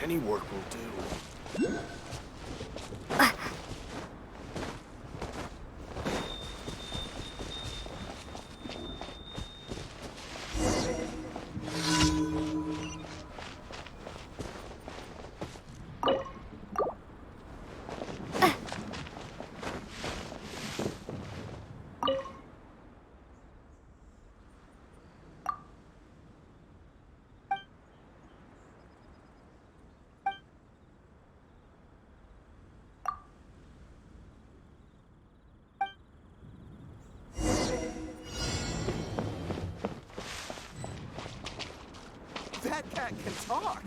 Any work will do. That cat can talk!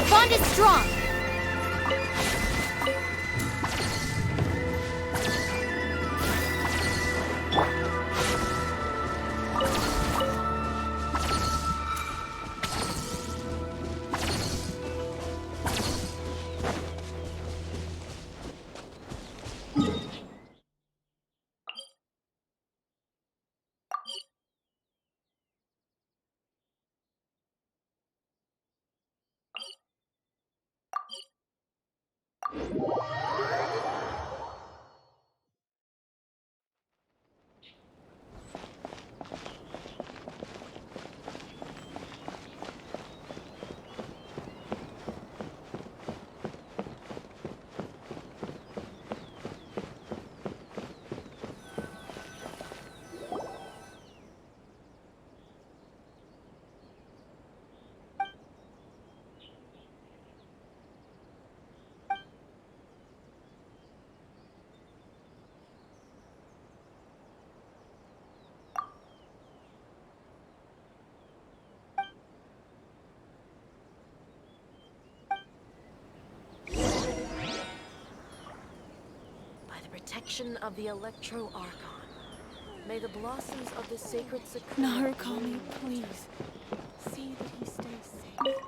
bond is strong. Protection of the Electro Archon. May the blossoms of the sacred Sakura Narukami, please. See that he stays safe.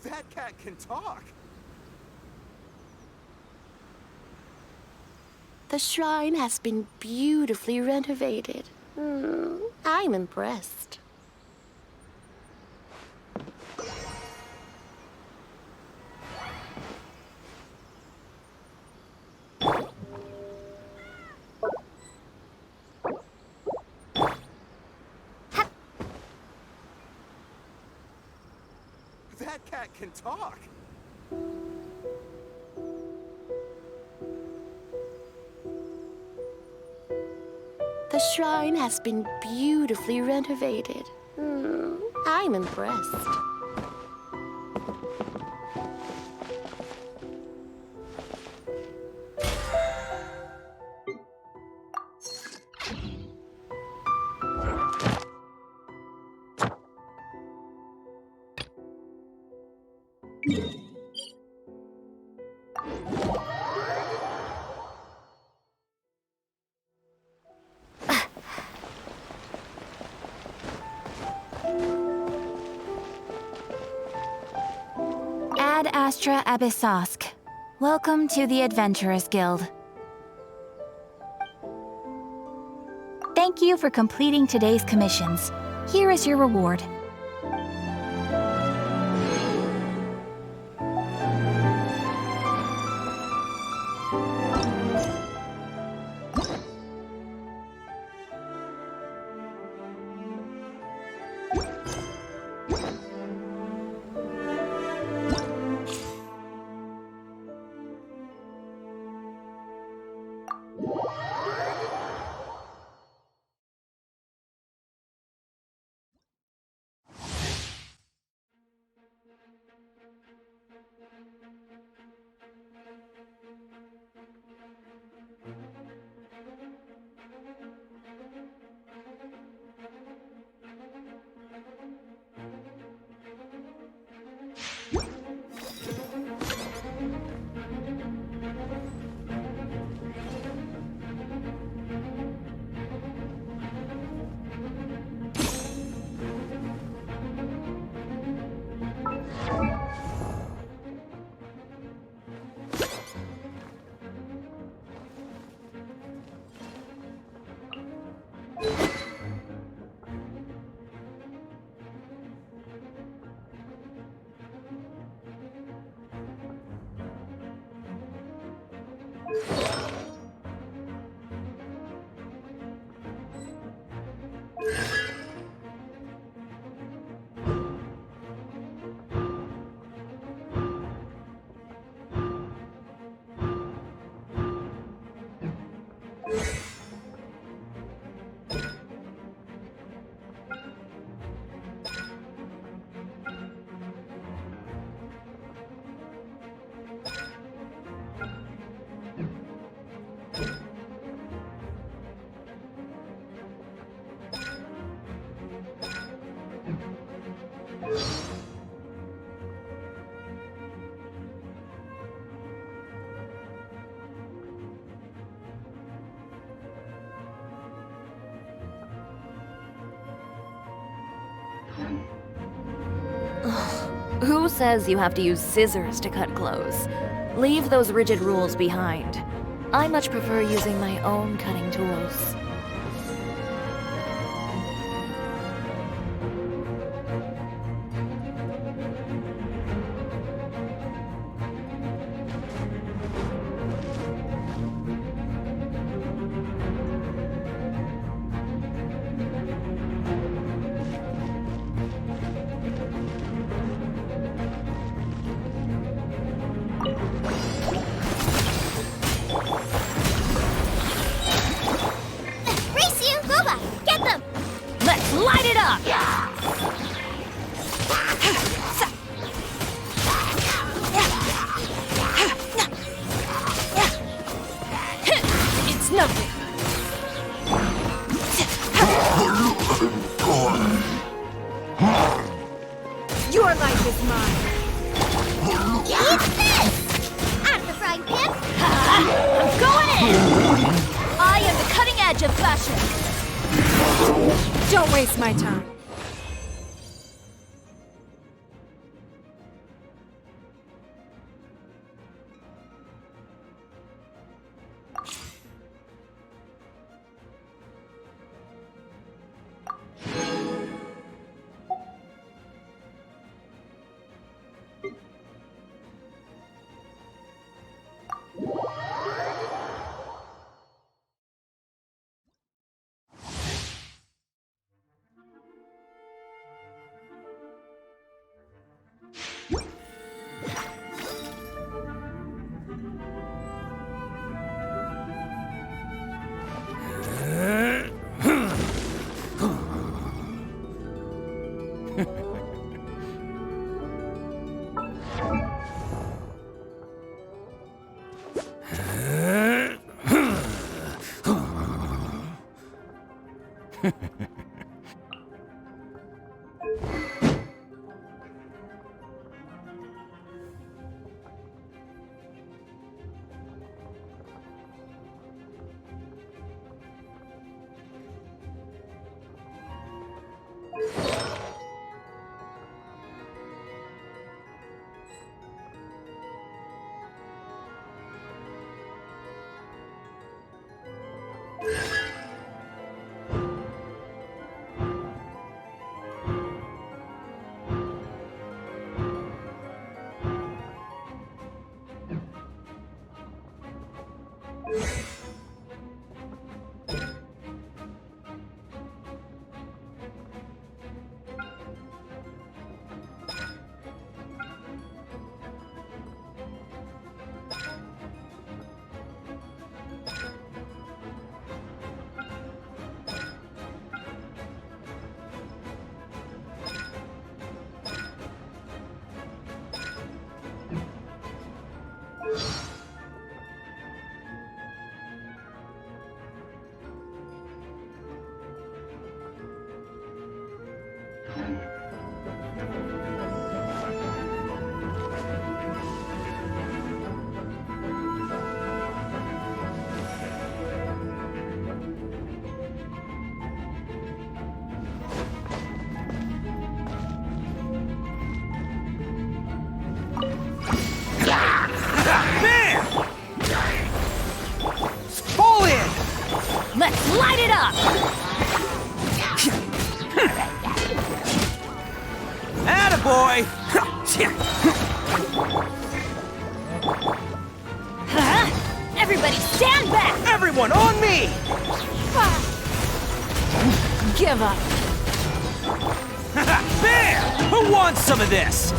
That cat can talk. The shrine has been beautifully renovated. I'm impressed. That cat can talk. The shrine has been beautifully renovated. I'm impressed. Ad Astra Abyssosk. Welcome to the Adventurers Guild. Thank you for completing today's commissions. Here is your reward. Who says you have to use scissors to cut clothes? Leave those rigid rules behind. I much prefer using my own cutting tools. Light it up! It's nothing. Your life is mine. Eat this! I'm the frying pan. I'm going in! I am the cutting edge of fashion. Don't waste my time. Let's light it up! Attaboy! Huh? Everybody stand back! Everyone on me! Give up. Bam! Who wants some of this?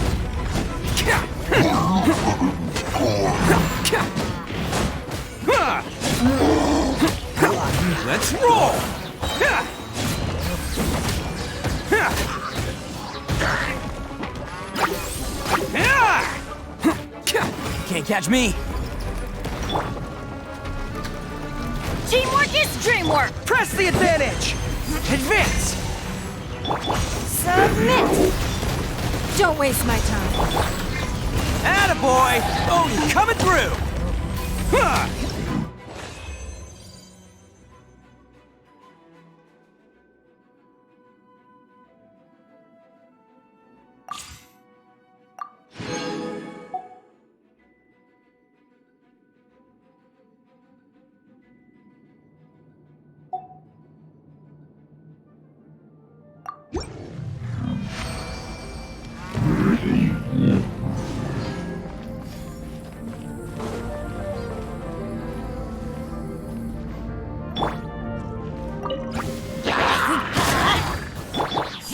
Let's roll! Can't catch me! Teamwork is dreamwork! Press the advantage! Advance! Submit! Don't waste my time. Attaboy! Oh, coming through! Huh.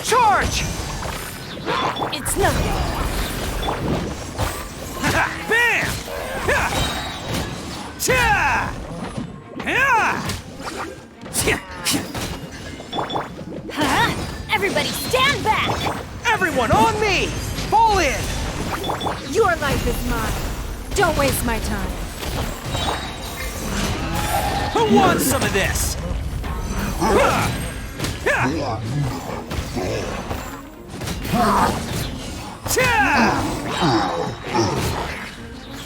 Charge! It's nothing. Bam! Cha! Huh? Everybody stand back! Everyone on me! Fall in! Your life is mine. Don't waste my time. Who wants some of this?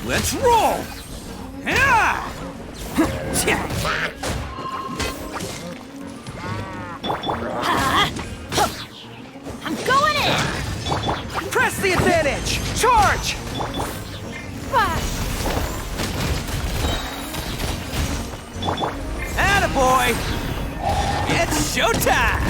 Let's roll! I'm going in! Press the advantage! Charge! Attaboy! It's showtime!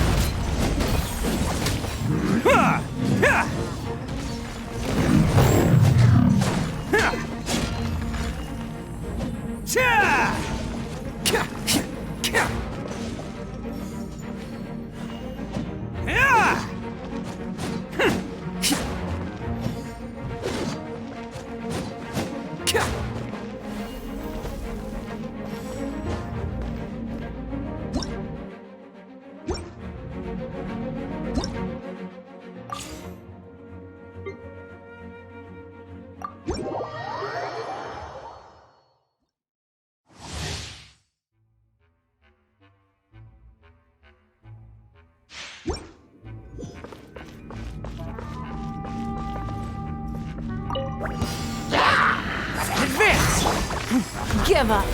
give up.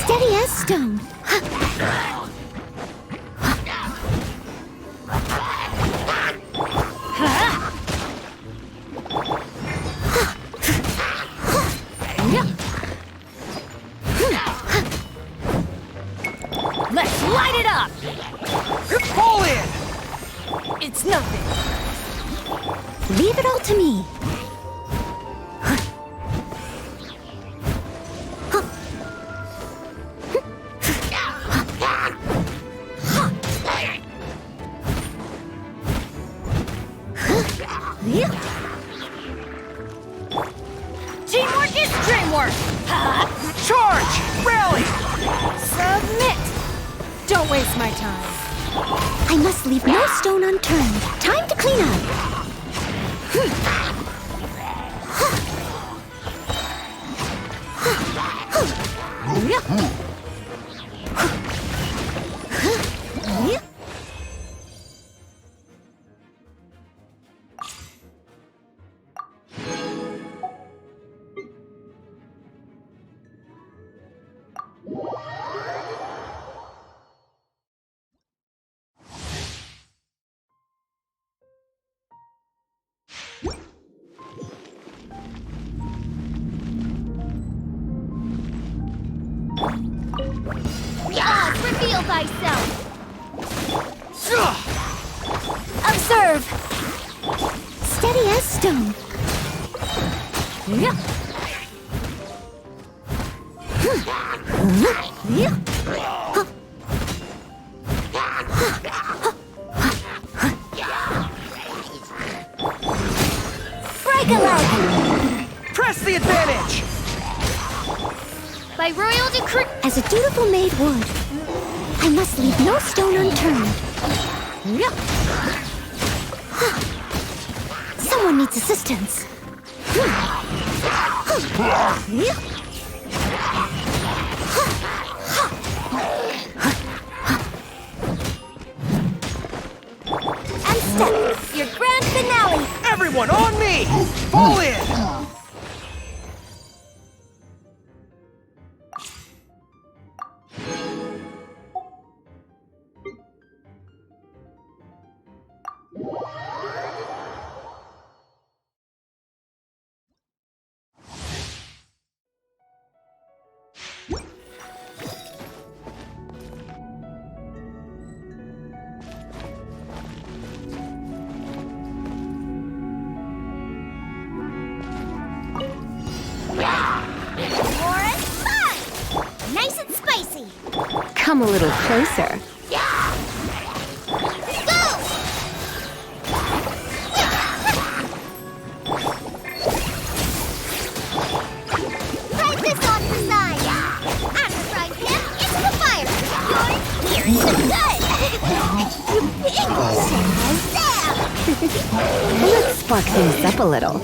Steady as stone. Let's light it up. Fall in! It's nothing. Leave it all to me. Teamwork is dreamwork. Charge! Rally! Submit. Don't waste my time. I must leave no stone unturned. Time to clean up. Reveal thyself! Observe. Steady as stone. Break a leg. Press the advantage! By royal decree... As a dutiful maid would, I must leave no stone unturned. Someone needs assistance. And step, your grand finale. Everyone on me! Fall in! Nice and spicy. Come a little closer. Go! Try this on the side. After frying pan, into the fire. Here is the gun. You big shit. Let's spark things up a little.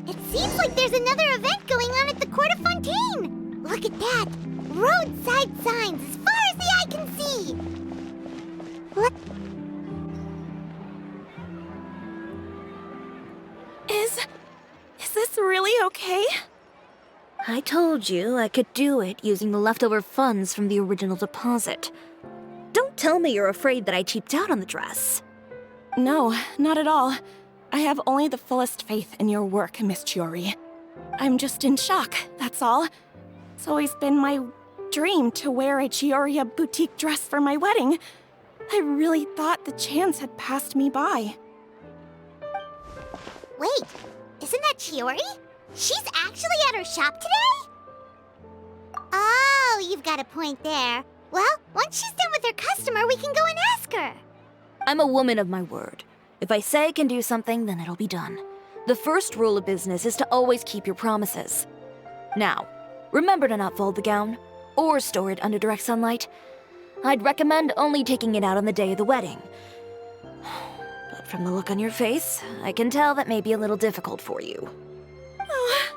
It seems like there's another event going on at the Court of Fontaine! Look at that! Roadside signs as far as the eye can see! What? Is this really okay? I told you I could do it using the leftover funds from the original deposit. Don't tell me you're afraid that I cheaped out on the dress. No, not at all. I have only the fullest faith in your work, Miss Chiori. I'm just in shock, that's all. It's always been my dream to wear a Chioria boutique dress for my wedding. I really thought the chance had passed me by. Wait, isn't that Chiori? She's actually at her shop today? Oh, you've got a point there. Well, once she's done with her customer, we can go and ask her. I'm a woman of my word. If I say I can do something, then it'll be done. The first rule of business is to always keep your promises. Now, remember to not fold the gown, or store it under direct sunlight. I'd recommend only taking it out on the day of the wedding. But from the look on your face, I can tell that may be a little difficult for you. Oh,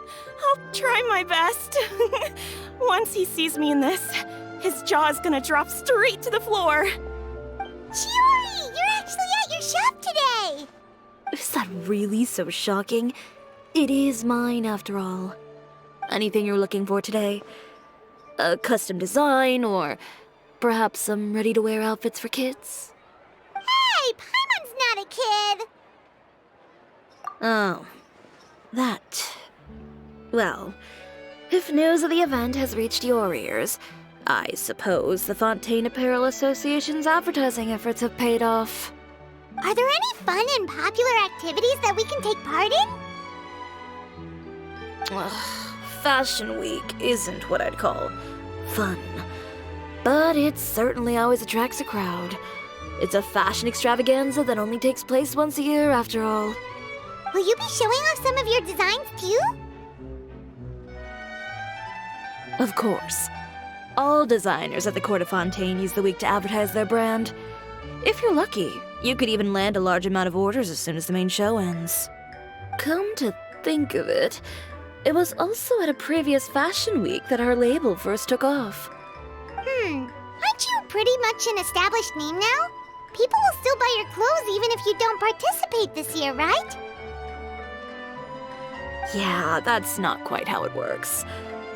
I'll try my best. Once he sees me in this, his jaw's gonna drop straight to the floor. Chiori, you're actually at your shop today! Is that really so shocking? It is mine, after all. Anything you're looking for today? A custom design, or perhaps some ready-to-wear outfits for kids? Hey, Paimon's not a kid! Oh, that. Well, if news of the event has reached your ears, I suppose the Fontaine Apparel Association's advertising efforts have paid off. Are there any fun and popular activities that we can take part in? Fashion Week isn't what I'd call fun. But it certainly always attracts a crowd. It's a fashion extravaganza that only takes place once a year, after all. Will you be showing off some of your designs too? Of course. All designers at the Court of Fontaine use the week to advertise their brand. If you're lucky, you could even land a large amount of orders as soon as the main show ends. Come to think of it, it was also at a previous fashion week that our label first took off. Aren't you pretty much an established name now? People will still buy your clothes even if you don't participate this year, right? Yeah, that's not quite how it works.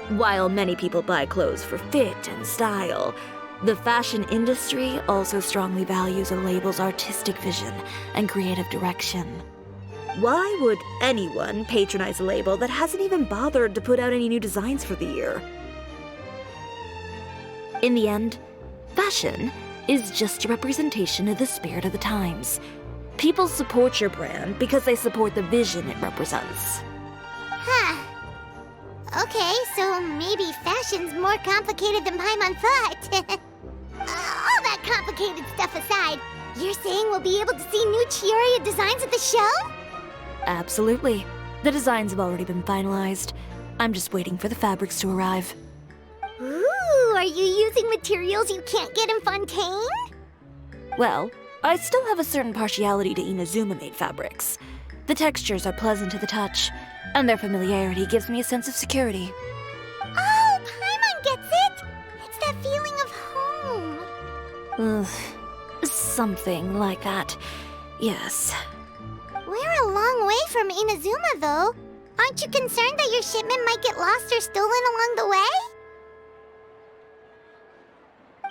While many people buy clothes for fit and style, the fashion industry also strongly values a label's artistic vision and creative direction. Why would anyone patronize a label that hasn't even bothered to put out any new designs for the year? In the end, fashion is just a representation of the spirit of the times. People support your brand because they support the vision it represents. Huh. Okay, so maybe fashion's more complicated than Paimon thought. All that complicated stuff aside, you're saying we'll be able to see new Chioria designs at the show? Absolutely. The designs have already been finalized. I'm just waiting for the fabrics to arrive. Ooh, are you using materials you can't get in Fontaine? Well, I still have a certain partiality to Inazuma-made fabrics. The textures are pleasant to the touch, and their familiarity gives me a sense of security. Oh, Paimon gets it! It's that feeling of home. Something like that. Yes. We're a long way from Inazuma, though. Aren't you concerned that your shipment might get lost or stolen along the way?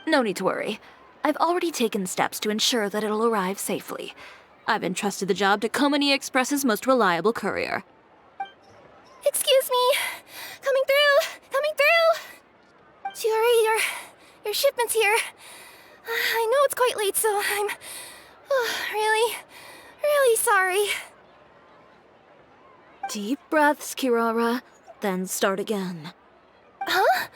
No need to worry. I've already taken steps to ensure that it'll arrive safely. I've entrusted the job to Komani Express's most reliable courier. Excuse me. Coming through. Chiori, your shipment's here. I know it's quite late, so I'm really sorry. Deep breaths, Kirara, then start again. Huh?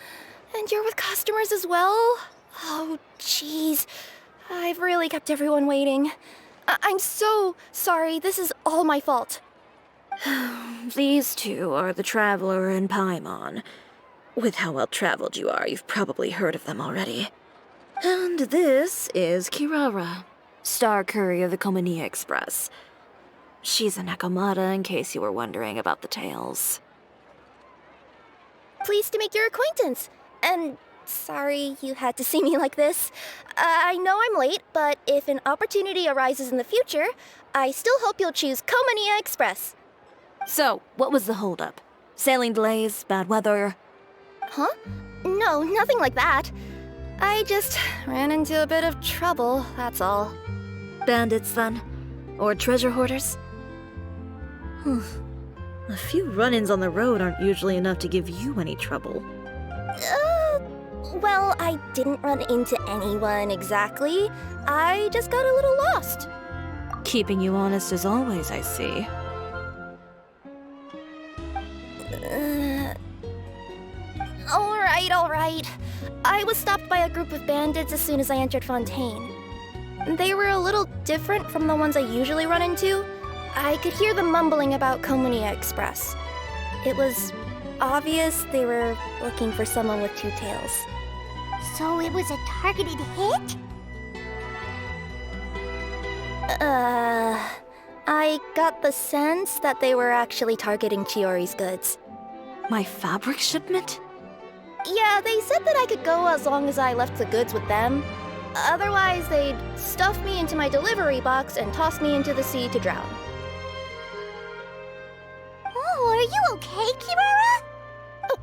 And you're with customers as well? Oh, jeez. I've really kept everyone waiting. I'm so sorry. This is all my fault. These two are the Traveler and Paimon. With how well traveled you are, you've probably heard of them already. And this is Kirara, Star Courier of the Komani Express. She's a Nakamata, in case you were wondering about the tales. Pleased to make your acquaintance. And sorry you had to see me like this. I know I'm late, but if an opportunity arises in the future, I still hope you'll choose Komania Express. So, what was the holdup? Sailing delays, bad weather? Huh? No, nothing like that. I just ran into a bit of trouble, that's all. Bandits, then? Or treasure hoarders? A few run-ins on the road aren't usually enough to give you any trouble. Well, I didn't run into anyone exactly. I just got a little lost. Keeping you honest as always, I see. All right. I was stopped by a group of bandits as soon as I entered Fontaine. They were a little different from the ones I usually run into. I could hear them mumbling about Komania Express. It was obvious they were looking for someone with two tails. So it was a targeted hit? I got the sense that they were actually targeting Chiori's goods. My fabric shipment? Yeah, they said that I could go as long as I left the goods with them. Otherwise, they'd stuff me into my delivery box and toss me into the sea to drown. Oh, are you okay, Kirara? Oh,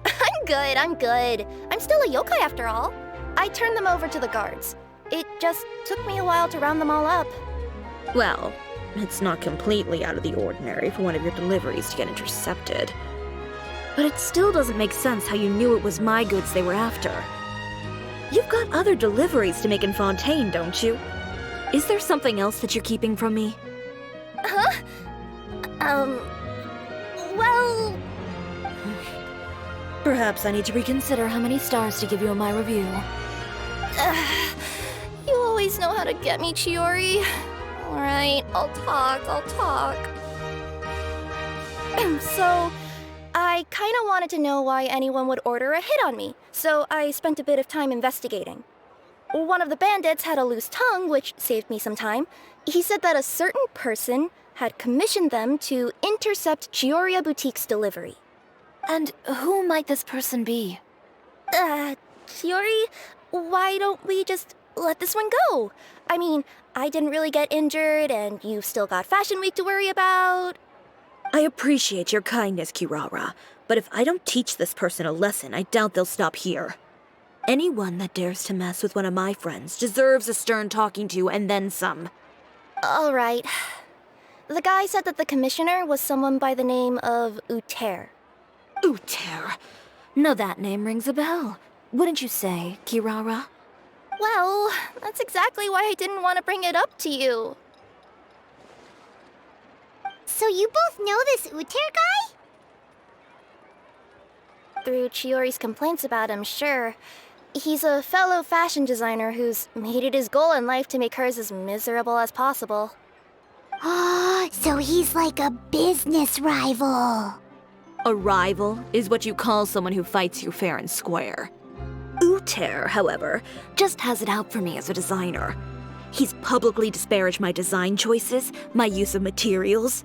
I'm good. I'm still a yokai after all. I turned them over to the guards. It just took me a while to round them all up. Well, it's not completely out of the ordinary for one of your deliveries to get intercepted. But it still doesn't make sense how you knew it was my goods they were after. You've got other deliveries to make in Fontaine, don't you? Is there something else that you're keeping from me? Huh? Well... Perhaps I need to reconsider how many stars to give you in my review. You always know how to get me, Chiori. Alright, I'll talk. So, I kinda wanted to know why anyone would order a hit on me, so I spent a bit of time investigating. One of the bandits had a loose tongue, which saved me some time. He said that a certain person had commissioned them to intercept Chioria Boutique's delivery. And who might this person be? Chiori, why don't we just let this one go? I mean, I didn't really get injured, and you've still got Fashion Week to worry about. I appreciate your kindness, Kirara, but if I don't teach this person a lesson, I doubt they'll stop here. Anyone that dares to mess with one of my friends deserves a stern talking to and then some. All right. The guy said that the commissioner was someone by the name of Uter. Uter. Now that name rings a bell. Wouldn't you say, Kirara? Well, that's exactly why I didn't want to bring it up to you. So you both know this Uter guy? Through Chiori's complaints about him, sure. He's a fellow fashion designer who's made it his goal in life to make hers as miserable as possible. Oh, so he's like a business rival. A rival is what you call someone who fights you fair and square. Uter, however, just has it out for me as a designer. He's publicly disparaged my design choices, my use of materials.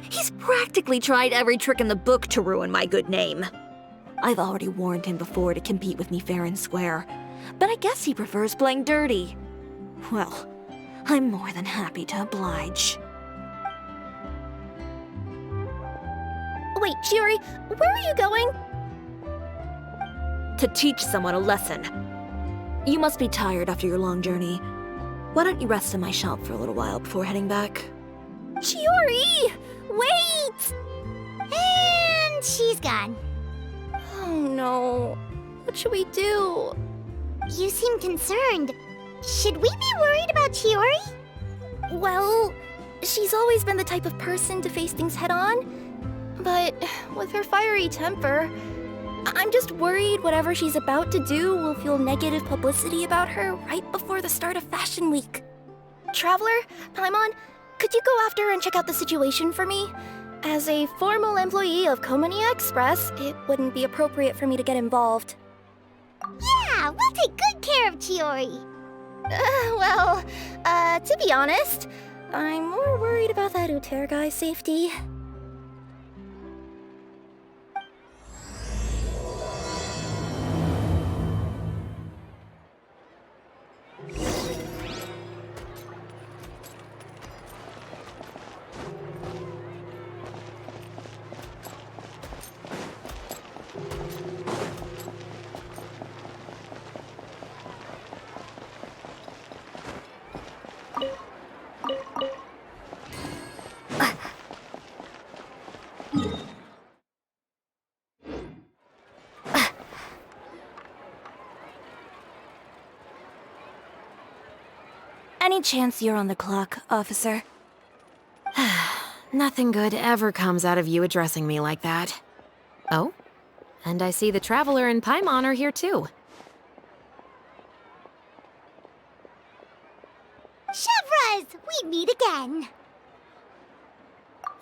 He's practically tried every trick in the book to ruin my good name. I've already warned him before to compete with me fair and square, but I guess he prefers playing dirty. Well, I'm more than happy to oblige. Wait, Chiori, where are you going? To teach someone a lesson. You must be tired after your long journey. Why don't you rest in my shop for a little while before heading back? Chiori! Wait! And she's gone. Oh no. What should we do? You seem concerned. Should we be worried about Chiori? Well, she's always been the type of person to face things head on. But with her fiery temper, I'm just worried whatever she's about to do will feel negative publicity about her right before the start of Fashion Week. Traveler, Paimon, could you go after her and check out the situation for me? As a formal employee of Komania Express, it wouldn't be appropriate for me to get involved. Yeah, we'll take good care of Chiori. To be honest, I'm more worried about that Uter guy's safety. Any chance you're on the clock, officer? Nothing good ever comes out of you addressing me like that. Oh, and I see the Traveler and Paimon are here too. Chevras, we meet again.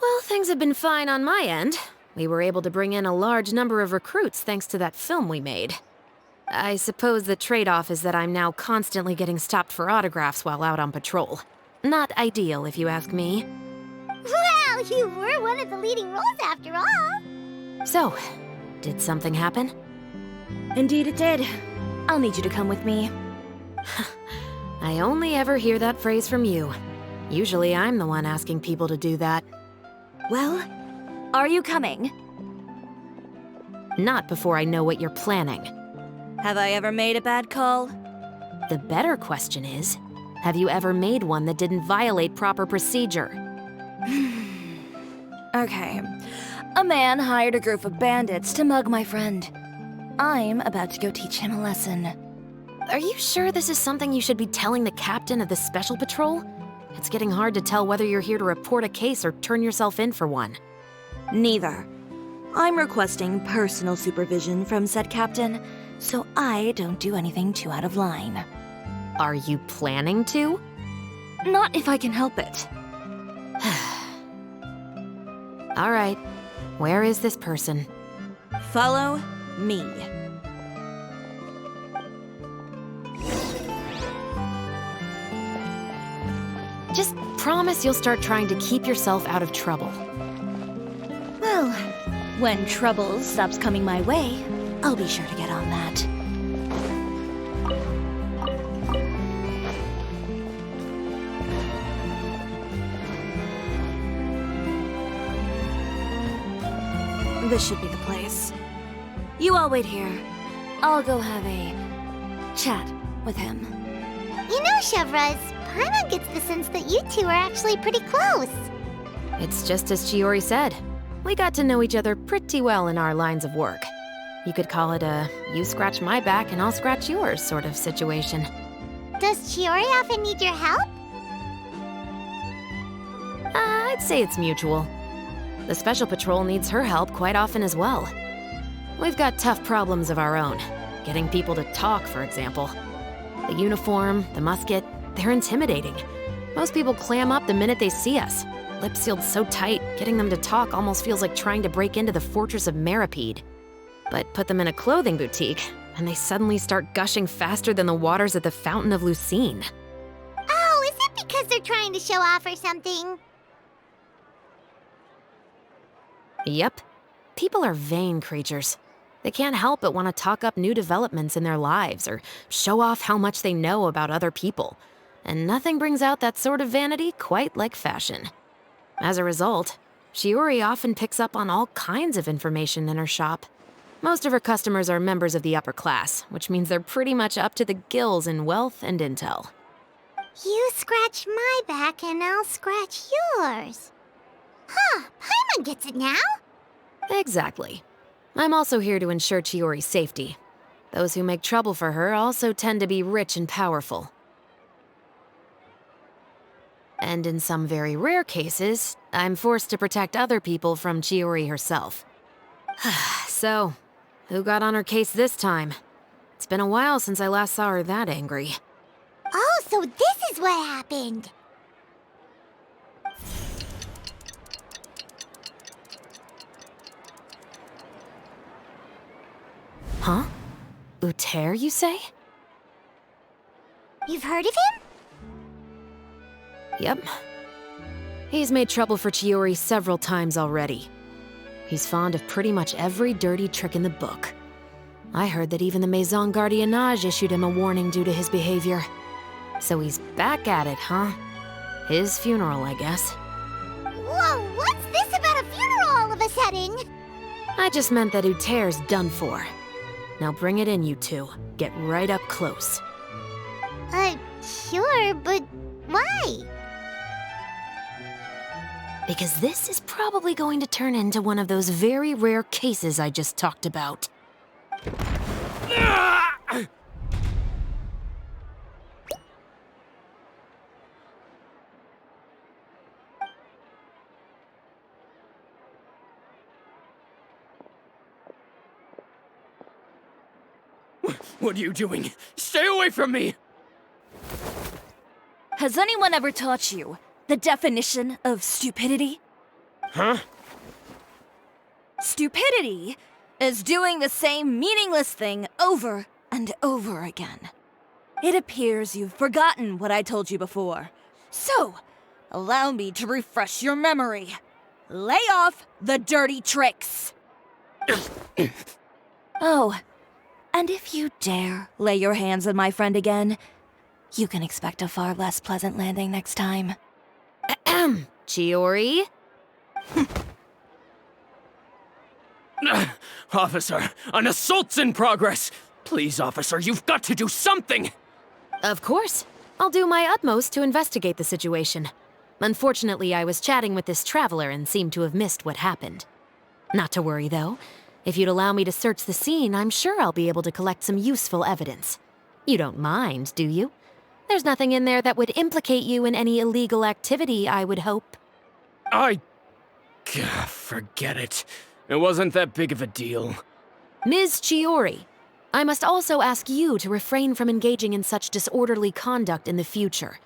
Well, things have been fine on my end. We were able to bring in a large number of recruits thanks to that film we made. I suppose the trade-off is that I'm now constantly getting stopped for autographs while out on patrol. Not ideal, if you ask me. Well, you were one of the leading roles after all. So, did something happen? Indeed it did. I'll need you to come with me. I only ever hear that phrase from you. Usually I'm the one asking people to do that. Well, are you coming? Not before I know what you're planning. Have I ever made a bad call? The better question is, have you ever made one that didn't violate proper procedure? Okay. A man hired a group of bandits to mug my friend. I'm about to go teach him a lesson. Are you sure this is something you should be telling the captain of the Special Patrol? It's getting hard to tell whether you're here to report a case or turn yourself in for one. Neither. I'm requesting personal supervision from said captain, so I don't do anything too out of line. Are you planning to? Not if I can help it. All right. Where is this person? Follow me. Just promise you'll start trying to keep yourself out of trouble. Well, when trouble stops coming my way, I'll be sure to get on that. This should be the place. You all wait here. I'll go have a chat with him. You know, Chevras, Paimon gets the sense that you two are actually pretty close. It's just as Chiori said. We got to know each other pretty well in our lines of work. You could call it a you scratch my back and I'll scratch yours sort of situation. Does Chiori often need your help? I'd say it's mutual. The Special Patrol needs her help quite often as well. We've got tough problems of our own. Getting people to talk, for example. The uniform, the musket, they're intimidating. Most people clam up the minute they see us. Lips sealed so tight, getting them to talk almost feels like trying to break into the fortress of Meripede. But put them in a clothing boutique, and they suddenly start gushing faster than the waters at the Fountain of Lucine. Oh, is it because they're trying to show off or something? Yep. People are vain creatures. They can't help but want to talk up new developments in their lives or show off how much they know about other people. And nothing brings out that sort of vanity quite like fashion. As a result, Chiori often picks up on all kinds of information in her shop. Most of her customers are members of the upper class, which means they're pretty much up to the gills in wealth and intel. You scratch my back and I'll scratch yours. Huh, Paimon gets it now? Exactly. I'm also here to ensure Chiori's safety. Those who make trouble for her also tend to be rich and powerful. And in some very rare cases, I'm forced to protect other people from Chiori herself. So, who got on her case this time? It's been a while since I last saw her that angry. Oh, so this is what happened. Huh? Uter, you say? You've heard of him? Yep. He's made trouble for Chiori several times already. He's fond of pretty much every dirty trick in the book. I heard that even the Maison Gardiennage issued him a warning due to his behavior. So he's back at it, huh? His funeral, I guess. Whoa, what's this about a funeral all of a sudden? I just meant that Uter's done for. Now bring it in, you two. Get right up close. Sure, but why? Because this is probably going to turn into one of those very rare cases I just talked about. What are you doing? Stay away from me! Has anyone ever taught you the definition of stupidity? Huh? Stupidity is doing the same meaningless thing over and over again. It appears you've forgotten what I told you before. So, allow me to refresh your memory. Lay off the dirty tricks! Oh, and if you dare lay your hands on my friend again, you can expect a far less pleasant landing next time. Ahem. Chiori? Officer, an assault's in progress! Please, officer, you've got to do something! Of course. I'll do my utmost to investigate the situation. Unfortunately, I was chatting with this traveler and seemed to have missed what happened. Not to worry, though. If you'd allow me to search the scene, I'm sure I'll be able to collect some useful evidence. You don't mind, do you? There's nothing in there that would implicate you in any illegal activity, I would hope. Forget it. It wasn't that big of a deal. Ms. Chiori, I must also ask you to refrain from engaging in such disorderly conduct in the future,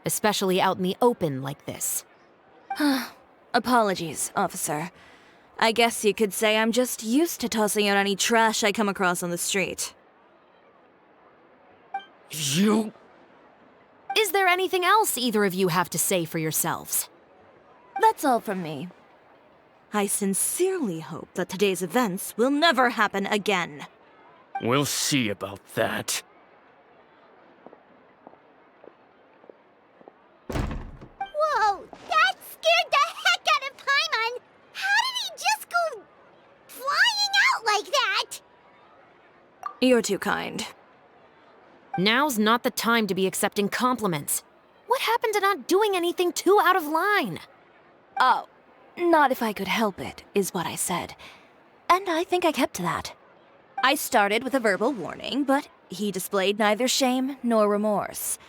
especially out in the open like this. Apologies, officer. I guess you could say I'm just used to tossing out any trash I come across on the street. You... Is there anything else either of you have to say for yourselves? That's all from me. I sincerely hope that today's events will never happen again. We'll see about that. Whoa, that scared the heck out of Paimon! How did he just go flying out like that? You're too kind. Now's not the time to be accepting compliments. What happened to not doing anything too out of line? Oh, not if I could help it, is what I said. And I think I kept to that. I started with a verbal warning, but he displayed neither shame nor remorse.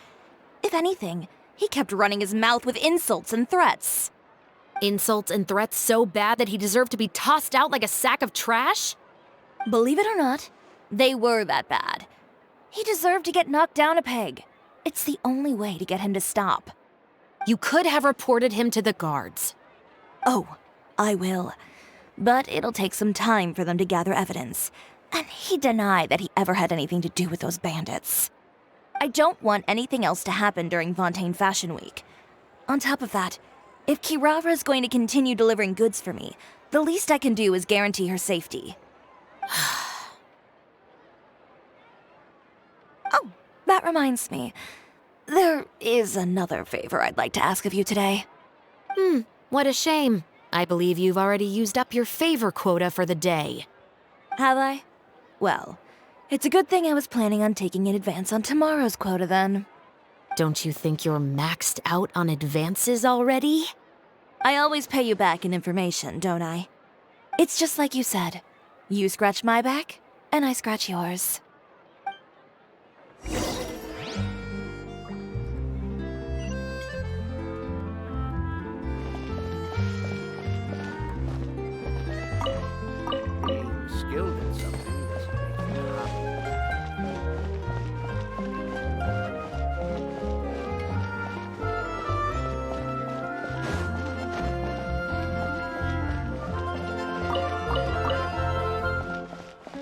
If anything, he kept running his mouth with insults and threats. Insults and threats so bad that he deserved to be tossed out like a sack of trash? Believe it or not, they were that bad. He deserved to get knocked down a peg. It's the only way to get him to stop. You could have reported him to the guards. Oh, I will. But it'll take some time for them to gather evidence. And he denied that he ever had anything to do with those bandits. I don't want anything else to happen during Fontaine Fashion Week. On top of that, if Kirara is going to continue delivering goods for me, the least I can do is guarantee her safety. Oh, that reminds me. There is another favor I'd like to ask of you today. What a shame. I believe you've already used up your favor quota for the day. Have I? Well, it's a good thing I was planning on taking an advance on tomorrow's quota then. Don't you think you're maxed out on advances already? I always pay you back in information, don't I? It's just like you said. You scratch my back, and I scratch yours. Being skilled at something doesn't make you happy.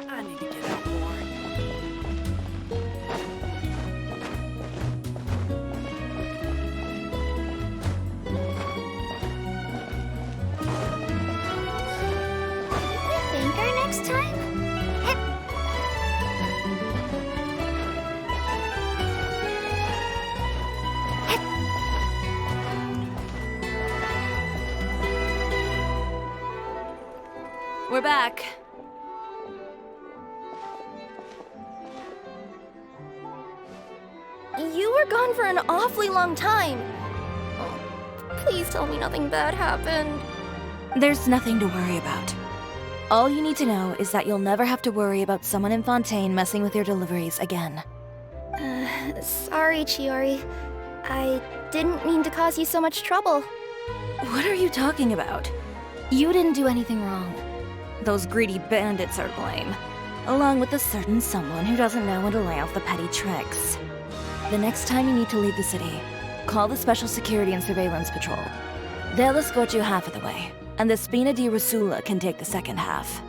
I need to get out more. Finger next time? We're back. You were gone for an awfully long time. Oh, please tell me nothing bad happened. There's nothing to worry about. All you need to know is that you'll never have to worry about someone in Fontaine messing with your deliveries again. Sorry, Chiori. I didn't mean to cause you so much trouble. What are you talking about? You didn't do anything wrong. Those greedy bandits are to blame. along with a certain someone who doesn't know when to lay off the petty tricks. The next time you need to leave the city, call the Special Security and Surveillance Patrol. They'll escort you half of the way, and the Spina di Rusula can take the second half.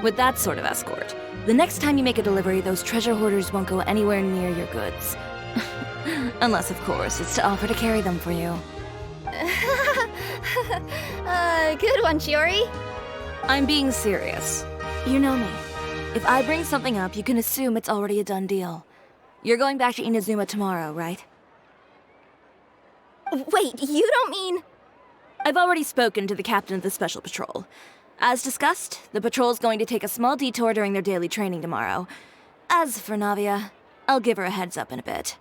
With that sort of escort, the next time you make a delivery, those treasure hoarders won't go anywhere near your goods. Unless, of course, it's to offer to carry them for you. Good one, Chiori. I'm being serious. You know me. If I bring something up, you can assume it's already a done deal. You're going back to Inazuma tomorrow, right? Wait, you don't mean... I've already spoken to the captain of the Special Patrol. As discussed, the patrol's going to take a small detour during their daily training tomorrow. As for Navia, I'll give her a heads up in a bit.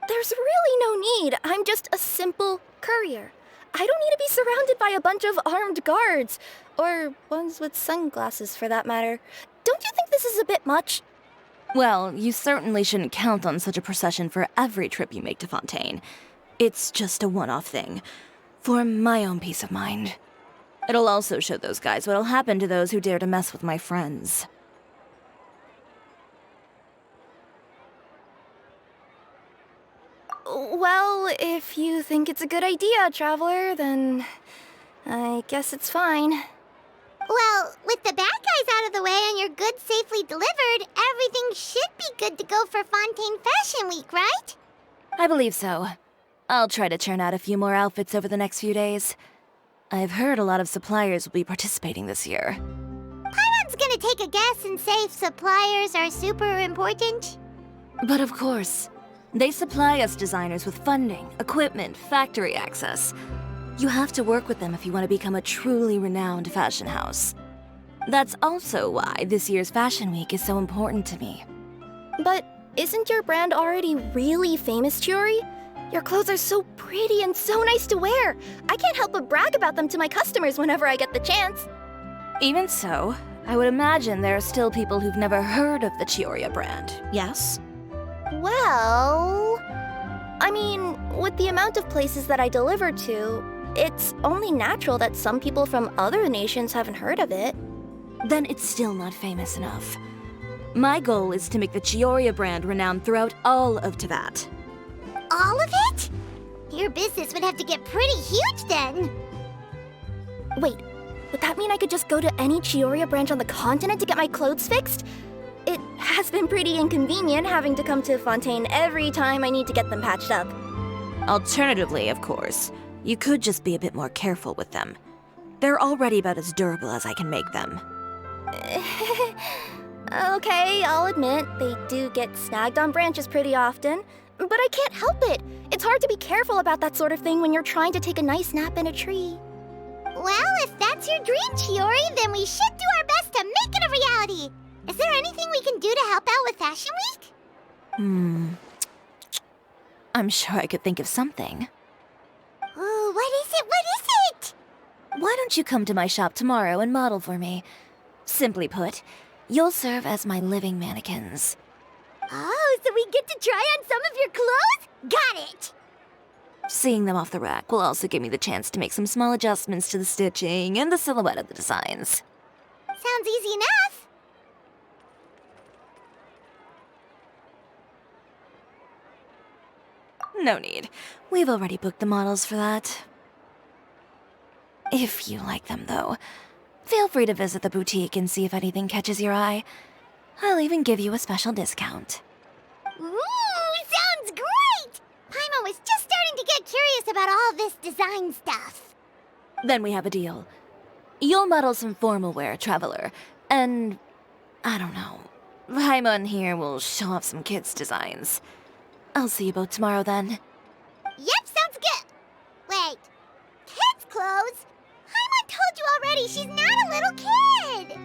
There's really no need. I'm just a simple courier. I don't need to be surrounded by a bunch of armed guards. Or ones with sunglasses, for that matter. Don't you think this is a bit much? Well, you certainly shouldn't count on such a procession for every trip you make to Fontaine. It's just a one-off thing. For my own peace of mind. It'll also show those guys what'll happen to those who dare to mess with my friends. Well, if you think it's a good idea, Traveler, then I guess it's fine. Well, with the bad guys out of the way and your goods safely delivered, everything should be good to go for Fontaine Fashion Week, right? I believe so. I'll try to churn out a few more outfits over the next few days. I've heard a lot of suppliers will be participating this year. Paimon's gonna take a guess and say suppliers are super important. But of course, they supply us designers with funding, equipment, factory access. You have to work with them if you want to become a truly renowned fashion house. That's also why this year's Fashion Week is so important to me. But isn't your brand already really famous, Chiori? Your clothes are so pretty and so nice to wear. I can't help but brag about them to my customers whenever I get the chance. Even so, I would imagine there are still people who've never heard of the Chiori brand, yes? Well... I mean, with the amount of places that I deliver to, it's only natural that some people from other nations haven't heard of it. Then it's still not famous enough. My goal is to make the Chiori brand renowned throughout all of Teyvat. All of it? Your business would have to get pretty huge then. Wait, would that mean I could just go to any Chiori branch on the continent to get my clothes fixed? It has been pretty inconvenient having to come to Fontaine every time I need to get them patched up. Alternatively, of course, you could just be a bit more careful with them. They're already about as durable as I can make them. Okay, I'll admit, they do get snagged on branches pretty often. But I can't help it. It's hard to be careful about that sort of thing when you're trying to take a nice nap in a tree. Well, if that's your dream, Chiori, then we should do our best to make it a reality. Is there anything we can do to help out with Fashion Week? I'm sure I could think of something. Ooh, what is it? What is it? Why don't you come to my shop tomorrow and model for me? Simply put, you'll serve as my living mannequins. Oh, so we get to try on some of your clothes? Got it! Seeing them off the rack will also give me the chance to make some small adjustments to the stitching and the silhouette of the designs. Sounds easy enough. No need. We've already booked the models for that. If you like them, though, feel free to visit the boutique and see if anything catches your eye. I'll even give you a special discount. Ooh, sounds great! Paimon was just starting to get curious about all this design stuff. Then we have a deal. You'll model some formal wear, Traveler, and... I don't know. Paimon here will show off some kids' designs. I'll see you both tomorrow, then. Yep, sounds good. Wait, kids' clothes? Paimon told you already she's not a little kid!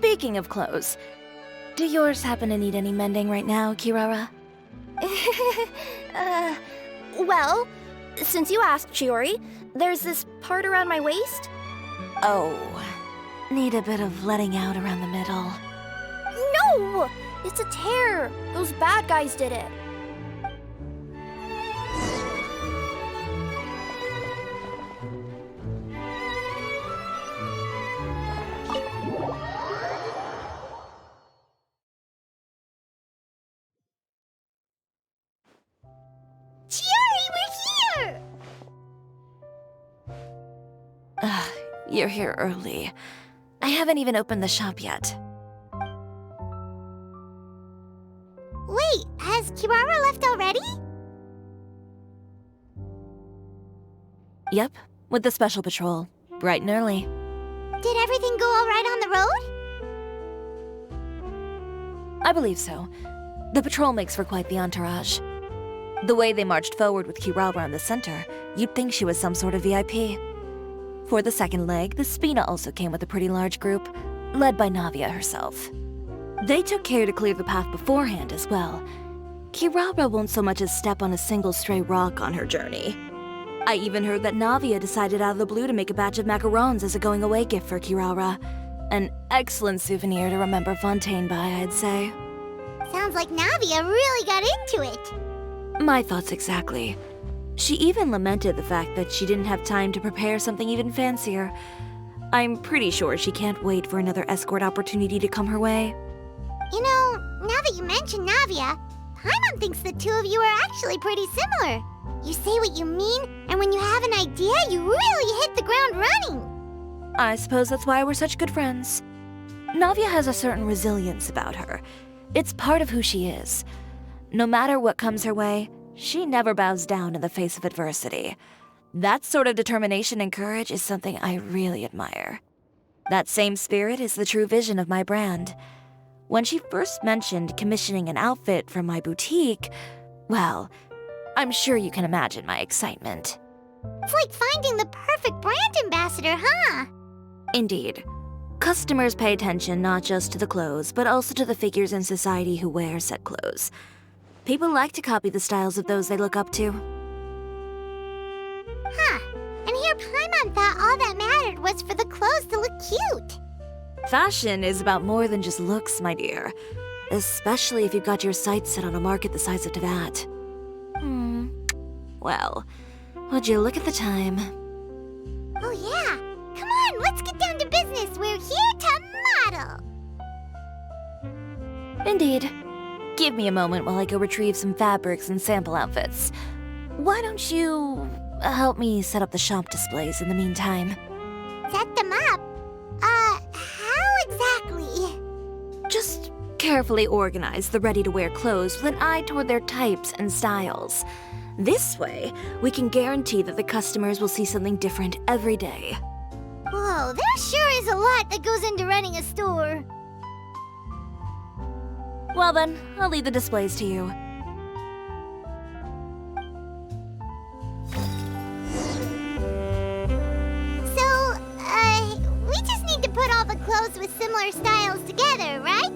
Speaking of clothes, do yours happen to need any mending right now, Kirara? Well, since you asked, Chiori, there's this part around my waist. Oh, need a bit of letting out around the middle. No! It's a tear. Those bad guys did it. Chiori, we're here! You're here early. I haven't even opened the shop yet. Wait, has Kirara left already? Yep, with the special patrol. Bright and early. Did everything go all right on the road? I believe so. The patrol makes for quite the entourage. The way they marched forward with Kirara in the center, you'd think she was some sort of VIP. For the second leg, the Spina also came with a pretty large group, led by Navia herself. They took care to clear the path beforehand as well. Kirara won't so much as step on a single stray rock on her journey. I even heard that Navia decided out of the blue to make a batch of macarons as a going-away gift for Kirara. An excellent souvenir to remember Fontaine by, I'd say. Sounds like Navia really got into it. My thoughts exactly. She even lamented the fact that she didn't have time to prepare something even fancier. I'm pretty sure she can't wait for another escort opportunity to come her way. You know, now that you mention Navia, Paimon thinks the two of you are actually pretty similar. You say what you mean, and when you have an idea, you really hit the ground running. I suppose that's why we're such good friends. Navia has a certain resilience about her. It's part of who she is. No matter what comes her way, she never bows down in the face of adversity. That sort of determination and courage is something I really admire. That same spirit is the true vision of my brand. When she first mentioned commissioning an outfit from my boutique, well, I'm sure you can imagine my excitement. It's like finding the perfect brand ambassador, huh? Indeed. Customers pay attention not just to the clothes, but also to the figures in society who wear said clothes. People like to copy the styles of those they look up to. Huh. And here Paimon thought all that mattered was for the clothes to look cute. Fashion is about more than just looks, my dear. Especially if you've got your sights set on a market the size of Teyvat. Well, would you look at the time? Oh yeah. Come on, let's get down to business. We're here to model. Indeed. Give me a moment while I go retrieve some fabrics and sample outfits. Why don't you help me set up the shop displays in the meantime? Set them up? How exactly? Just carefully organize the ready-to-wear clothes with an eye toward their types and styles. This way, we can guarantee that the customers will see something different every day. Whoa, there sure is a lot that goes into running a store. Well then, I'll leave the displays to you. So, we just need to put all the clothes with similar styles together, right?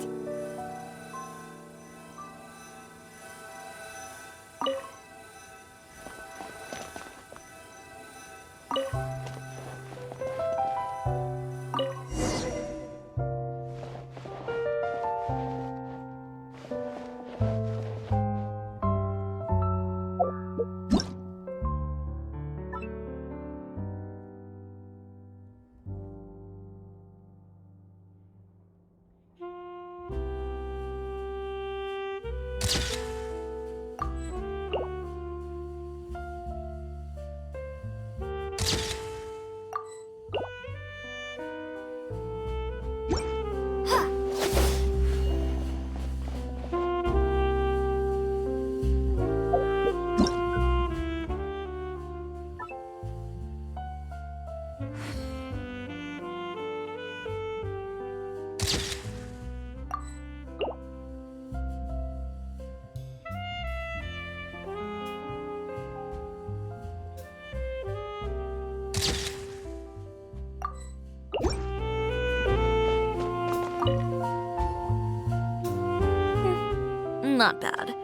Not bad.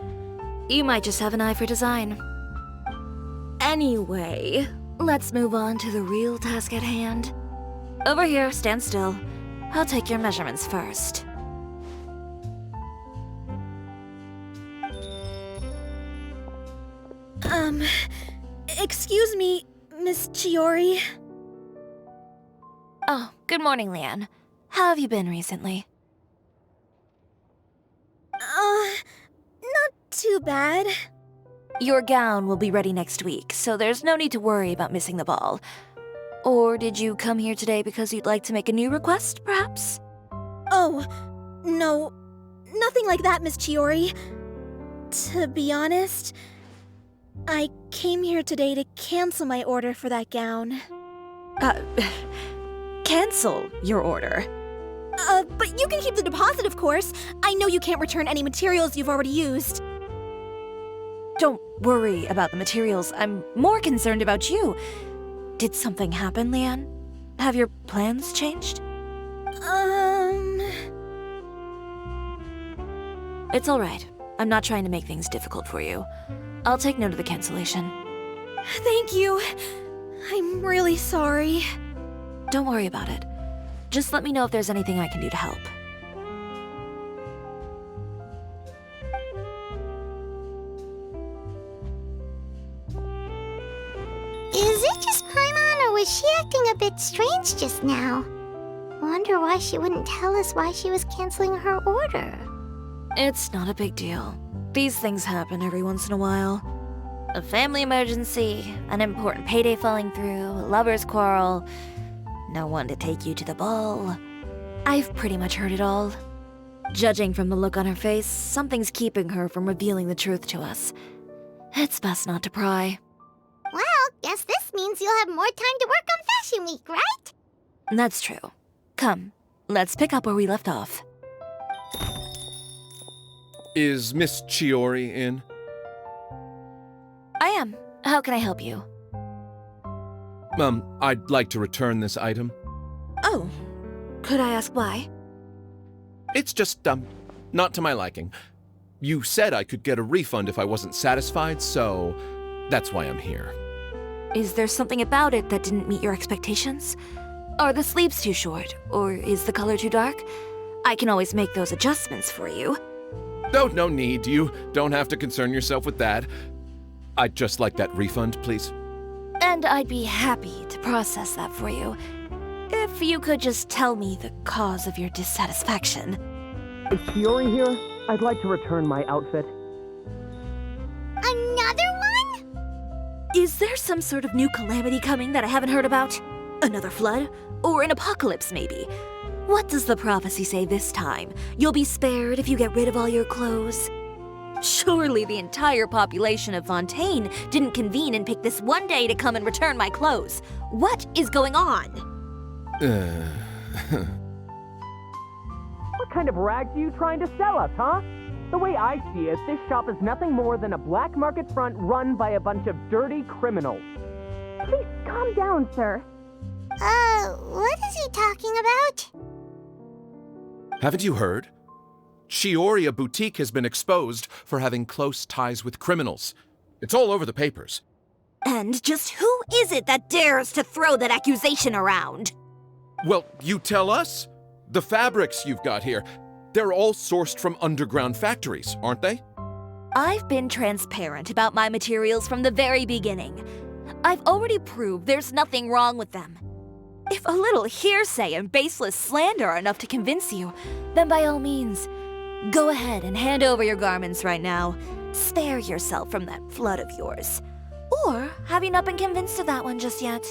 You might just have an eye for design. Anyway, let's move on to the real task at hand. Over here, stand still. I'll take your measurements first. Excuse me, Miss Chiori. Oh, good morning, Leanne. How have you been recently? Not too bad. Your gown will be ready next week, so there's no need to worry about missing the ball. Or did you come here today because you'd like to make a new request, perhaps? Oh, no. Nothing like that, Miss Chiori. To be honest, I came here today to cancel my order for that gown. Cancel your order. But you can keep the deposit, of course. I know you can't return any materials you've already used. Don't worry about the materials. I'm more concerned about you. Did something happen, Leanne? Have your plans changed? It's alright. I'm not trying to make things difficult for you. I'll take note of the cancellation. Thank you. I'm really sorry. Don't worry about it. Just let me know if there's anything I can do to help. Is it just Paimon, or was she acting a bit strange just now? Wonder why she wouldn't tell us why she was canceling her order. It's not a big deal. These things happen every once in a while. A family emergency, an important payday falling through, a lover's quarrel, no one to take you to the ball. I've pretty much heard it all. Judging from the look on her face, something's keeping her from revealing the truth to us. It's best not to pry. Well, guess this means you'll have more time to work on Fashion Week, right? That's true. Come, let's pick up where we left off. Is Miss Chiori in? I am. How can I help you? I'd like to return this item. Oh, could I ask why? It's just, not to my liking. You said I could get a refund if I wasn't satisfied, so that's why I'm here. Is there something about it that didn't meet your expectations? Are the sleeves too short, or is the color too dark? I can always make those adjustments for you. Oh, no need. You don't have to concern yourself with that. I'd just like that refund, please. And I'd be happy to process that for you. If you could just tell me the cause of your dissatisfaction. Is Chiori here? I'd like to return my outfit. Another one? Is there some sort of new calamity coming that I haven't heard about? Another flood? Or an apocalypse, maybe? What does the prophecy say this time? You'll be spared if you get rid of all your clothes? Surely the entire population of Fontaine didn't convene and pick this one day to come and return my clothes. What is going on? What kind of rags are you trying to sell us, huh? The way I see it, this shop is nothing more than a black market front run by a bunch of dirty criminals. Please calm down, sir. What is he talking about? Haven't you heard? Chiori Boutique has been exposed for having close ties with criminals. It's all over the papers. And just who is it that dares to throw that accusation around? Well, you tell us. The fabrics you've got here, they're all sourced from underground factories, aren't they? I've been transparent about my materials from the very beginning. I've already proved there's nothing wrong with them. If a little hearsay and baseless slander are enough to convince you, then by all means, go ahead and hand over your garments right now. Spare yourself from that flood of yours. Or have you not been convinced of that one just yet?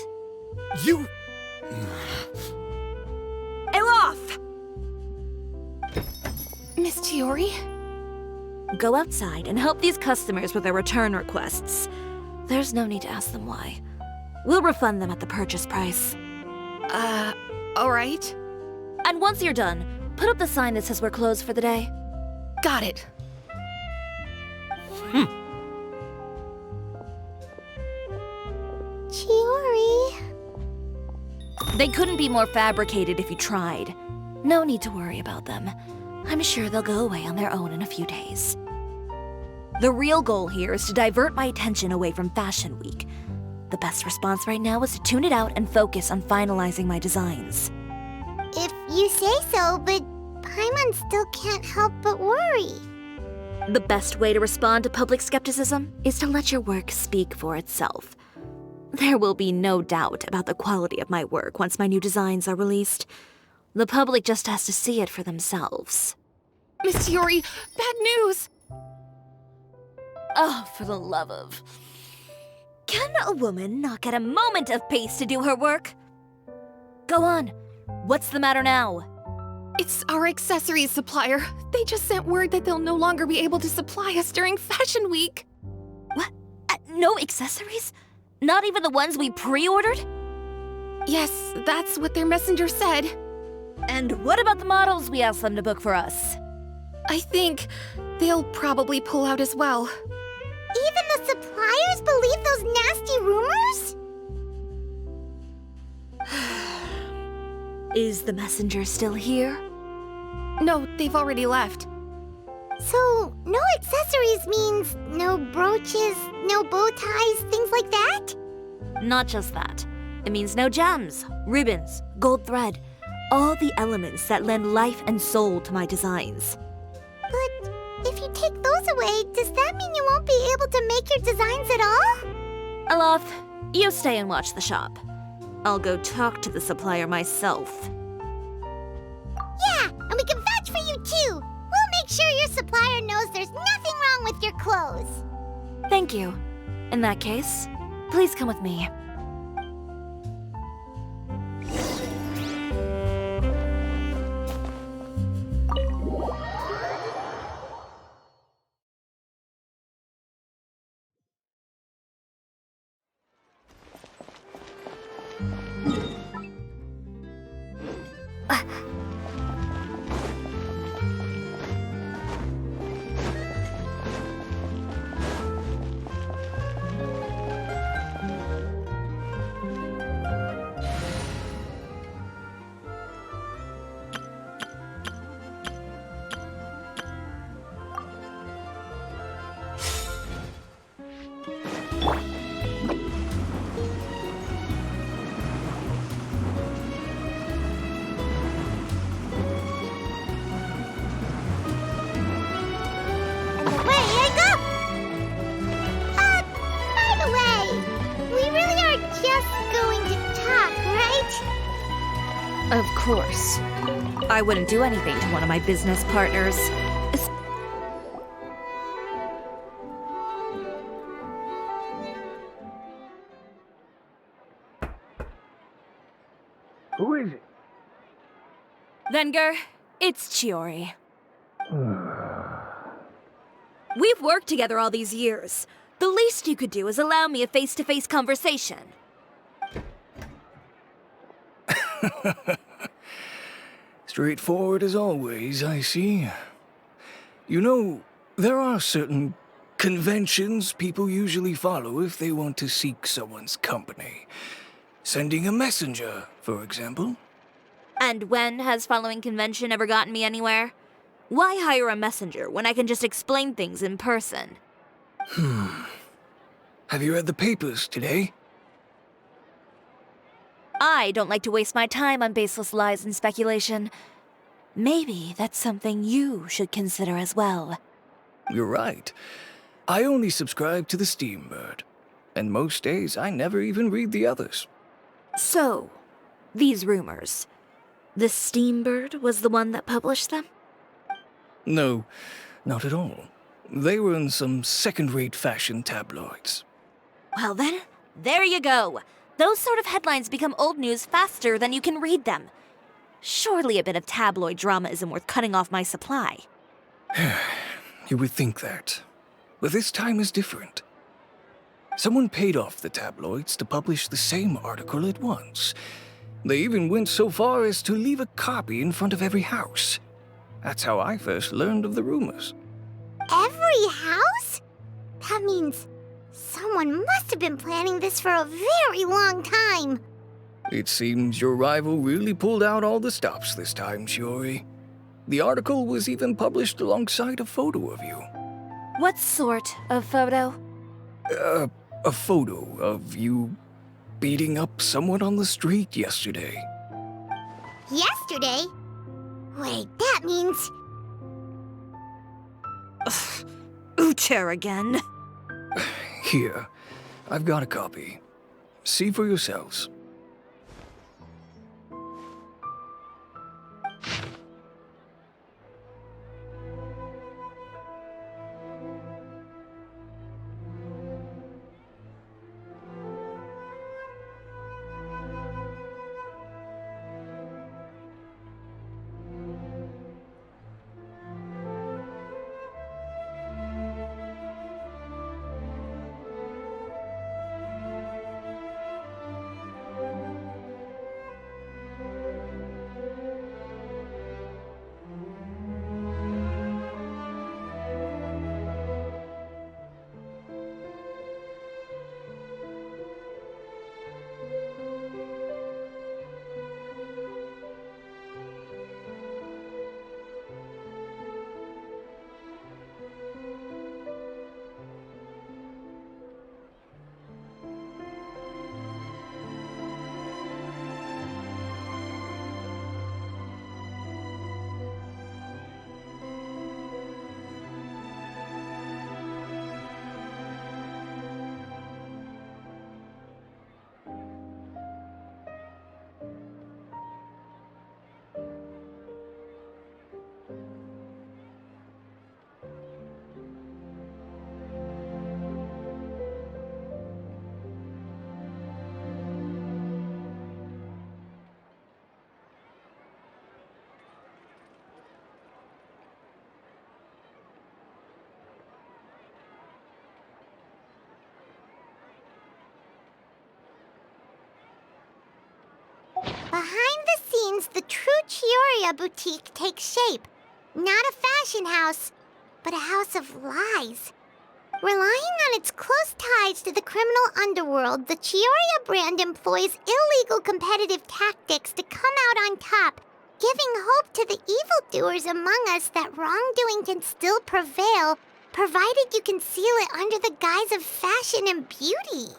You... Elof! Miss Chiori? Go outside and help these customers with their return requests. There's no need to ask them why. We'll refund them at the purchase price. Alright. And once you're done, put up the sign that says we're closed for the day. Got it. Chiori. They couldn't be more fabricated if you tried. No need to worry about them. I'm sure they'll go away on their own in a few days. The real goal here is to divert my attention away from Fashion Week. The best response right now is to tune it out and focus on finalizing my designs. If you say so, but Paimon still can't help but worry. The best way to respond to public skepticism is to let your work speak for itself. There will be no doubt about the quality of my work once my new designs are released. The public just has to see it for themselves. Miss Ciori, bad news! Oh, for the love of... Can a woman not get a moment of peace to do her work? Go on. What's the matter now? It's our accessories supplier. They just sent word that they'll no longer be able to supply us during Fashion Week. What? No accessories? Not even the ones we pre-ordered? Yes, that's what their messenger said. And what about the models we asked them to book for us? I think they'll probably pull out as well. Even the suppliers believe those nasty rumors? Is the messenger still here? No, they've already left. So, no accessories means no brooches, no bow ties, things like that? Not just that. It means no gems, ribbons, gold thread, all the elements that lend life and soul to my designs. But if you take those away, does that mean you won't be able to make your designs at all? Alof, you stay and watch the shop. I'll go talk to the supplier myself. Yeah, and we can vouch for you too. We'll make sure your supplier knows there's nothing wrong with your clothes. Thank you. In that case, please come with me. Of course. I wouldn't do anything to one of my business partners. Who is it? Venger, it's Chiori. We've worked together all these years. The least you could do is allow me a face-to-face conversation. Straightforward as always, I see. You know, there are certain conventions people usually follow if they want to seek someone's company. Sending a messenger, for example. And when has following convention ever gotten me anywhere? Why hire a messenger when I can just explain things in person? Have you read the papers today? I don't like to waste my time on baseless lies and speculation. Maybe that's something you should consider as well. You're right. I only subscribe to the Steambird, and most days I never even read the others. So, these rumors. The Steambird was the one that published them? No, not at all. They were in some second-rate fashion tabloids. Well then, there you go. Those sort of headlines become old news faster than you can read them. Surely a bit of tabloid drama isn't worth cutting off my supply. You would think that. But this time is different. Someone paid off the tabloids to publish the same article at once. They even went so far as to leave a copy in front of every house. That's how I first learned of the rumors. Every house? That means someone must have been planning this for a very long time. It seems your rival really pulled out all the stops this time, Chiori. The article was even published alongside a photo of you. What sort of photo? A photo of you beating up someone on the street yesterday. Yesterday? Wait, that means... Ucher again. Here, I've got a copy. See for yourselves. Behind the scenes, the true Chiori boutique takes shape. Not a fashion house, but a house of lies. Relying on its close ties to the criminal underworld, the Chiori brand employs illegal competitive tactics to come out on top, giving hope to the evildoers among us that wrongdoing can still prevail, provided you conceal it under the guise of fashion and beauty.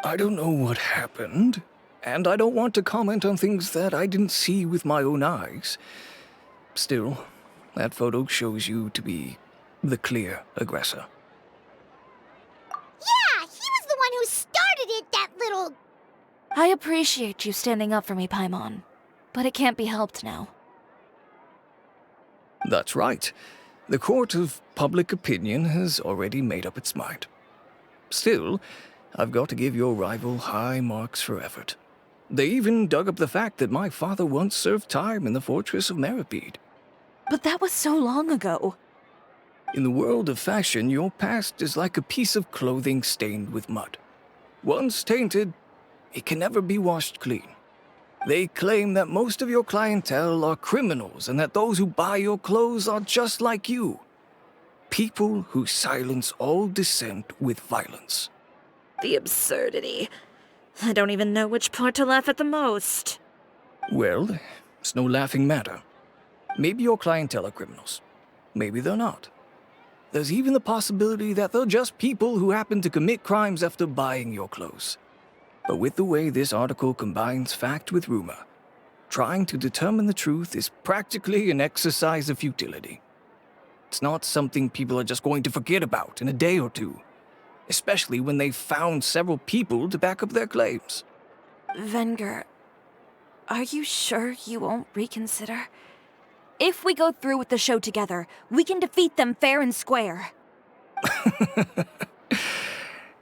I don't know what happened, and I don't want to comment on things that I didn't see with my own eyes. Still, that photo shows you to be the clear aggressor. Yeah, he was the one who started it, that little... I appreciate you standing up for me, Paimon, but it can't be helped now. That's right. The court of public opinion has already made up its mind. Still, I've got to give your rival high marks for effort. They even dug up the fact that my father once served time in the fortress of Meripede. But that was so long ago. In the world of fashion, your past is like a piece of clothing stained with mud. Once tainted, it can never be washed clean. They claim that most of your clientele are criminals and that those who buy your clothes are just like you. People who silence all dissent with violence. The absurdity. I don't even know which part to laugh at the most. Well, it's no laughing matter. Maybe your clientele are criminals. Maybe they're not. There's even the possibility that they're just people who happen to commit crimes after buying your clothes. But with the way this article combines fact with rumor, trying to determine the truth is practically an exercise of futility. It's not something people are just going to forget about in a day or two, especially when they've found several people to back up their claims. Venger, are you sure you won't reconsider? If we go through with the show together, we can defeat them fair and square.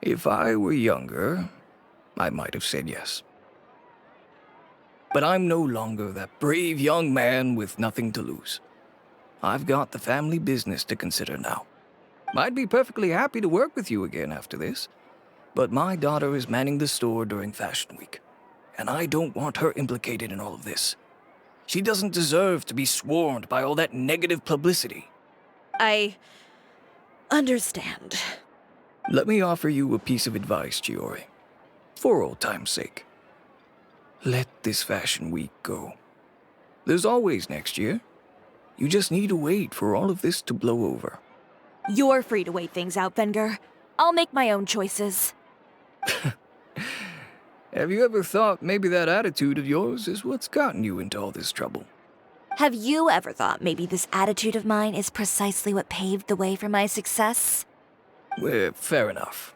If I were younger, I might have said yes. But I'm no longer that brave young man with nothing to lose. I've got the family business to consider now. I'd be perfectly happy to work with you again after this, but my daughter is manning the store during Fashion Week, and I don't want her implicated in all of this. She doesn't deserve to be swarmed by all that negative publicity. I understand. Let me offer you a piece of advice, Chiori. For old time's sake. Let this Fashion Week go. There's always next year. You just need to wait for all of this to blow over. You're free to wait things out, Venger. I'll make my own choices. Have you ever thought maybe that attitude of yours is what's gotten you into all this trouble? Have you ever thought maybe this attitude of mine is precisely what paved the way for my success? Well, fair enough.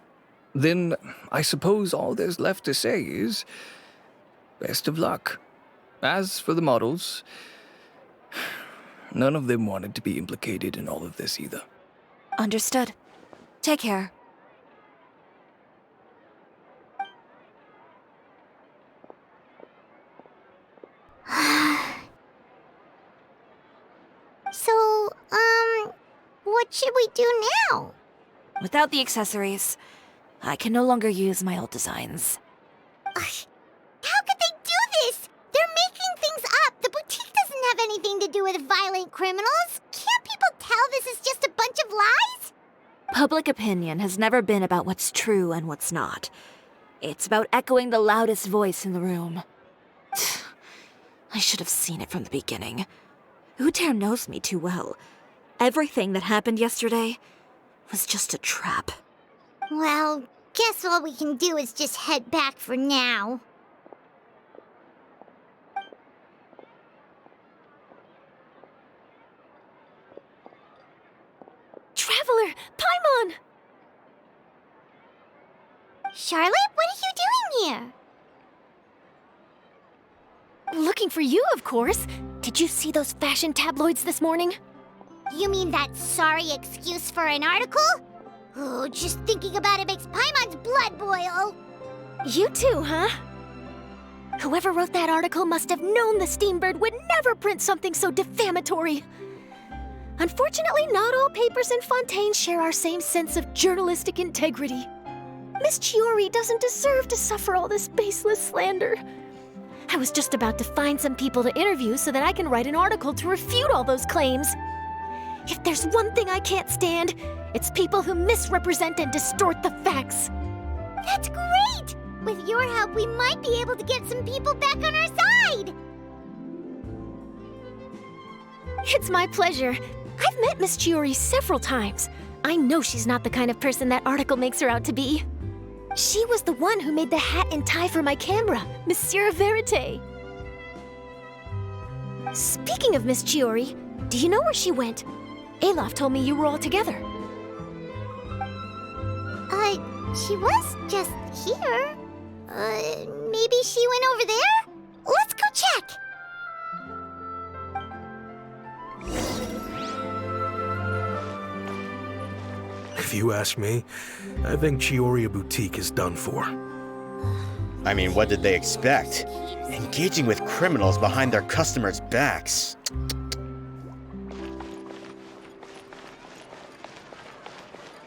Then I suppose all there's left to say is, best of luck. As for the models, none of them wanted to be implicated in all of this either. Understood. Take care. So, what should we do now? Without the accessories, I can no longer use my old designs. How could they do this? They're making things up. The boutique doesn't have anything to do with violent criminals. Can't people tell this is just a bunch of lies? Public opinion has never been about what's true and what's not. It's about echoing the loudest voice in the room. I should have seen it from the beginning. Uter knows me too well. Everything that happened yesterday was just a trap. Well, guess all we can do is just head back for now. Traveler! Paimon! Charlotte, what are you doing here? Looking for you, of course. Did you see those fashion tabloids this morning? You mean that sorry excuse for an article? Oh, just thinking about it makes Paimon's blood boil. You too, huh? Whoever wrote that article must have known the Steambird would never print something so defamatory. Unfortunately, not all papers in Fontaine share our same sense of journalistic integrity. Miss Chiori doesn't deserve to suffer all this baseless slander. I was just about to find some people to interview so that I can write an article to refute all those claims. If there's one thing I can't stand, it's people who misrepresent and distort the facts. That's great! With your help, we might be able to get some people back on our side! It's my pleasure. I've met Miss Chiori several times. I know she's not the kind of person that article makes her out to be. She was the one who made the hat and tie for my camera, Monsieur Verite. Speaking of Miss Chiori, do you know where she went? Alof told me you were all together. She was just here. Maybe she went over there? Let's go check! If you ask me, I think Chiori Boutique is done for. I mean, what did they expect? Engaging with criminals behind their customers' backs.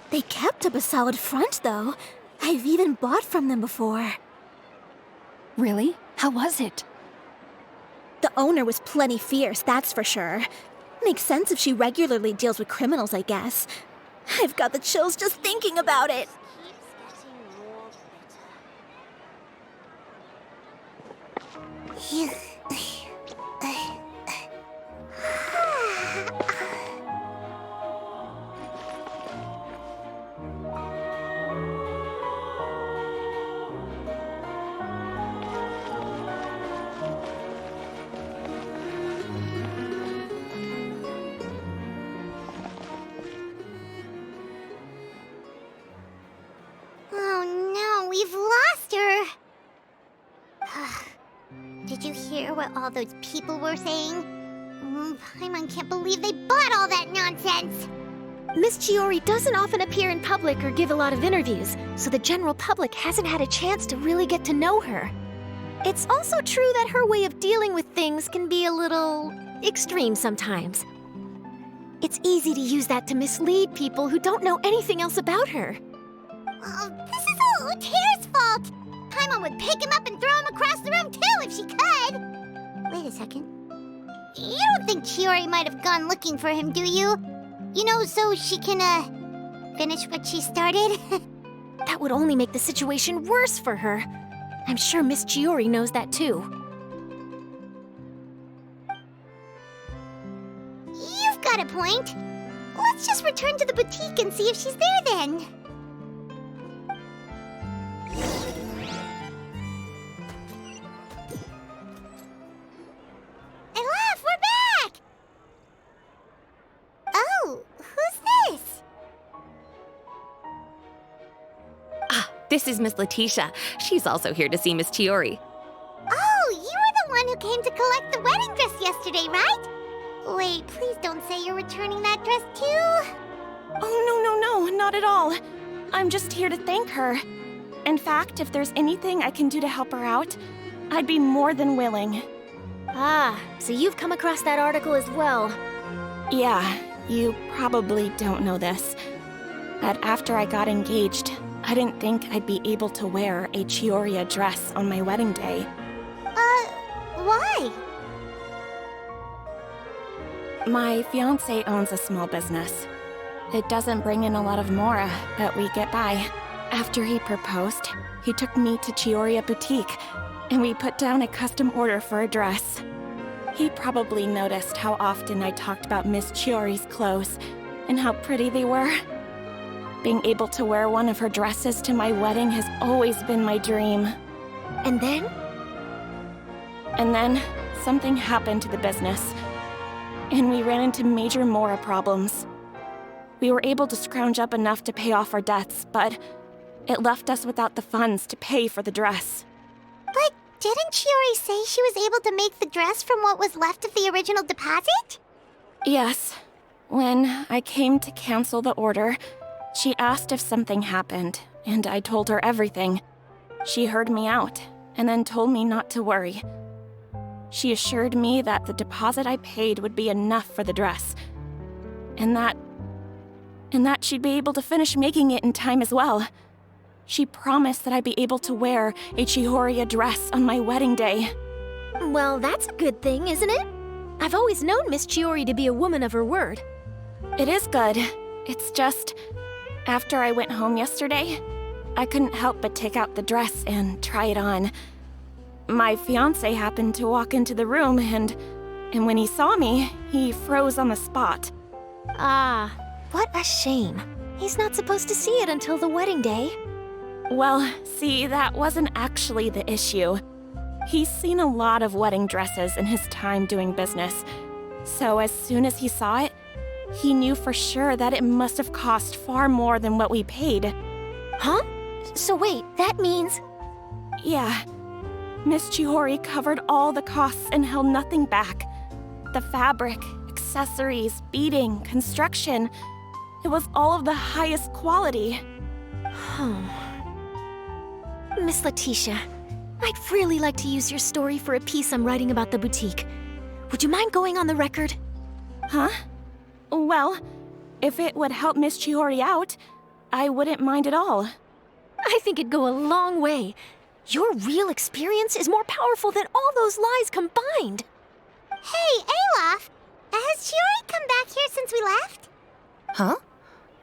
They kept up a solid front, though. I've even bought from them before. Really? How was it? The owner was plenty fierce, that's for sure. Makes sense if she regularly deals with criminals, I guess. I've got the chills just thinking about it. Did you hear what all those people were saying? Paimon can't believe they bought all that nonsense! Miss Chiori doesn't often appear in public or give a lot of interviews, so the general public hasn't had a chance to really get to know her. It's also true that her way of dealing with things can be a little extreme sometimes. It's easy to use that to mislead people who don't know anything else about her. This is all Uter's fault! Paimon would pick him up and throw him across the room too if she could! Wait a second. You don't think Chiori might have gone looking for him, do you? You know, so she can, finish what she started? That would only make the situation worse for her. I'm sure Miss Chiori knows that too. got a point. Let's just return to the boutique and see if she's there then. Elaf, we're back! Oh, who's this? Ah, this is Miss Letitia. She's also here to see Miss Chiori. Oh, you were the one who came to collect the wedding dress yesterday, right? Wait, please don't say you're returning that dress too. Oh, no, not at all. I'm just here to thank her. In fact, if there's anything I can do to help her out, I'd be more than willing. Ah, so you've come across that article as well. Yeah, you probably don't know this, but after I got engaged, I didn't think I'd be able to wear a Chiori dress on my wedding day. Why? My fiancé owns a small business. It doesn't bring in a lot of mora, but we get by. After he proposed, he took me to Chiori Boutique, and we put down a custom order for a dress. He probably noticed how often I talked about Miss Chiori's clothes and how pretty they were. Being able to wear one of her dresses to my wedding has always been my dream. And then? And then, something happened to the business, and we ran into major mora problems. We were able to scrounge up enough to pay off our debts, but it left us without the funds to pay for the dress. But didn't Chiori say she was able to make the dress from what was left of the original deposit? Yes. When I came to cancel the order, she asked if something happened, and I told her everything. She heard me out, and then told me not to worry. She assured me that the deposit I paid would be enough for the dress, and that she'd be able to finish making it in time as well. She promised that I'd be able to wear a Chiori dress on my wedding day. Well, that's a good thing, isn't it? I've always known Miss Chiori to be a woman of her word. It is good. It's just, after I went home yesterday, I couldn't help but take out the dress and try it on. My fiancé happened to walk into the room, and when he saw me, he froze on the spot. Ah, what a shame. He's not supposed to see it until the wedding day. Well, see, that wasn't actually the issue. He's seen a lot of wedding dresses in his time doing business, so as soon as he saw it, he knew for sure that it must have cost far more than what we paid. Huh? So wait, that means... Yeah. Miss Chiori covered all the costs and held nothing back. The fabric, accessories, beading, construction. It was all of the highest quality. Miss Letitia, I'd really like to use your story for a piece I'm writing about the boutique. Would you mind going on the record? Huh? Well, if it would help Miss Chiori out, I wouldn't mind at all. I think it'd go a long way. Your real experience is more powerful than all those lies combined. Hey, Olaf! Has Chiori come back here since we left? Huh?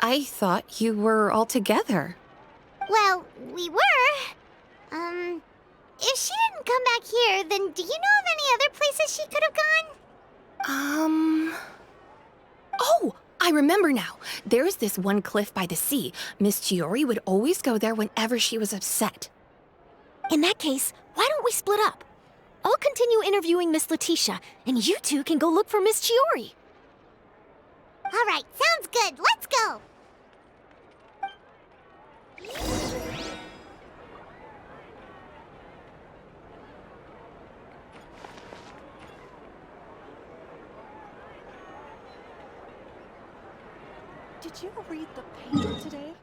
I thought you were all together. Well, we were. If she didn't come back here, then do you know of any other places she could have gone? Oh, I remember now. There's this one cliff by the sea. Miss Chiori would always go there whenever she was upset. In that case, why don't we split up? I'll continue interviewing Miss Letitia, and you two can go look for Miss Chiori. All right, sounds good. Let's go. Did you read the paper today?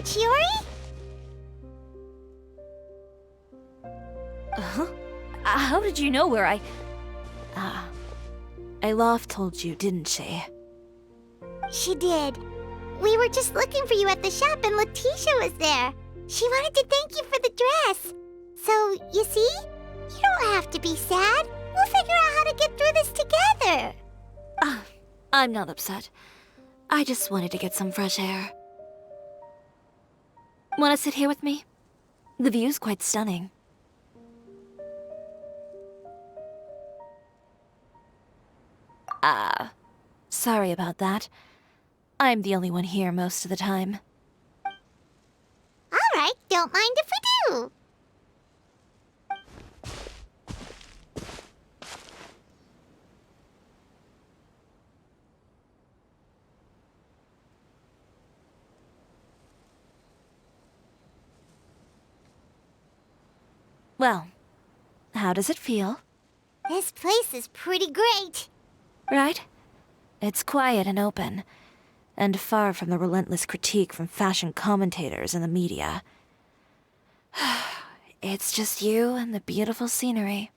there, Chiori? Huh? How did you know where Alof told you, didn't she? She did. We were just looking for you at the shop and Letitia was there. She wanted to thank you for the dress. So, you see? You don't have to be sad. We'll figure out how to get through this together. I'm not upset. I just wanted to get some fresh air. Want to sit here with me? The view's quite stunning. Sorry about that. I'm the only one here most of the time. All right, don't mind if we do. Well, how does it feel? This place is pretty great. Right? It's quiet and open, and far from the relentless critique from fashion commentators and the media. It's just you and the beautiful scenery.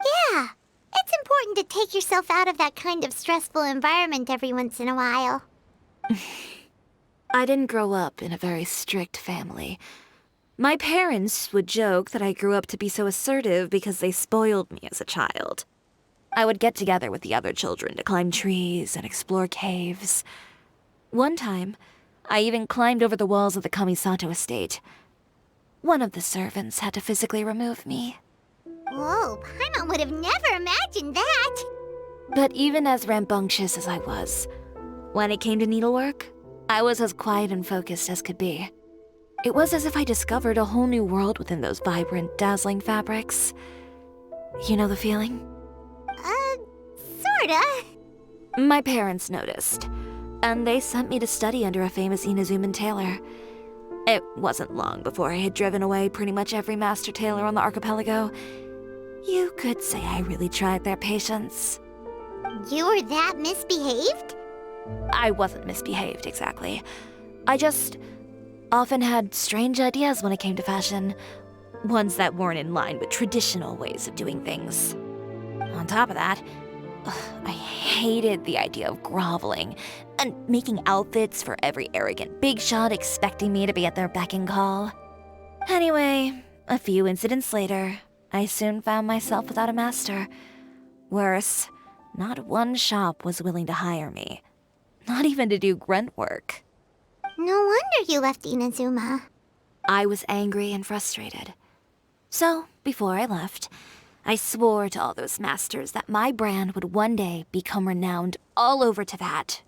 Yeah, it's important to take yourself out of that kind of stressful environment every once in a while. I didn't grow up in a very strict family. My parents would joke that I grew up to be so assertive because they spoiled me as a child. I would get together with the other children to climb trees and explore caves. One time, I even climbed over the walls of the Kamisato estate. One of the servants had to physically remove me. Whoa, Paimon would have never imagined that. But even as rambunctious as I was, when it came to needlework, I was as quiet and focused as could be. It was as if I discovered a whole new world within those vibrant, dazzling fabrics. You know the feeling? Sorta. My parents noticed, and they sent me to study under a famous Inazuman tailor. It wasn't long before I had driven away pretty much every master tailor on the archipelago. You could say I really tried their patience. You were that misbehaved? I wasn't misbehaved, exactly. I just often had strange ideas when it came to fashion. Ones that weren't in line with traditional ways of doing things. On top of that, I hated the idea of groveling and making outfits for every arrogant big shot expecting me to be at their beck and call. Anyway, a few incidents later, I soon found myself without a master. Worse, not one shop was willing to hire me. Not even to do grunt work. No wonder you left Inazuma. I was angry and frustrated. So, before I left, I swore to all those masters that my brand would one day become renowned all over Teyvat.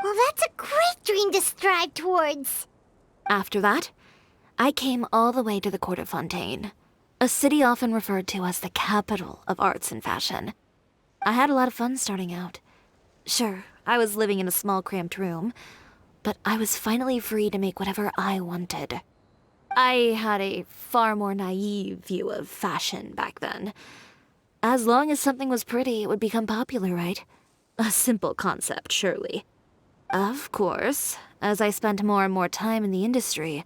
Well, that's a great dream to strive towards. After that, I came all the way to the court of Fontaine, a city often referred to as the capital of arts and fashion. I had a lot of fun starting out. Sure, I was living in a small cramped room, but I was finally free to make whatever I wanted. I had a far more naive view of fashion back then. As long as something was pretty, it would become popular, right? A simple concept, surely. Of course, as I spent more and more time in the industry,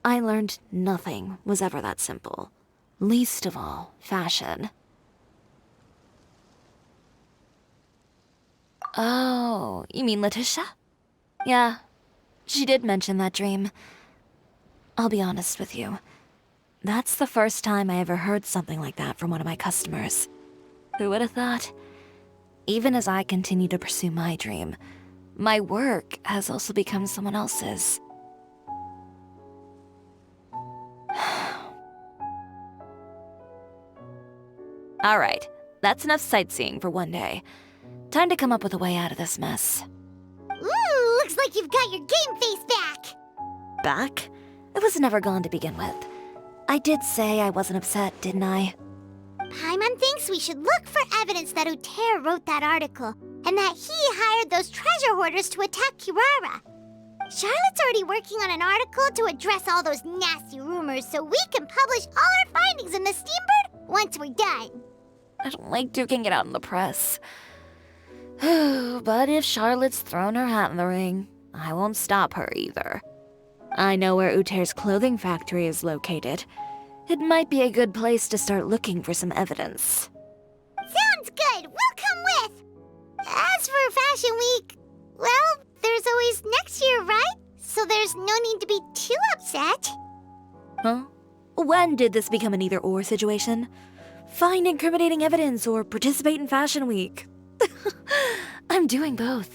I learned nothing was ever that simple. Least of all, fashion. Oh, you mean Letitia? Yeah, she did mention that dream. I'll be honest with you. That's the first time I ever heard something like that from one of my customers. Who would have thought? Even as I continue to pursue my dream, my work has also become someone else's. Alright, that's enough sightseeing for one day. Time to come up with a way out of this mess. Ooh, looks like you've got your game face back! Back? It was never gone to begin with. I did say I wasn't upset, didn't I? Paimon thinks we should look for evidence that Uter wrote that article, and that he hired those treasure hoarders to attack Kirara. Charlotte's already working on an article to address all those nasty rumors so we can publish all our findings in the Steambird once we're done. I don't like duking it out in the press. But if Charlotte's thrown her hat in the ring, I won't stop her either. I know where Uter's clothing factory is located. It might be a good place to start looking for some evidence. Sounds good. We'll come with. As for Fashion Week, well, there's always next year, right? So there's no need to be too upset. Huh? When did this become an either-or situation? Find incriminating evidence or participate in Fashion Week. I'm doing both.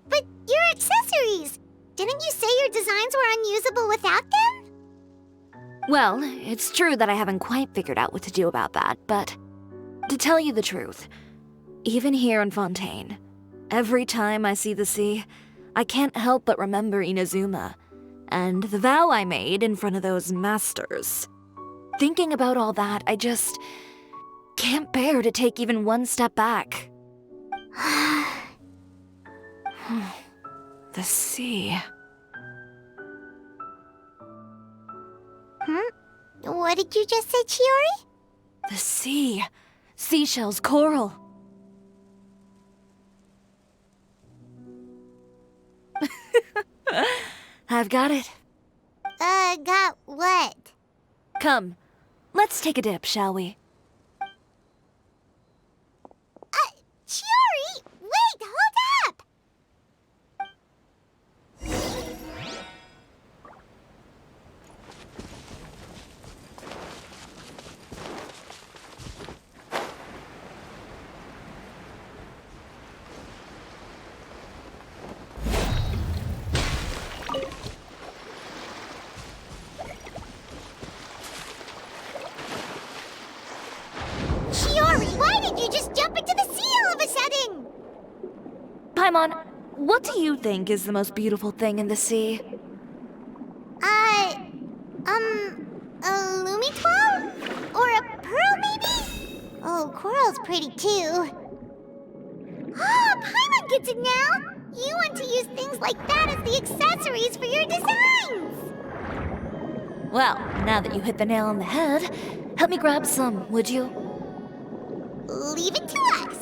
But your accessories! Didn't you say your designs were unusable without them? Well, it's true that I haven't quite figured out what to do about that, but to tell you the truth, even here in Fontaine, every time I see the sea, I can't help but remember Inazuma and the vow I made in front of those masters. Thinking about all that, I just can't bear to take even one step back. The sea. What did you just say, Chiori? The sea. Seashells, coral. I've got it. Got what? Come, let's take a dip, shall we? Chiori! Wait, hold up! Chiori, why did you just jump into the sea all of a sudden? Paimon, what do you think is the most beautiful thing in the sea? A lumitoile? Or a pearl, maybe? Oh, coral's pretty too. Oh, Paimon gets it now! You want to use things like that as the accessories for your designs! Well, now that you hit the nail on the head, help me grab some, would you? Leave it to us!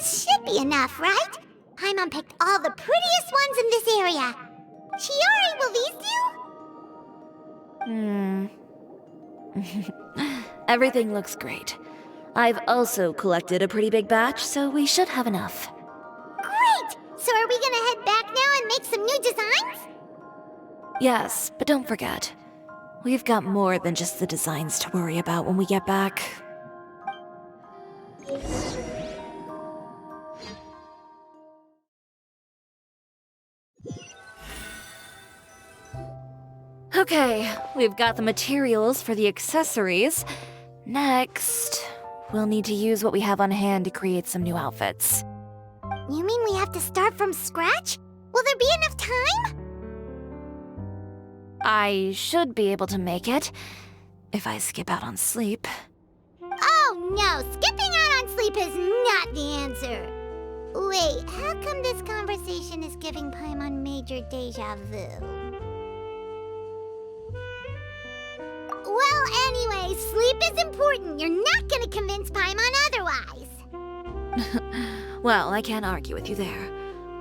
Should be enough, right? Paimon picked all the prettiest ones in this area. Chiori, will these do? Everything looks great. I've also collected a pretty big batch, so we should have enough. Great! So are we gonna head back now and make some new designs? Yes, but don't forget, we've got more than just the designs to worry about when we get back. Okay, we've got the materials for the accessories. Next, we'll need to use what we have on hand to create some new outfits. You mean we have to start from scratch? Will there be enough time? I should be able to make it. if I skip out on sleep. Oh no, skipping out on sleep is not the answer. Wait, how come this conversation is giving Paimon major deja vu? Well, anyway, sleep is important. You're not gonna convince Paimon otherwise. Well, I can't argue with you there.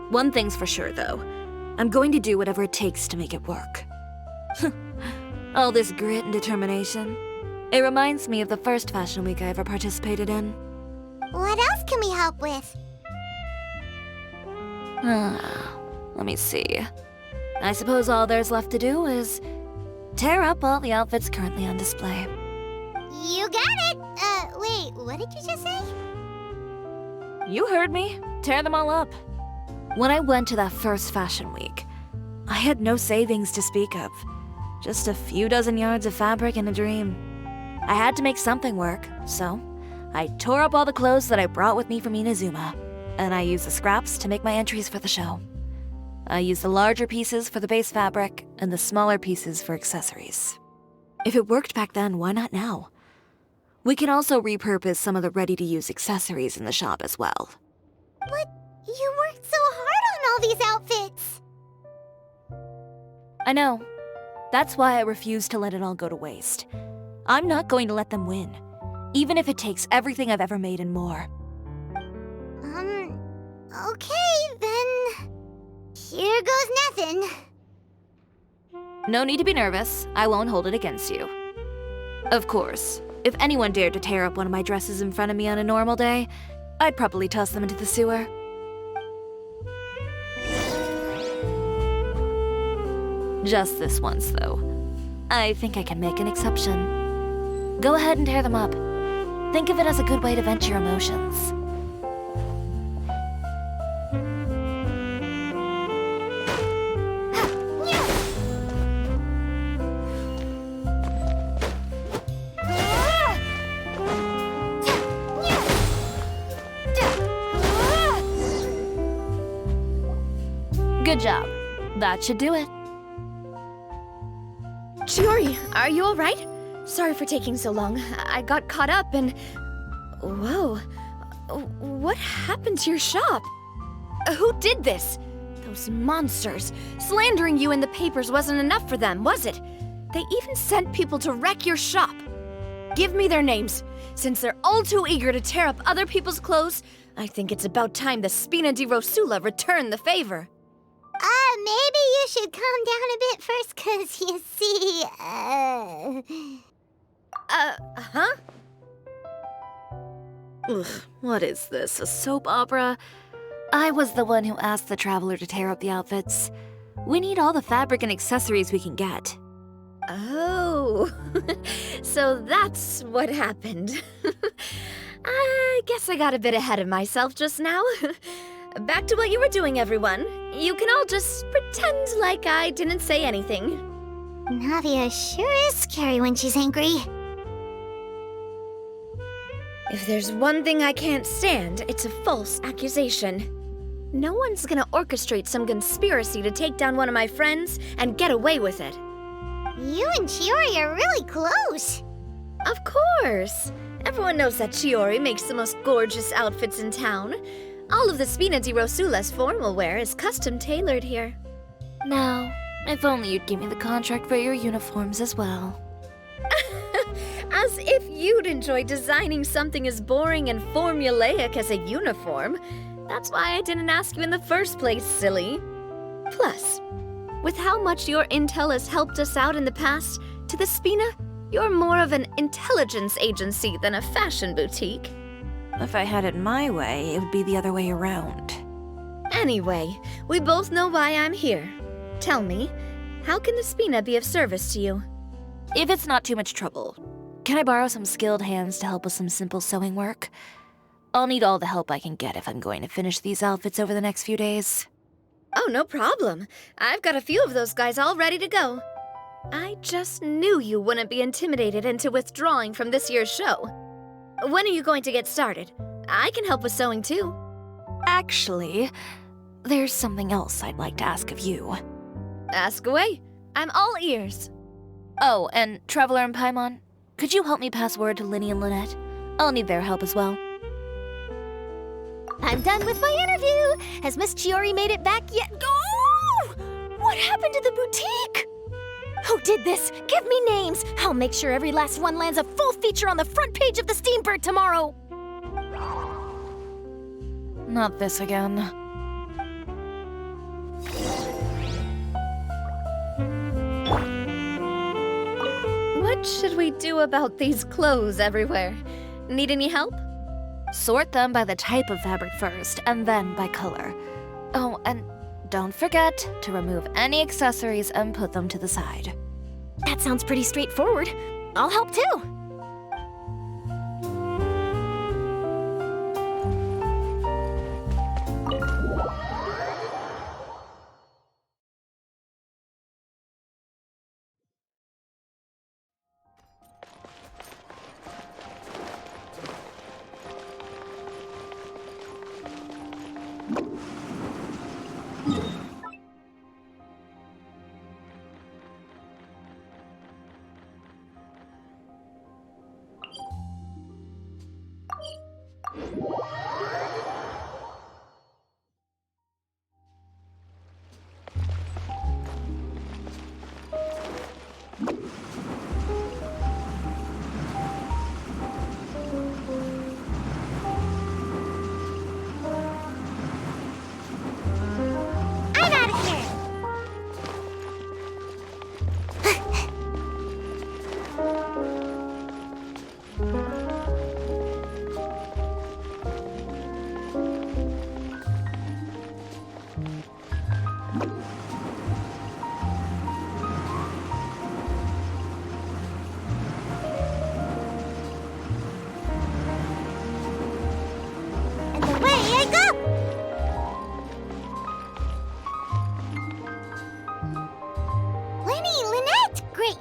One thing's for sure, though. I'm going to do whatever it takes to make it work. All this grit and determination. It reminds me of the first fashion week I ever participated in. What else can we help with? Let me see. I suppose all there's left to do is tear up all the outfits currently on display. You got it! Wait, what did you just say? You heard me. Tear them all up. When I went to that first fashion week, I had no savings to speak of. Just a few dozen yards of fabric and a dream. I had to make something work, so I tore up all the clothes that I brought with me from Inazuma, and I used the scraps to make my entries for the show. I used the larger pieces for the base fabric and the smaller pieces for accessories. If it worked back then, why not now? We can also repurpose some of the ready-to-use accessories in the shop as well. But you worked so hard on all these outfits! I know. That's why I refuse to let it all go to waste. I'm not going to let them win, even if it takes everything I've ever made and more. Okay, then... Here goes nothing. No need to be nervous. I won't hold it against you. Of course, if anyone dared to tear up one of my dresses in front of me on a normal day, I'd probably toss them into the sewer. Just this once, though. I think I can make an exception. Go ahead and tear them up. Think of it as a good way to vent your emotions. Good job. That should do it. Chiori, are you alright? Sorry for taking so long. I got caught up and... Whoa. What happened to your shop? Who did this? Those monsters. Slandering you in the papers wasn't enough for them, was it? They even sent people to wreck your shop. Give me their names. Since they're all too eager to tear up other people's clothes, I think it's about time the Spina di Rosula return the favor. Maybe you should calm down a bit first, 'cause you see, Huh? Ugh, what is this, a soap opera? I was the one who asked the traveler to tear up the outfits. We need all the fabric and accessories we can get. Oh, so that's what happened. I guess I got a bit ahead of myself just now. Back to what you were doing, everyone. You can all just pretend like I didn't say anything. Navia sure is scary when she's angry. If there's one thing I can't stand, it's a false accusation. No one's gonna orchestrate some conspiracy to take down one of my friends and get away with it. You and Chiori are really close. Of course. Everyone knows that Chiori makes the most gorgeous outfits in town. All of the Spina di Rosula's formal wear is custom tailored here. Now, if only you'd give me the contract for your uniforms as well. As if you'd enjoy designing something as boring and formulaic as a uniform. That's why I didn't ask you in the first place, silly. Plus, with how much your intel has helped us out in the past, to the Spina, you're more of an intelligence agency than a fashion boutique. If I had it my way, it would be the other way around. Anyway, we both know why I'm here. Tell me, how can the Spina be of service to you? If it's not too much trouble, can I borrow some skilled hands to help with some simple sewing work? I'll need all the help I can get if I'm going to finish these outfits over the next few days. Oh, no problem. I've got a few of those guys all ready to go. I just knew you wouldn't be intimidated into withdrawing from this year's show. When are you going to get started? I can help with sewing too. Actually, there's something else I'd like to ask of you. Ask away. I'm all ears. Oh, and Traveler and Paimon, could you help me pass word to Linny and Lynette? I'll need their help as well. I'm done with my interview. Has Miss Chiori made it back yet? Oh! What happened to the boutique? Who did this? Give me names. I'll make sure every last one lands a full feature on the front page of the Steambird tomorrow. Not this again. What should we do about these clothes everywhere? Need any help? Sort them by the type of fabric first, and then by color. Oh, and don't forget to remove any accessories and put them to the side. That sounds pretty straightforward. I'll help too.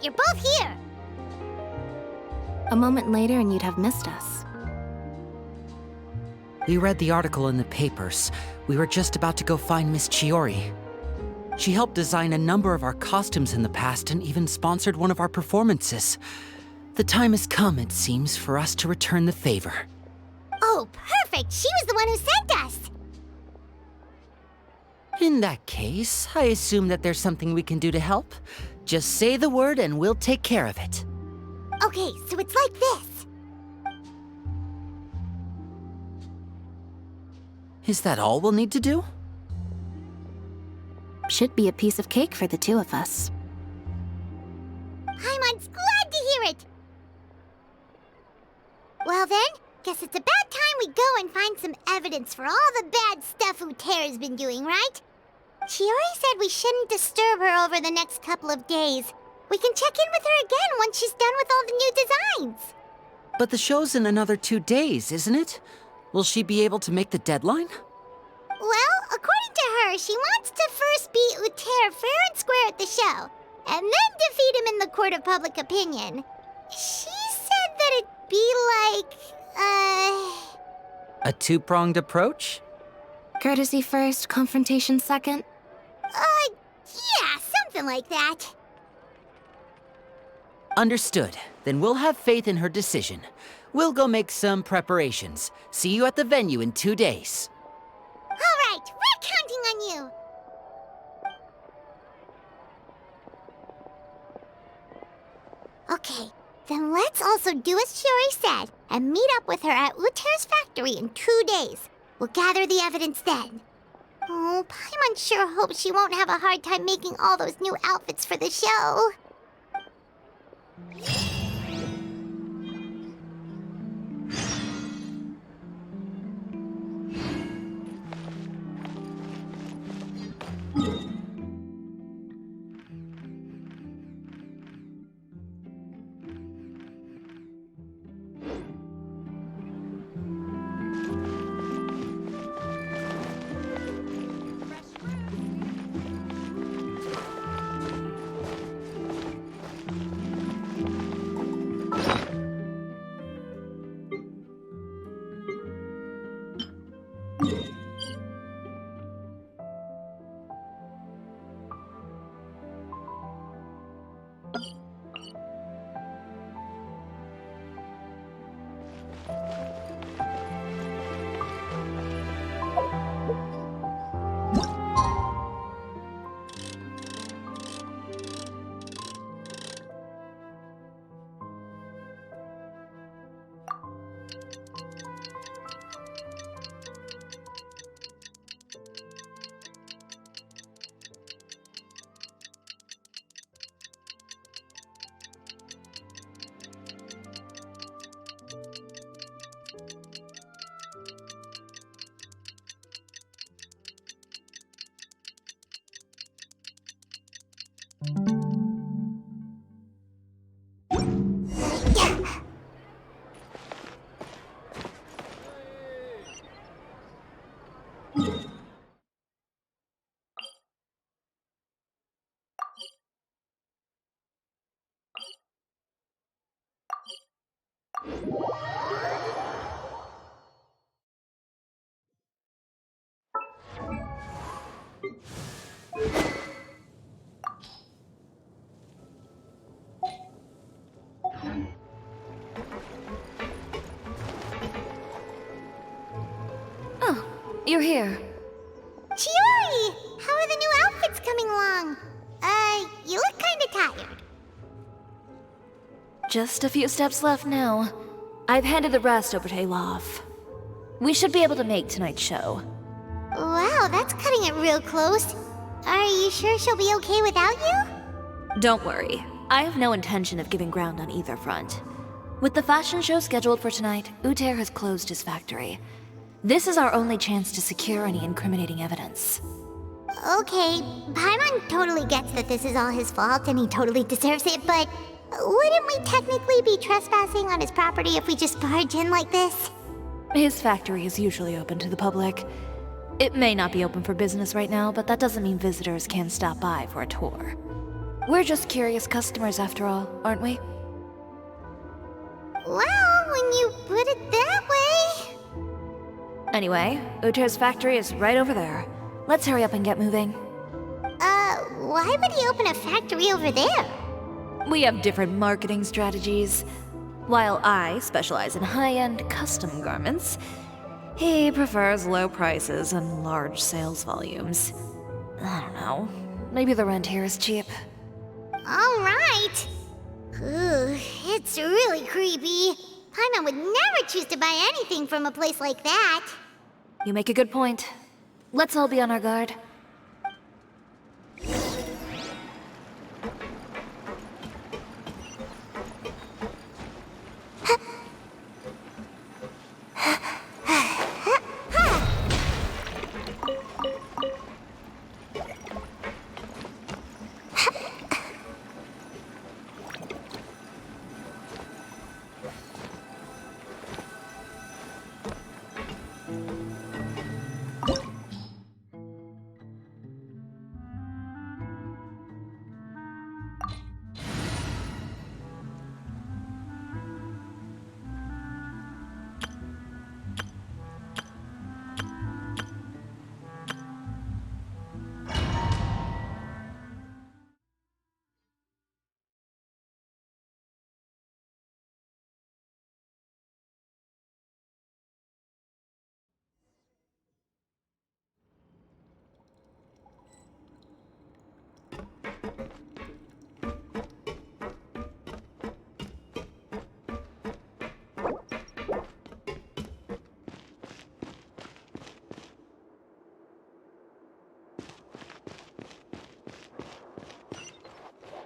You're both here! A moment later and you'd have missed us. We read the article in the papers. We were just about to go find Miss Chiori. She helped design a number of our costumes in the past and even sponsored one of our performances. The time has come, it seems, for us to return the favor. Oh, perfect! She was the one who sent us! In that case, I assume that there's something we can do to help. Just say the word and we'll take care of it. Okay, so it's like this. Is that all we'll need to do? Should be a piece of cake for the two of us. Paimon's glad to hear it! Well then, guess it's about time we go and find some evidence for all the bad stuff Utera's been doing, right? Chiori said we shouldn't disturb her over the next couple of days. We can check in with her again once she's done with all the new designs. But the show's in another 2 days, isn't it? Will she be able to make the deadline? Well, according to her, she wants to first beat Utera fair and square at the show, and then defeat him in the court of public opinion. She said that it'd be like, A two-pronged approach? Courtesy first, confrontation second? Yeah, something like that. Understood. Then we'll have faith in her decision. We'll go make some preparations. See you at the venue in 2 days. All right, we're counting on you. Okay, then let's also do as Chiori said and meet up with her at Utera's factory in 2 days. We'll gather the evidence then. Oh, Paimon sure hopes she won't have a hard time making all those new outfits for the show. Oh, you're here. Chiori! How are the new outfits coming along? You look kinda tired. Just a few steps left now. I've handed the rest over to Olaf. We should be able to make tonight's show. Wow, that's cutting it real close. Are you sure she'll be okay without you? Don't worry. I have no intention of giving ground on either front. With the fashion show scheduled for tonight, Uter has closed his factory. This is our only chance to secure any incriminating evidence. Okay, Paimon totally gets that this is all his fault and he totally deserves it, but wouldn't we technically be trespassing on his property if we just barge in like this? His factory is usually open to the public. It may not be open for business right now, but that doesn't mean visitors can't stop by for a tour. We're just curious customers after all, aren't we? Well, when you put it that way... Anyway, Uter's factory is right over there. Let's hurry up and get moving. Why would he open a factory over there? We have different marketing strategies. While I specialize in high-end custom garments, he prefers low prices and large sales volumes. I don't know. Maybe the rent here is cheap. Alright. Ooh, it's really creepy. Paimon would never choose to buy anything from a place like that. You make a good point. Let's all be on our guard.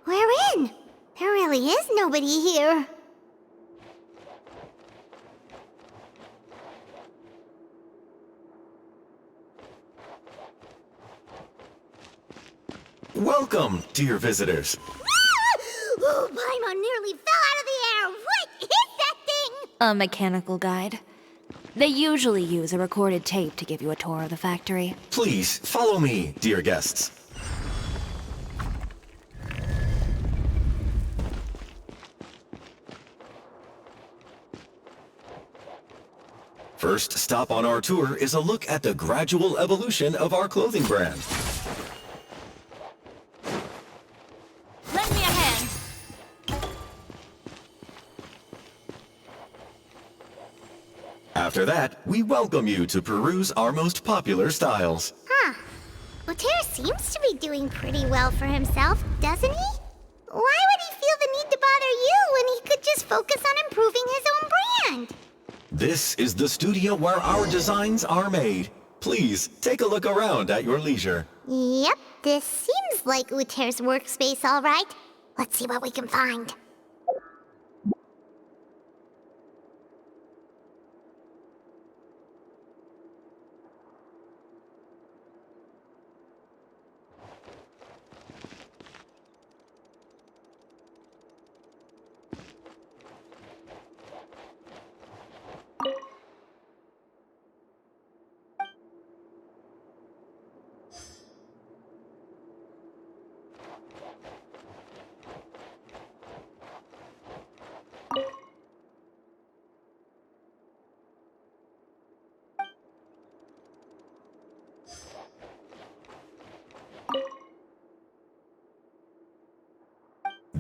We're in! There really is nobody here. Welcome, dear visitors. Oh, Paimon nearly fell out of the air! What is that thing? A mechanical guide. They usually use a recorded tape to give you a tour of the factory. Please, follow me, dear guests. First stop on our tour is a look at the gradual evolution of our clothing brand. Lend me a hand. After that, we welcome you to peruse our most popular styles. Huh. Uter seems to be doing pretty well for himself, doesn't he? Why would he feel the need to bother you when he could just focus on improving his own brand? This is the studio where our designs are made. Please, take a look around at your leisure. Yep, this seems like Uter's workspace, all right. Let's see what we can find.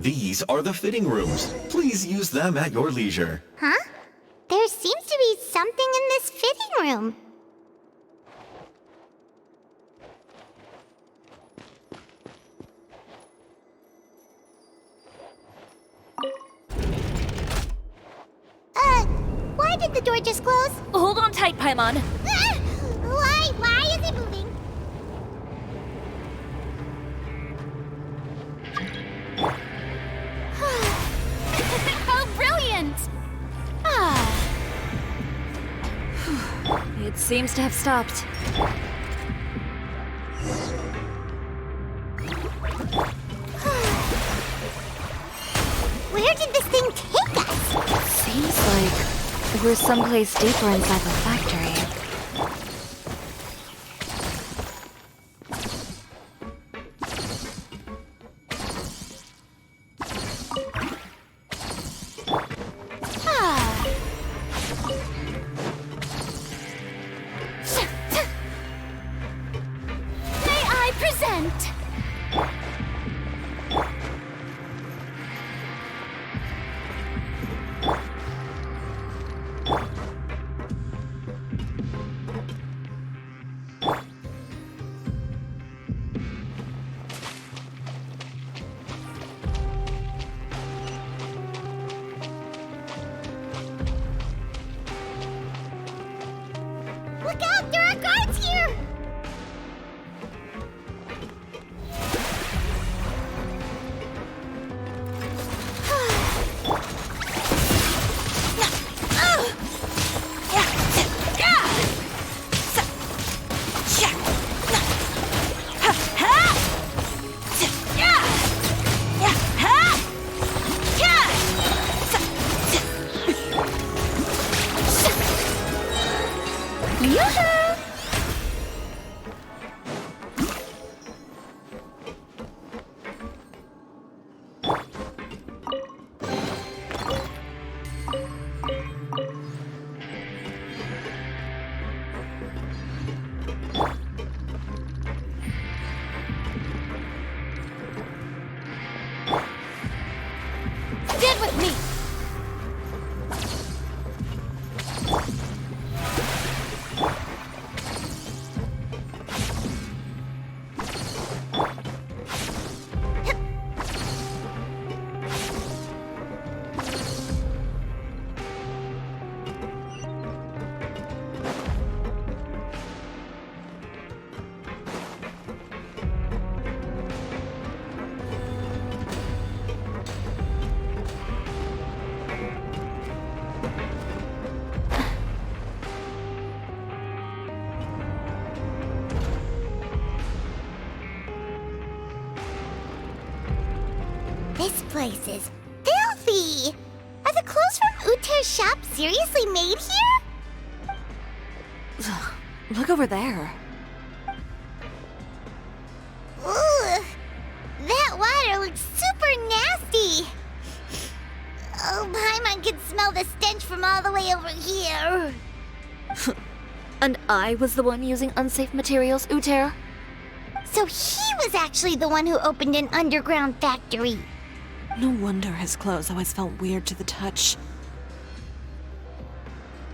These are the fitting rooms. Please use them at your leisure. Huh? There seems to be something in this fitting room. Why did the door just close? Hold on tight, Paimon. Ah! Why is it moving? How brilliant! It seems to have stopped. Where did this thing take us? Seems like we're someplace deeper inside the factory. May I present? Look out! There are guards here! Stand with me! This place is filthy! Are the clothes from Uter's shop seriously made here? Look over there. Ugh! That water looks super nasty! Oh, Paimon can smell the stench from all the way over here. And I was the one using unsafe materials, Uter? So he was actually the one who opened an underground factory. No wonder his clothes always felt weird to the touch.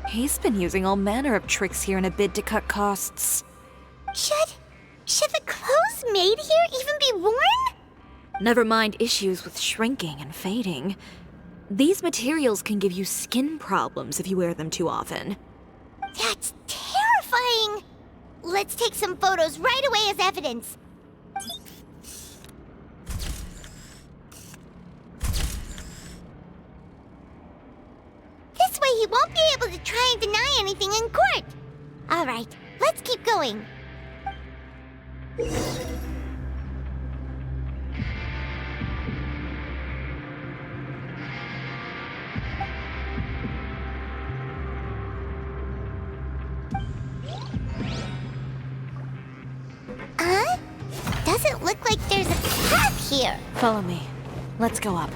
He's been using all manner of tricks here in a bid to cut costs. Should the clothes made here even be worn? Never mind issues with shrinking and fading. These materials can give you skin problems if you wear them too often. That's terrifying! Let's take some photos right away as evidence. This way he won't be able to try and deny anything in court. All right, let's keep going. Doesn't look like there's a path here. Follow me. Let's go up.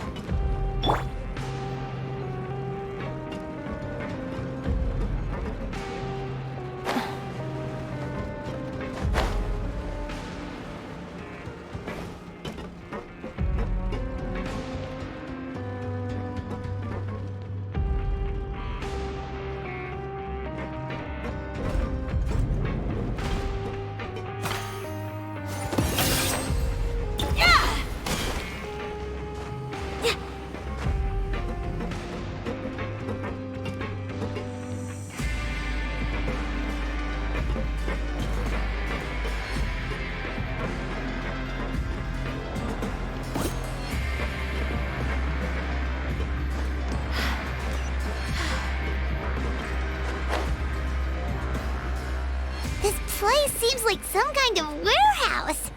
smells like some kind of warehouse.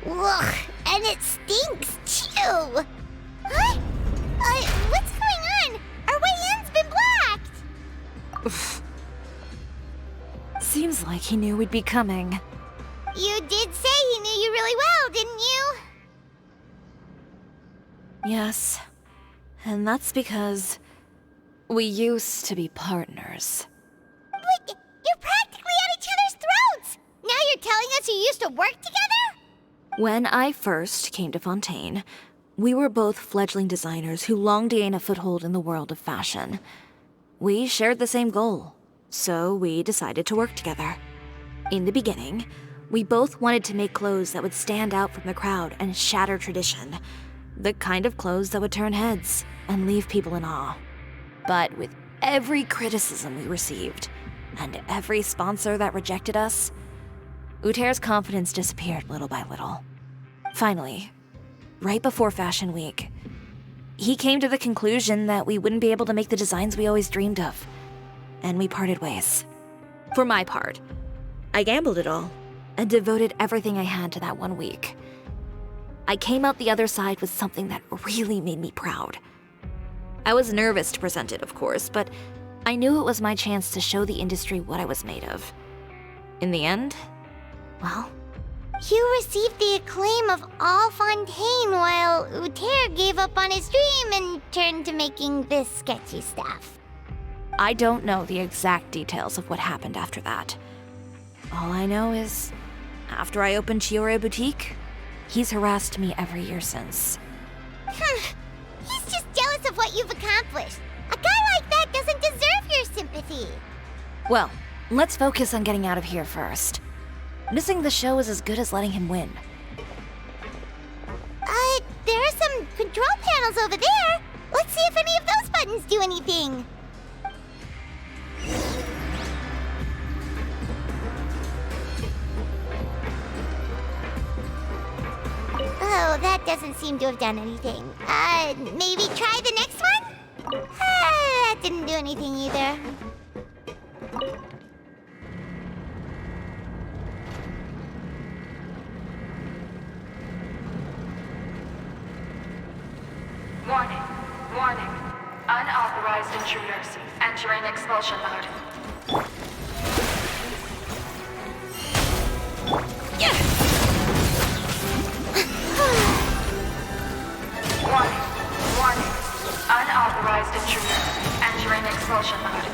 Ugh, and it stinks too. Huh? What's going on? Our way in's been blocked. Seems like he knew we'd be coming. You did say he knew you really well, didn't you? Yes. And that's because we used to be partners. But you're practically at each other's throats! Now you're telling us you used to work together? When I first came to Fontaine, we were both fledgling designers who longed to gain a foothold in the world of fashion. We shared the same goal, so we decided to work together. In the beginning, we both wanted to make clothes that would stand out from the crowd and shatter tradition. The kind of clothes that would turn heads and leave people in awe. But with every criticism we received, and every sponsor that rejected us, Uter's confidence disappeared little by little. Finally, right before Fashion Week, he came to the conclusion that we wouldn't be able to make the designs we always dreamed of, and we parted ways. For my part, I gambled it all and devoted everything I had to that 1 week. I came out the other side with something that really made me proud. I was nervous to present it, of course, but I knew it was my chance to show the industry what I was made of. In the end, well... You received the acclaim of all Fontaine while Uter gave up on his dream and turned to making this sketchy stuff. I don't know the exact details of what happened after that. All I know is, after I opened Chiori Boutique, he's harassed me every year since. He's just jealous of what you've accomplished. A guy like that doesn't deserve your sympathy. Well, let's focus on getting out of here first. Missing the show is as good as letting him win. There are some control panels over there. Let's see if any of those buttons do anything. Oh, that doesn't seem to have done anything. Maybe try the next one? That didn't do anything either. Warning, warning. Unauthorized intruders entering expulsion mode. Warning, warning. Unauthorized intruders entering expulsion mode.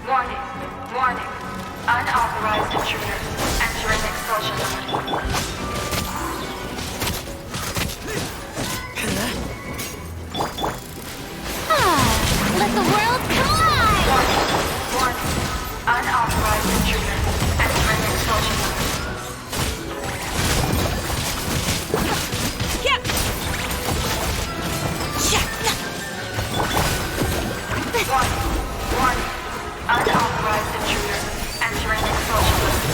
Warning, warning. Unauthorized intruders entering expulsion mode. Let the world collide! Warning, warning. Unauthorized intruders entering expulsion mode. Warning, warning. Unauthorized intruders entering expulsion mode.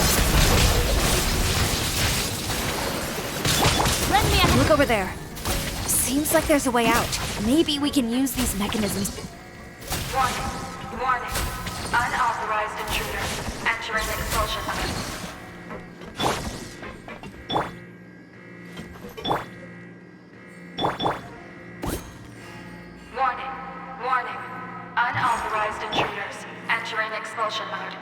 Let me out. Look over there. Seems like there's a way out. Maybe we can use these mechanisms. Warning, warning. Unauthorized intruders entering expulsion mode. Warning, warning. Unauthorized intruders entering expulsion mode.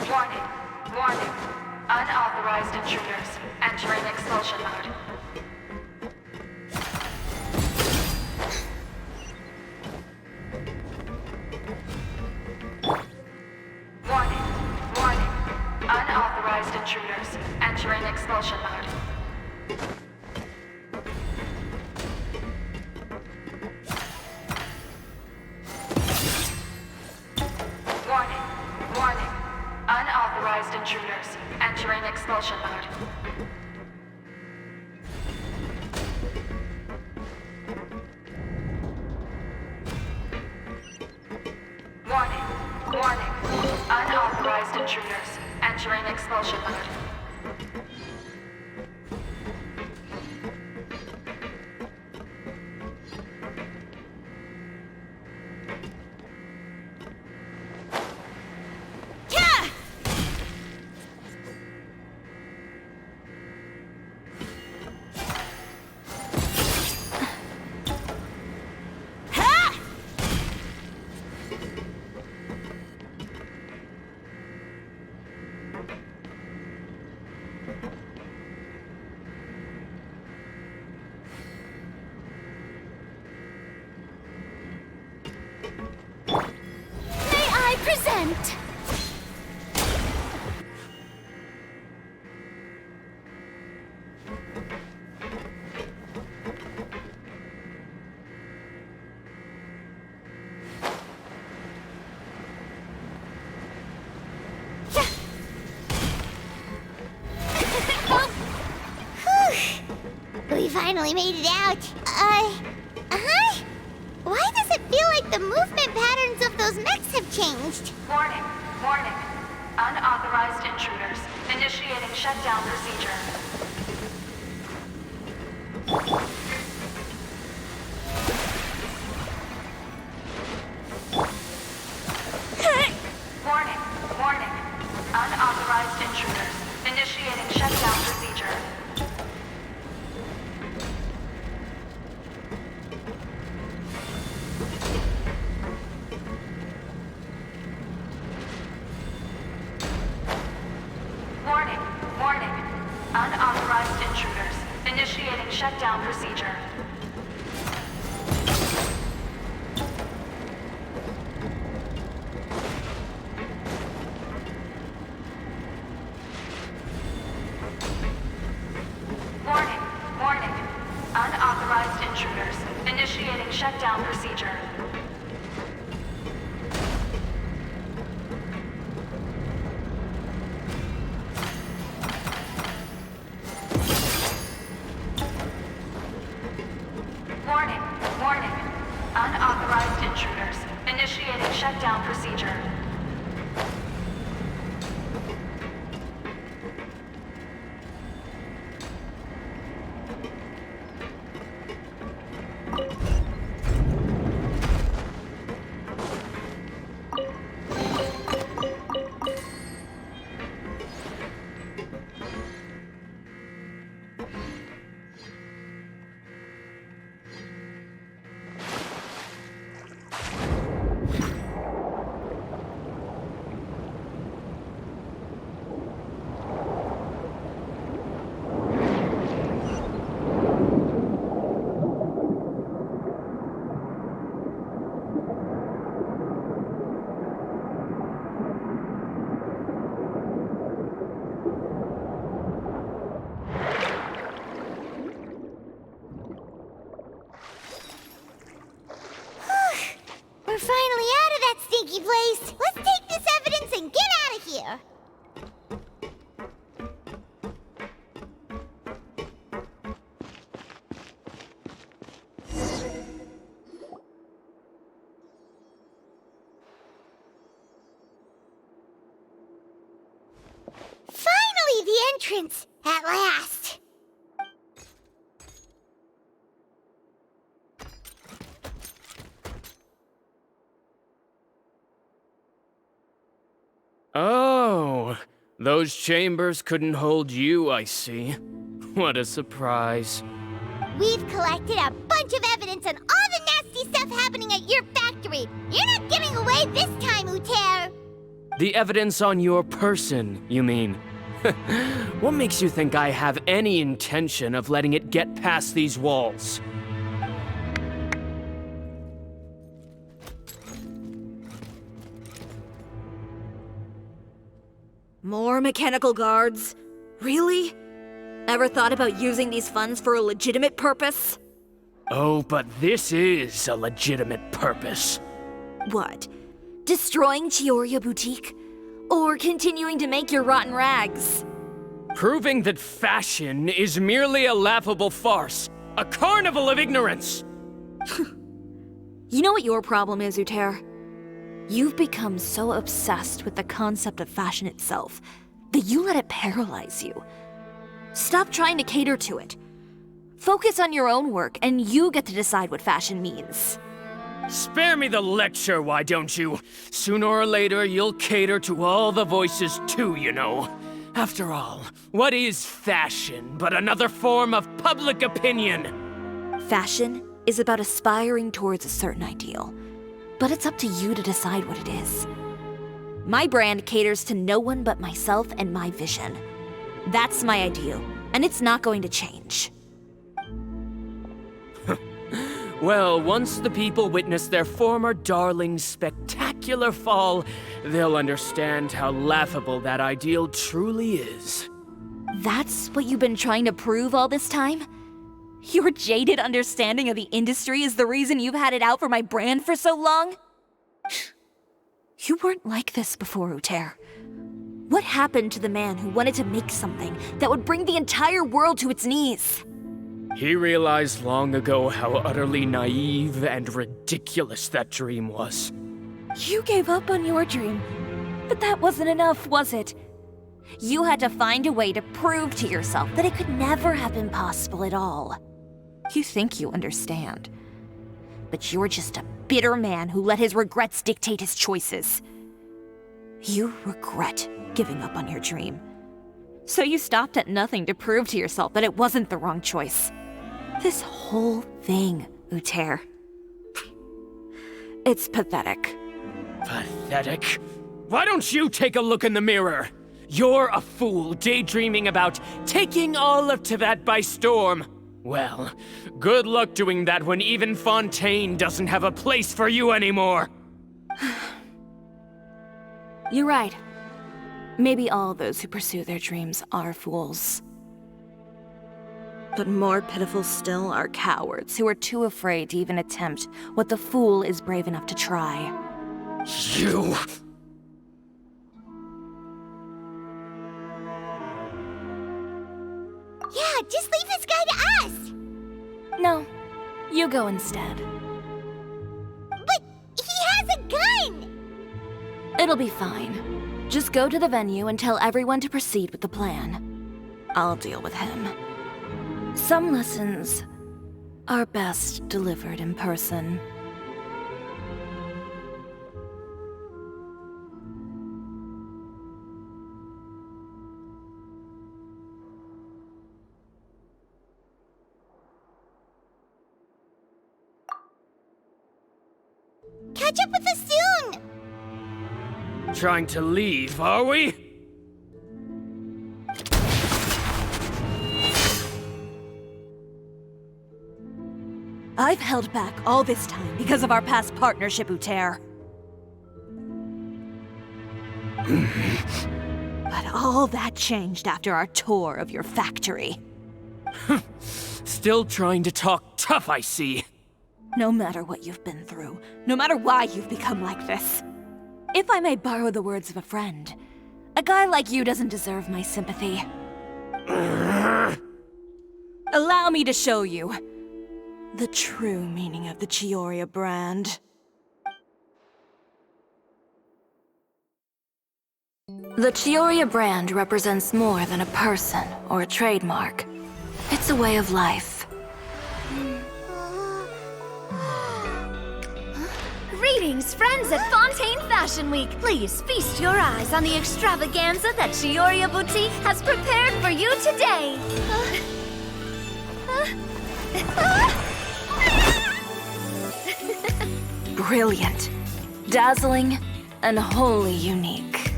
Warning, warning. Unauthorized intruders entering expulsion mode. Warning, warning. Unauthorized intruders entering expulsion mode. Warning, warning. Unauthorized intruders entering expulsion mode. Warning, warning. Unauthorized intruders entering Entering expulsion mode. Present! We finally made it out. Why does it feel like the movement patterns of those mechs have changed? Warning, warning. Unauthorized intruders. Initiating shutdown procedure. Warning, warning. Unauthorized intruders. Initiating shutdown procedure. Warning, warning. Unauthorized intruders. Initiating shutdown procedure. Warning, warning. Unauthorized intruders. Initiating shutdown procedure. Warning, warning. Unauthorized intruders. Initiating shutdown procedure. We're finally out of that stinky place. Let's take this evidence and get out of here. Finally, the entrance! At last! Oh, those chambers couldn't hold you, I see. What a surprise. We've collected a bunch of evidence on all the nasty stuff happening at your factory. You're not getting away this time, Uter. The evidence on your person, you mean? What makes you think I have any intention of letting it get past these walls? More mechanical guards? Really? Ever thought about using these funds for a legitimate purpose? Oh, but this is a legitimate purpose. What? Destroying Chiori Boutique? Or continuing to make your rotten rags? Proving that fashion is merely a laughable farce, a carnival of ignorance! You know what your problem is, Uter? You've become so obsessed with the concept of fashion itself that you let it paralyze you. Stop trying to cater to it. Focus on your own work, and you get to decide what fashion means. Spare me the lecture, why don't you? Sooner or later, you'll cater to all the voices too, you know. After all, what is fashion but another form of public opinion? Fashion is about aspiring towards a certain ideal, but it's up to you to decide what it is. My brand caters to no one but myself and my vision. That's my ideal, and it's not going to change. Well, once the people witness their former darling's spectacular fall, they'll understand how laughable that ideal truly is. That's what you've been trying to prove all this time? Your jaded understanding of the industry is the reason you've had it out for my brand for so long? You weren't like this before, Uter. What happened to the man who wanted to make something that would bring the entire world to its knees? He realized long ago how utterly naive and ridiculous that dream was. You gave up on your dream, but that wasn't enough, was it? You had to find a way to prove to yourself that it could never have been possible at all. You think you understand, but you're just a bitter man who let his regrets dictate his choices. You regret giving up on your dream. So you stopped at nothing to prove to yourself that it wasn't the wrong choice. This whole thing, Uter. It's pathetic. Pathetic? Why don't you take a look in the mirror? You're a fool daydreaming about taking all of Tibet by storm. Well, good luck doing that when even Fontaine doesn't have a place for you anymore. You're right. Maybe all those who pursue their dreams are fools. But more pitiful still are cowards who are too afraid to even attempt what the fool is brave enough to try. You... Yeah, just leave this guy to us! No, you go instead. But he has a gun! It'll be fine. Just go to the venue and tell everyone to proceed with the plan. I'll deal with him. Some lessons are best delivered in person. Catch up with us soon! Trying to leave, are we? I've held back all this time because of our past partnership, Uter. But all that changed after our tour of your factory. Still trying to talk tough, I see. No matter what you've been through, no matter why you've become like this. If I may borrow the words of a friend, a guy like you doesn't deserve my sympathy. Allow me to show you the true meaning of the Cisoria brand. The Cisoria brand represents more than a person or a trademark. It's a way of life. Greetings, friends at Fontaine Fashion Week. Please feast your eyes on the extravaganza that Cisoria Boutique has prepared for you today. Brilliant, dazzling, and wholly unique.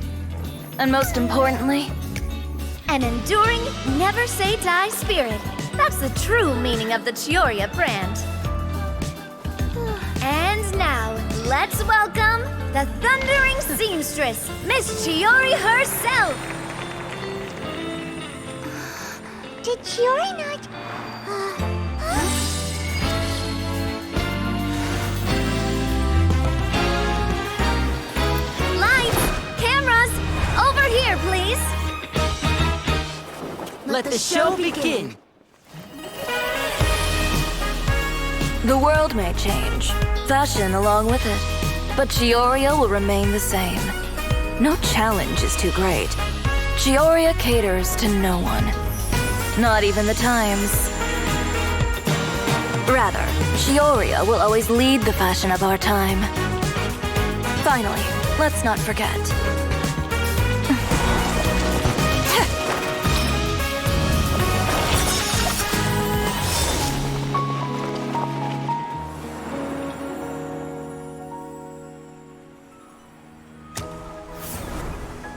And most importantly, an enduring, never-say-die spirit. That's the true meaning of the Cisoria brand. And now, let's welcome the thundering seamstress, Miss Chiori herself! Did Chiori not... Lights! Cameras! Over here, please! Let the show begin! The world may change, fashion along with it, but Cisoria will remain the same. No challenge is too great. Chioria caters to no one. Not even the times. Rather, Chioria will always lead the fashion of our time. Finally, let's not forget.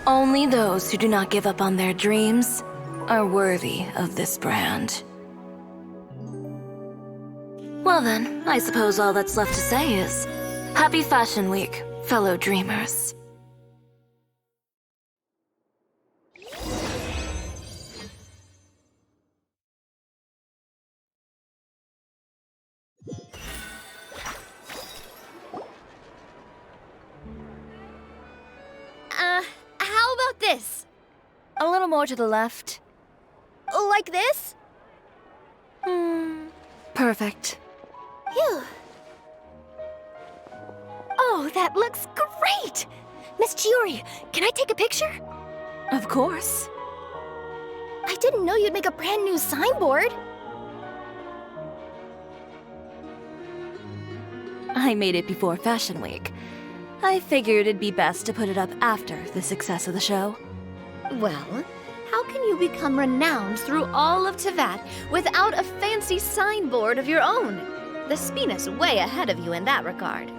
Only those who do not give up on their dreams are worthy of this brand. Well then, I suppose all that's left to say is, Happy Fashion Week, fellow dreamers. How about this? A little more to the left. Like this? Perfect. Phew. Oh, that looks great! Miss Chiori, can I take a picture? Of course. I didn't know you'd make a brand new signboard. I made it before Fashion Week. I figured it'd be best to put it up after the success of the show. Well, how can you become renowned through all of Tevat without a fancy signboard of your own? The Spina's way ahead of you in that regard.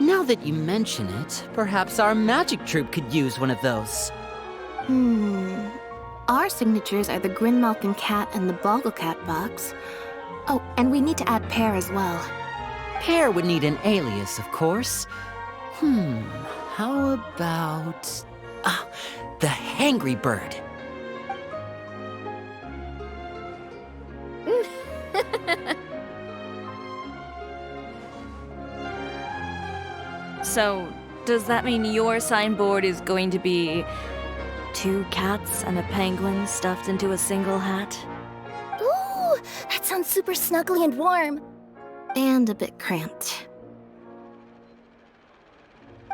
Now that you mention it, perhaps our magic troupe could use one of those. Our signatures are the Grinmalkin Cat and the Bogglecat box. Oh, and we need to add Pear as well. Pear would need an alias, of course. How about... the Hangry Bird. So, does that mean your signboard is going to be 2 cats and a penguin stuffed into a single hat? Ooh, that sounds super snuggly and warm. And a bit cramped.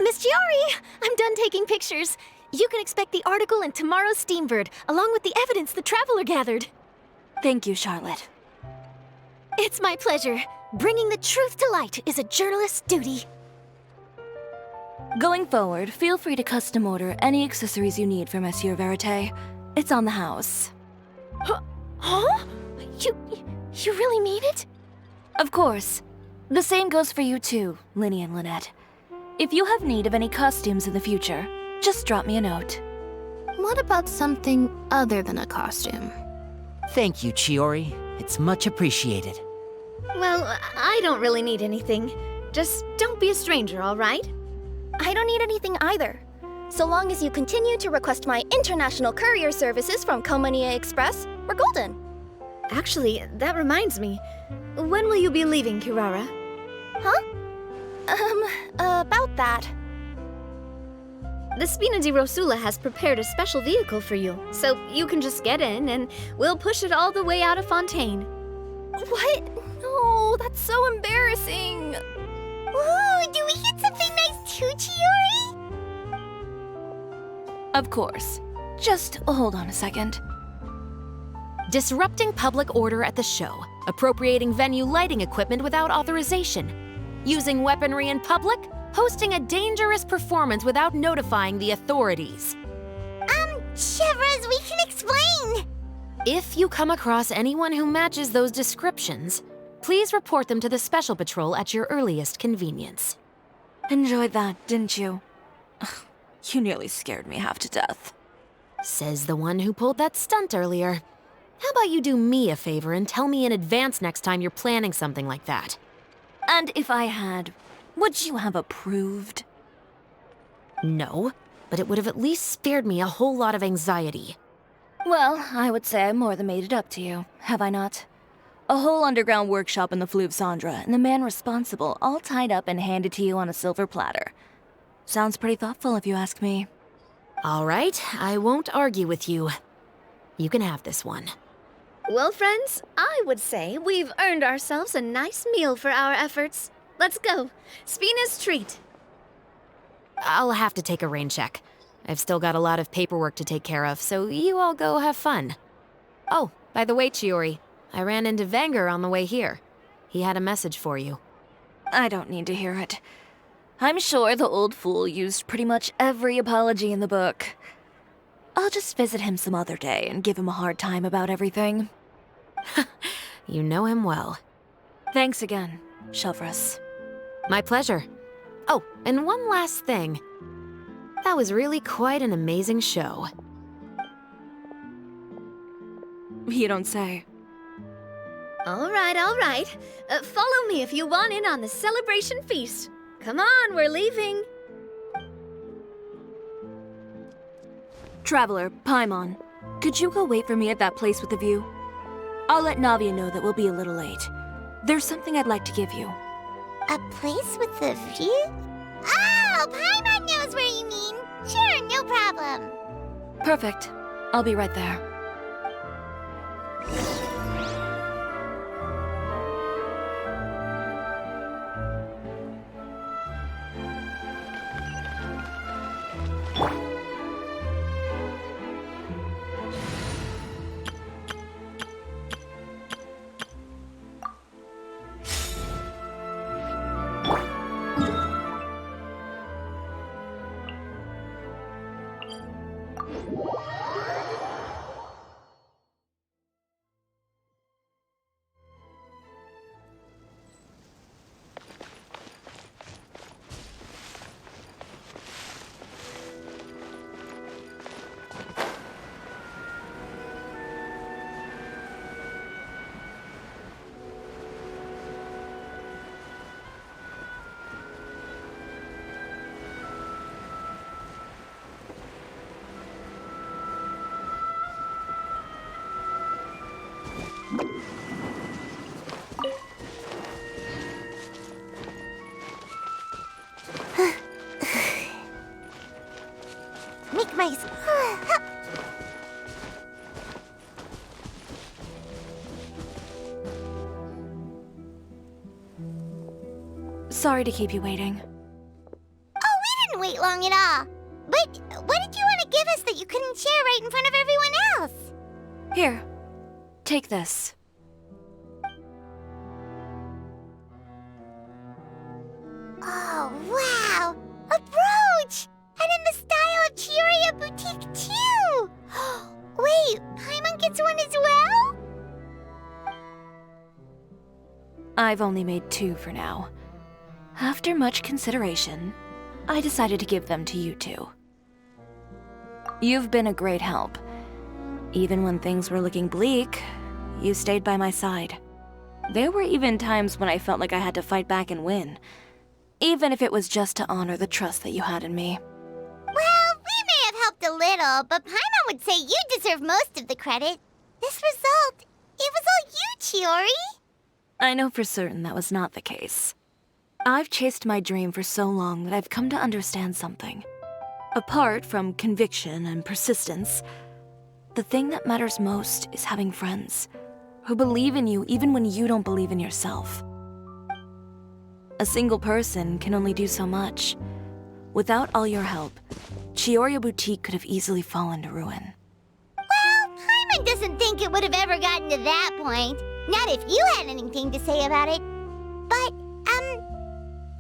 Miss Chiori, I'm done taking pictures. You can expect the article in tomorrow's Steambird, along with the evidence the Traveler gathered. Thank you, Charlotte. It's my pleasure. Bringing the truth to light is a journalist's duty. Going forward, feel free to custom order any accessories you need for Monsieur Verite. It's on the house. Huh? You really mean it? Of course. The same goes for you too, Linny and Lynette. If you have need of any costumes in the future, just drop me a note. What about something other than a costume? Thank you, Chiori. It's much appreciated. Well, I don't really need anything. Just don't be a stranger, all right? I don't need anything either. So long as you continue to request my international courier services from Komania Express, we're golden. Actually, that reminds me. When will you be leaving, Kirara? Huh? About that. The Spina di Rosula has prepared a special vehicle for you, so you can just get in and we'll push it all the way out of Fontaine. What? No, that's so embarrassing. Ooh, do we get something nice too, Chiori? Of course. Just hold on a second. Disrupting public order at the show, appropriating venue lighting equipment without authorization, using weaponry in public, hosting a dangerous performance without notifying the authorities. Chevras, we can explain! If you come across anyone who matches those descriptions, please report them to the Special Patrol at your earliest convenience. Enjoyed that, didn't you? Ugh, you nearly scared me half to death. Says the one who pulled that stunt earlier. How about you do me a favor and tell me in advance next time you're planning something like that? And if I had, would you have approved? No, but it would have at least spared me a whole lot of anxiety. Well, I would say I more than made it up to you, have I not? A whole underground workshop in the Fleuve Cendra, and the man responsible all tied up and handed to you on a silver platter. Sounds pretty thoughtful if you ask me. All right, I won't argue with you. You can have this one. Well, friends, I would say we've earned ourselves a nice meal for our efforts. Let's go. Spina's treat. I'll have to take a rain check. I've still got a lot of paperwork to take care of, so you all go have fun. Oh, by the way, Chiori, I ran into Venger on the way here. He had a message for you. I don't need to hear it. I'm sure the old fool used pretty much every apology in the book. I'll just visit him some other day and give him a hard time about everything. You know him well. Thanks again, Shelvrus. My pleasure. Oh, and one last thing. That was really quite an amazing show. You don't say. All right, all right. Follow me if you want in on the celebration feast. Come on, we're leaving. Traveler, Paimon, could you go wait for me at that place with the view? I'll let Navia know that we'll be a little late. There's something I'd like to give you. A place with a view? Oh, Paimon knows where you mean. Sure, no problem. Perfect. I'll be right there. Make my... Sorry to keep you waiting. Oh, we didn't wait long at all. But what did you want to give us that you couldn't share right in front of everyone else? Here, take this. Oh, wow! A brooch! And in the style of Chiori Boutique, too! Wait, Paimon gets one as well? I've only made 2 for now. After much consideration, I decided to give them to you two. You've been a great help. Even when things were looking bleak, you stayed by my side. There were even times when I felt like I had to fight back and win, even if it was just to honor the trust that you had in me. Well, we may have helped a little, but Paimon would say you deserve most of the credit. This result, it was all you, Chiori. I know for certain that was not the case. I've chased my dream for so long that I've come to understand something. Apart from conviction and persistence, the thing that matters most is having friends who believe in you even when you don't believe in yourself. A single person can only do so much. Without all your help, Chiori Boutique could have easily fallen to ruin. Well, Paimon doesn't think it would have ever gotten to that point. Not if you had anything to say about it. But,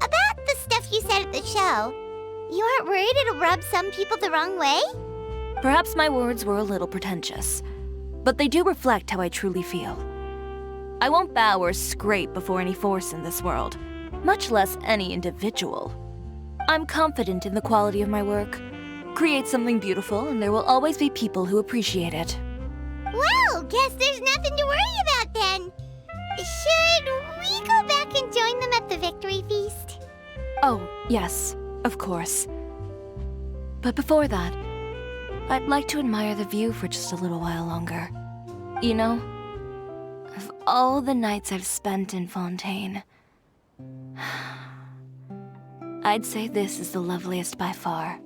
about the stuff you said at the show, you aren't worried it'll rub some people the wrong way? Perhaps my words were a little pretentious, but they do reflect how I truly feel. I won't bow or scrape before any force in this world, much less any individual. I'm confident in the quality of my work. Create something beautiful, and there will always be people who appreciate it. Well, guess there's nothing to worry about then. Should we go back and join them at the victory feast? Oh, yes, of course. But before that, I'd like to admire the view for just a little while longer. You know, of all the nights I've spent in Fontaine, I'd say this is the loveliest by far.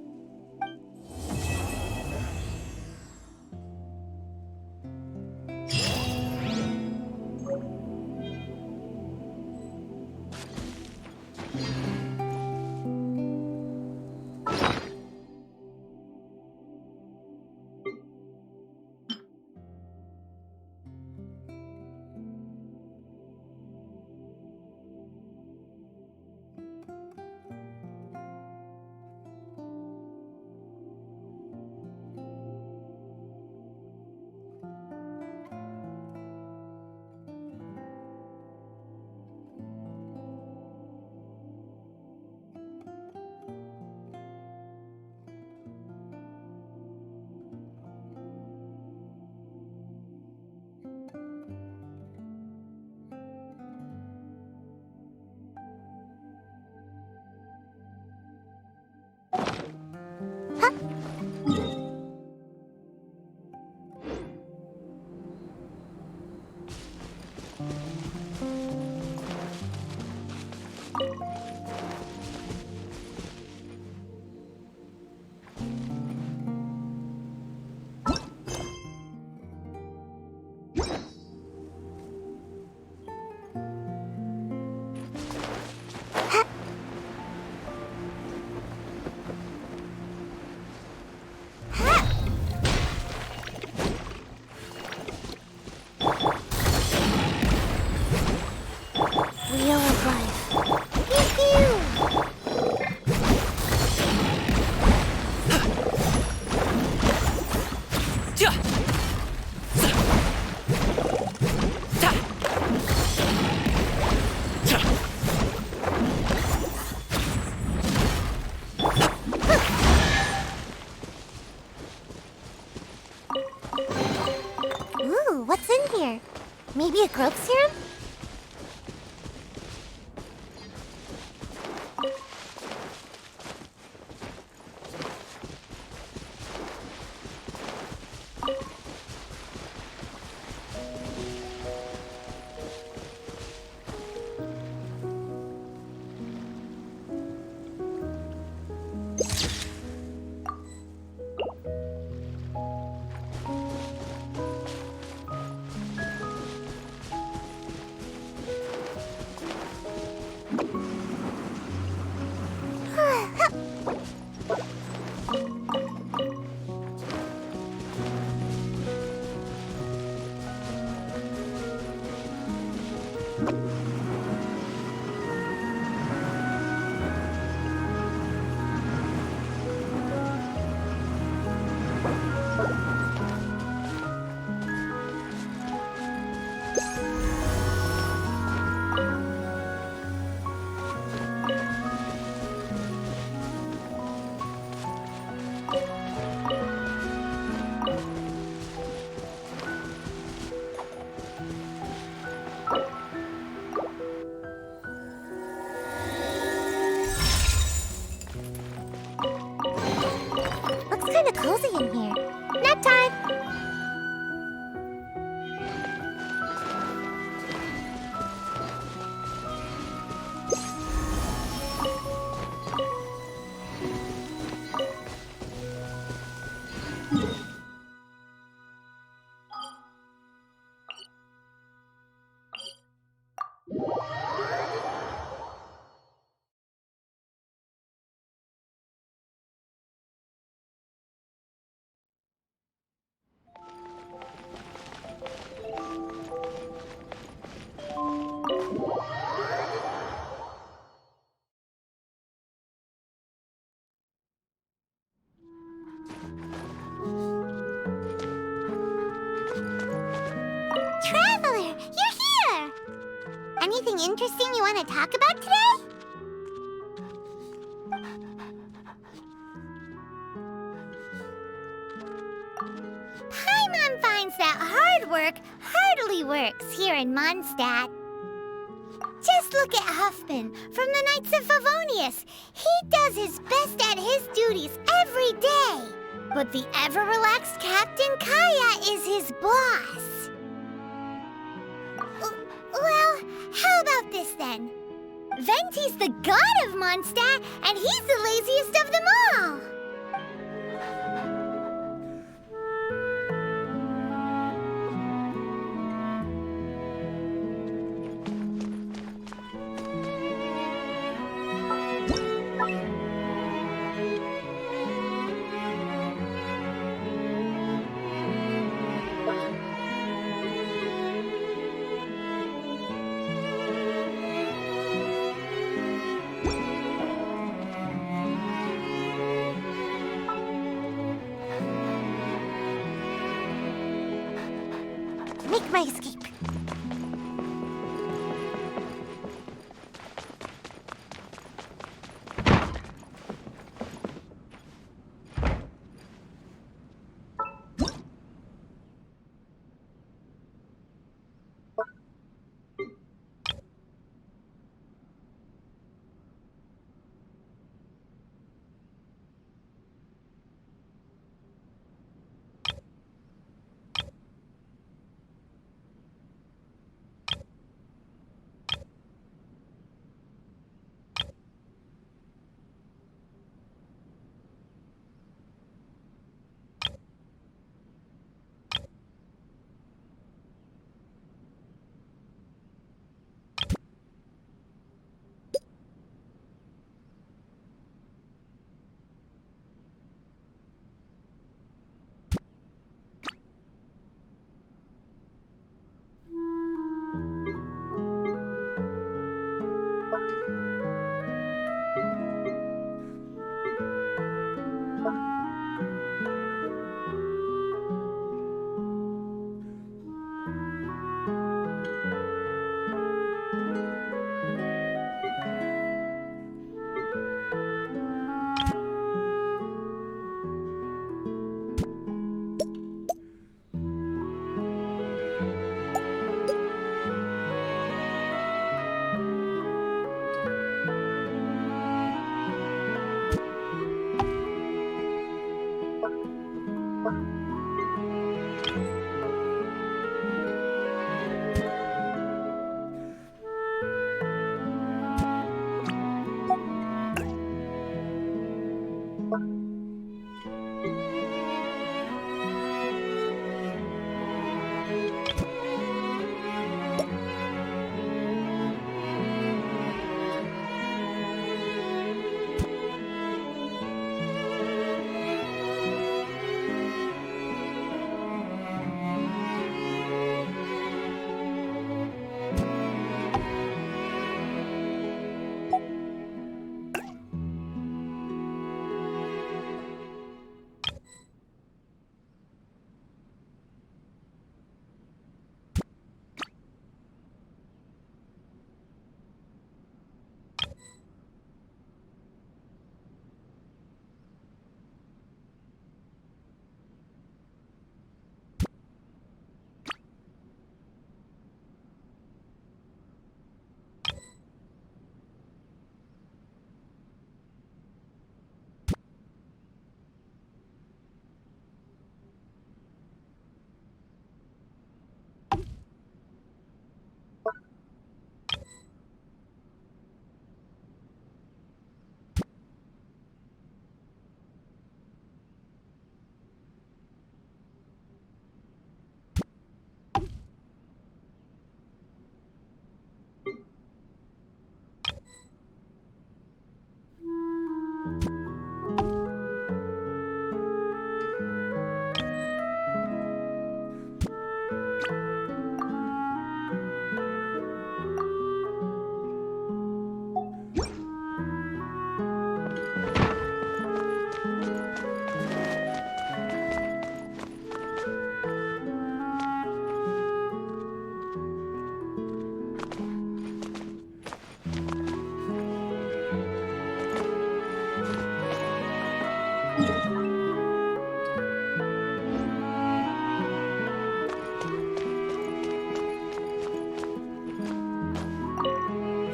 Maybe a growth serum? Kinda cozy in here. Nap time! Traveler, you're here! Anything interesting you want to talk about today? Paimon finds that hard work hardly works here in Mondstadt. Just look at Huffman from the Knights of Favonius. He does his best at his duties every day. But the ever-relaxed Captain Kaya is his boss. Well, how about this then? Venti's the god of Mondstadt, and he's the laziest of them all. Make my escape.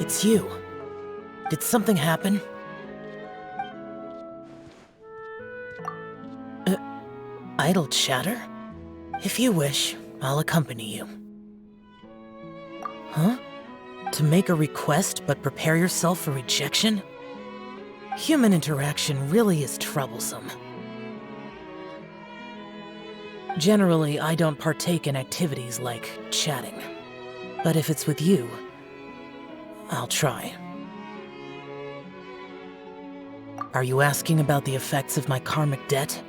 It's you. Did something happen? Idle chatter? If you wish, I'll accompany you. Huh? To make a request but prepare yourself for rejection? Human interaction really is troublesome. Generally, I don't partake in activities like chatting. But if it's with you, I'll try. Are you asking about the effects of my karmic debt?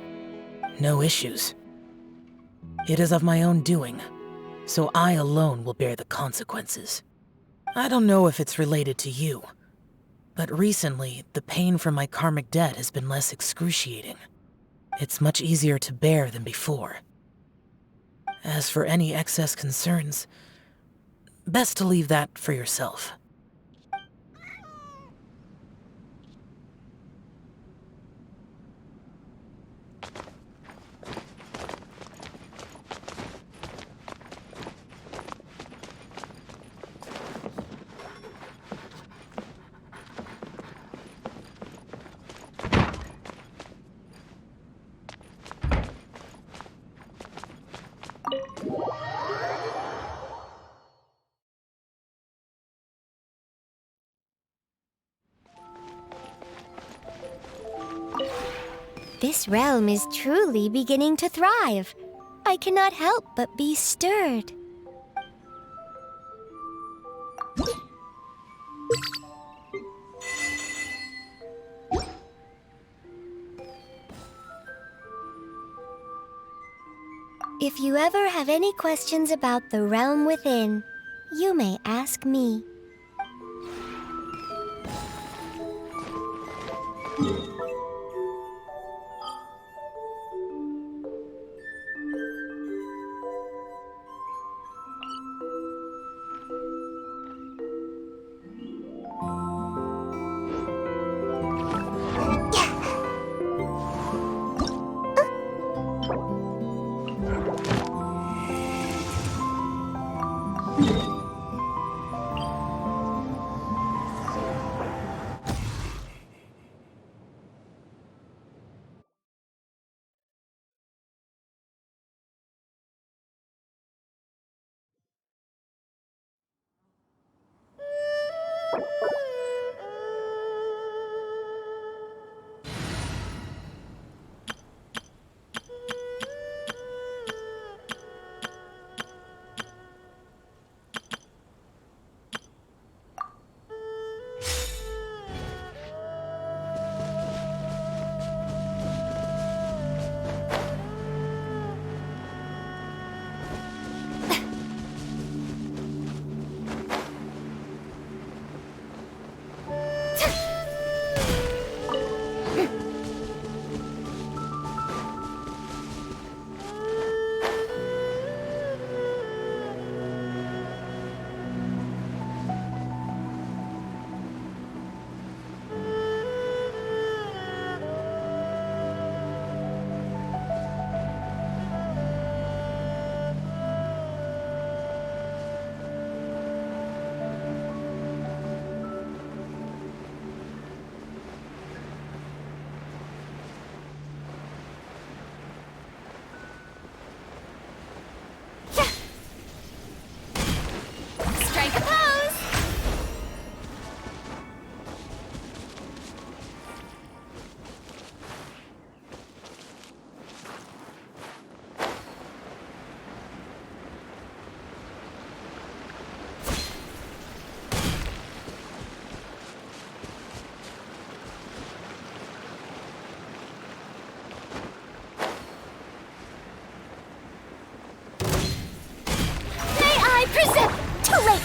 No issues. It is of my own doing, so I alone will bear the consequences. I don't know if it's related to you, but recently, the pain from my karmic debt has been less excruciating. It's much easier to bear than before. As for any excess concerns, best to leave that for yourself. This realm is truly beginning to thrive. I cannot help but be stirred. If you ever have any questions about the realm within, you may ask me.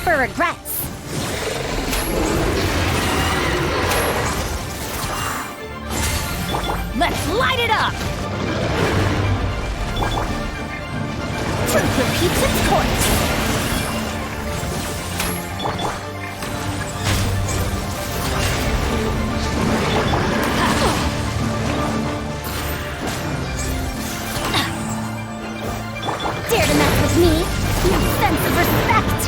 For regrets. Let's light it up! Truth repeats its course. Dare to mess with me? No sense of respect!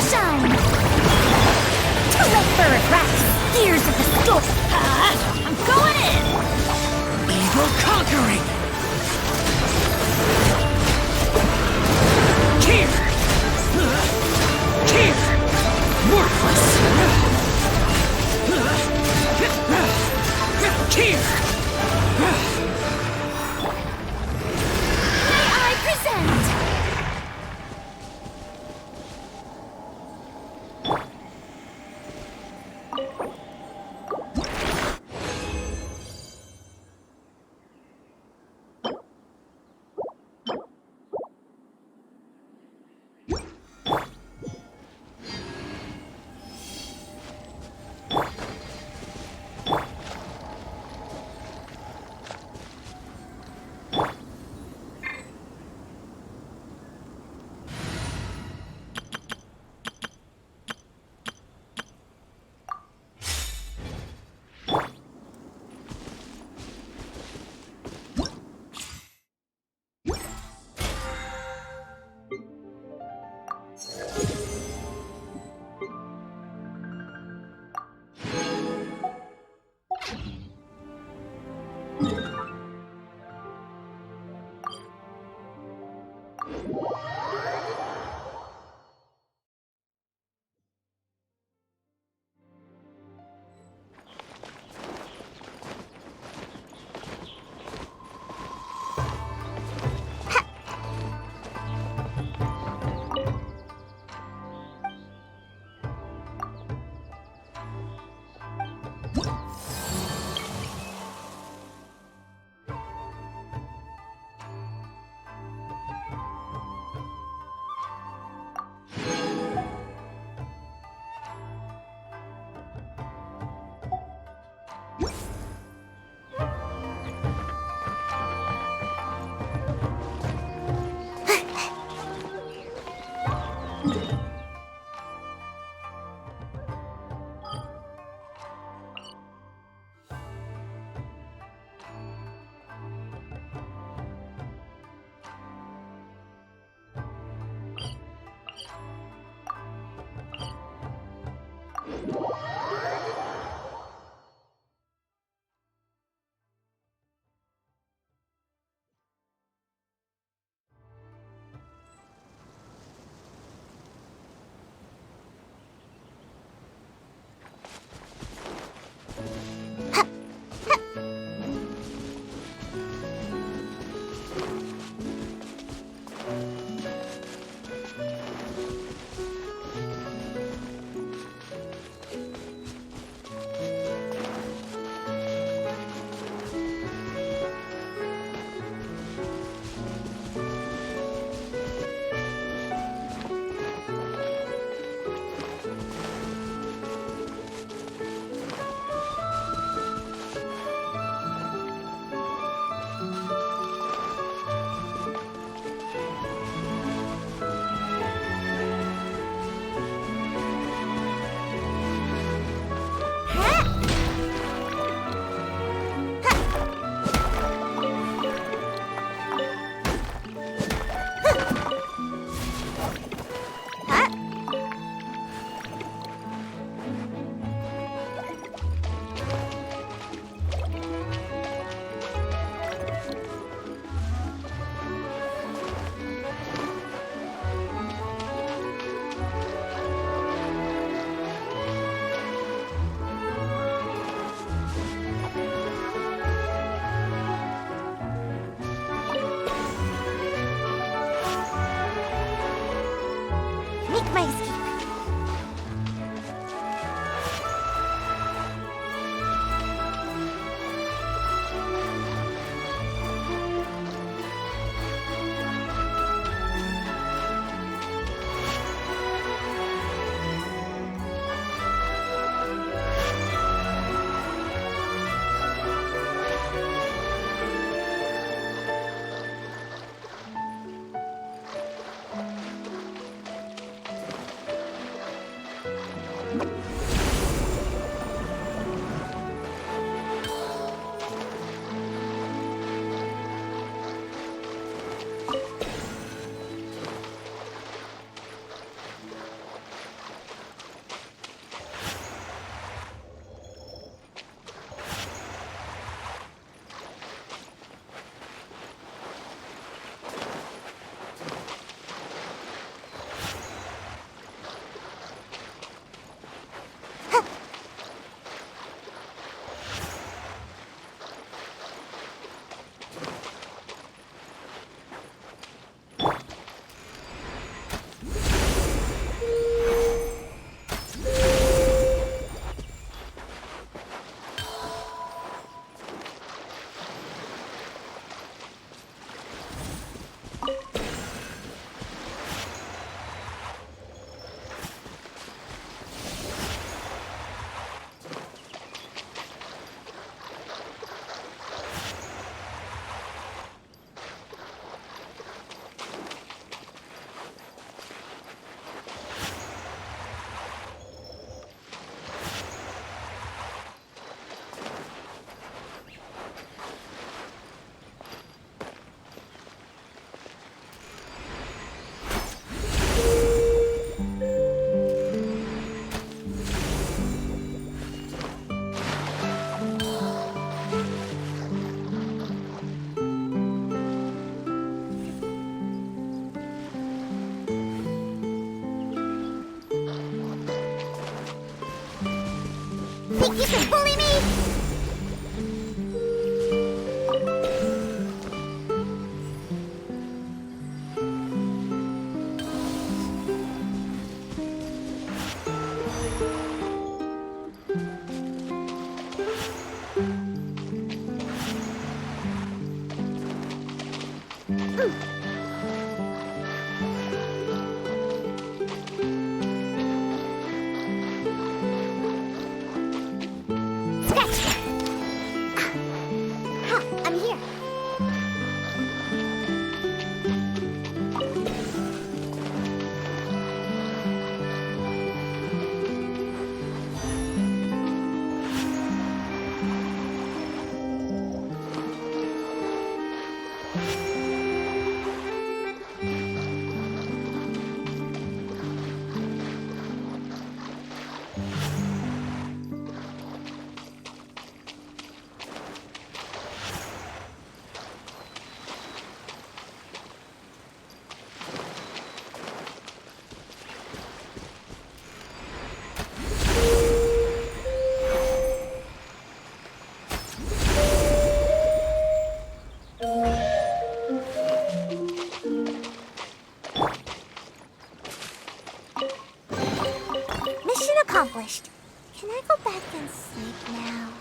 shine! To let for refract gears of the storm! I'm going in! Evil conquering! Here! Here! Worthless! Here! May I present? You can bully me? Mission accomplished. Can I go back and sleep now?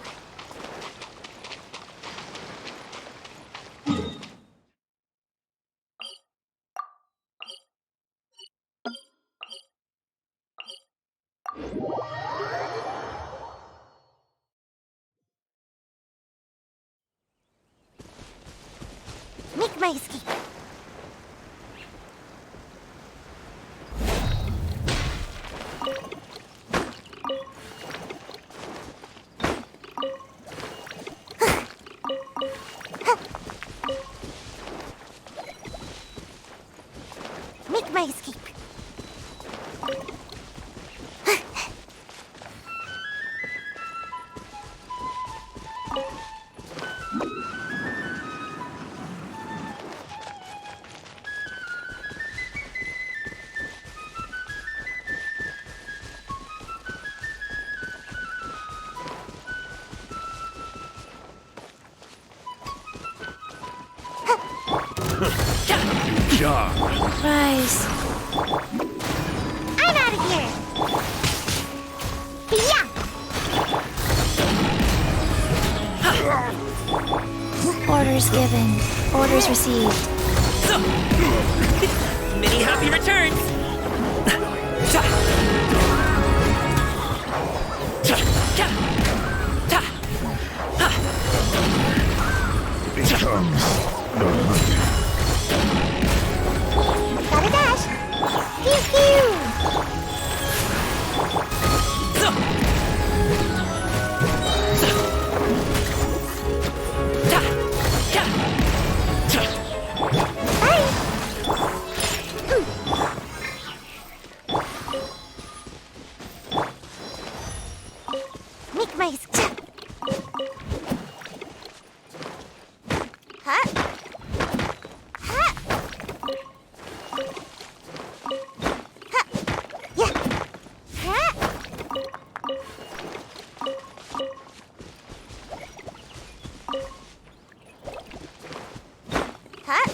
Make my escape. Make my escape. Rise. I'm out of here. Yeah. Orders given. Orders received. Many happy returns! Becomes the hunted. Gotta dash. Pew pew. Make my escape. Huh? Huh? Huh? Yeah. Huh? Huh?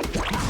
Huh?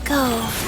go.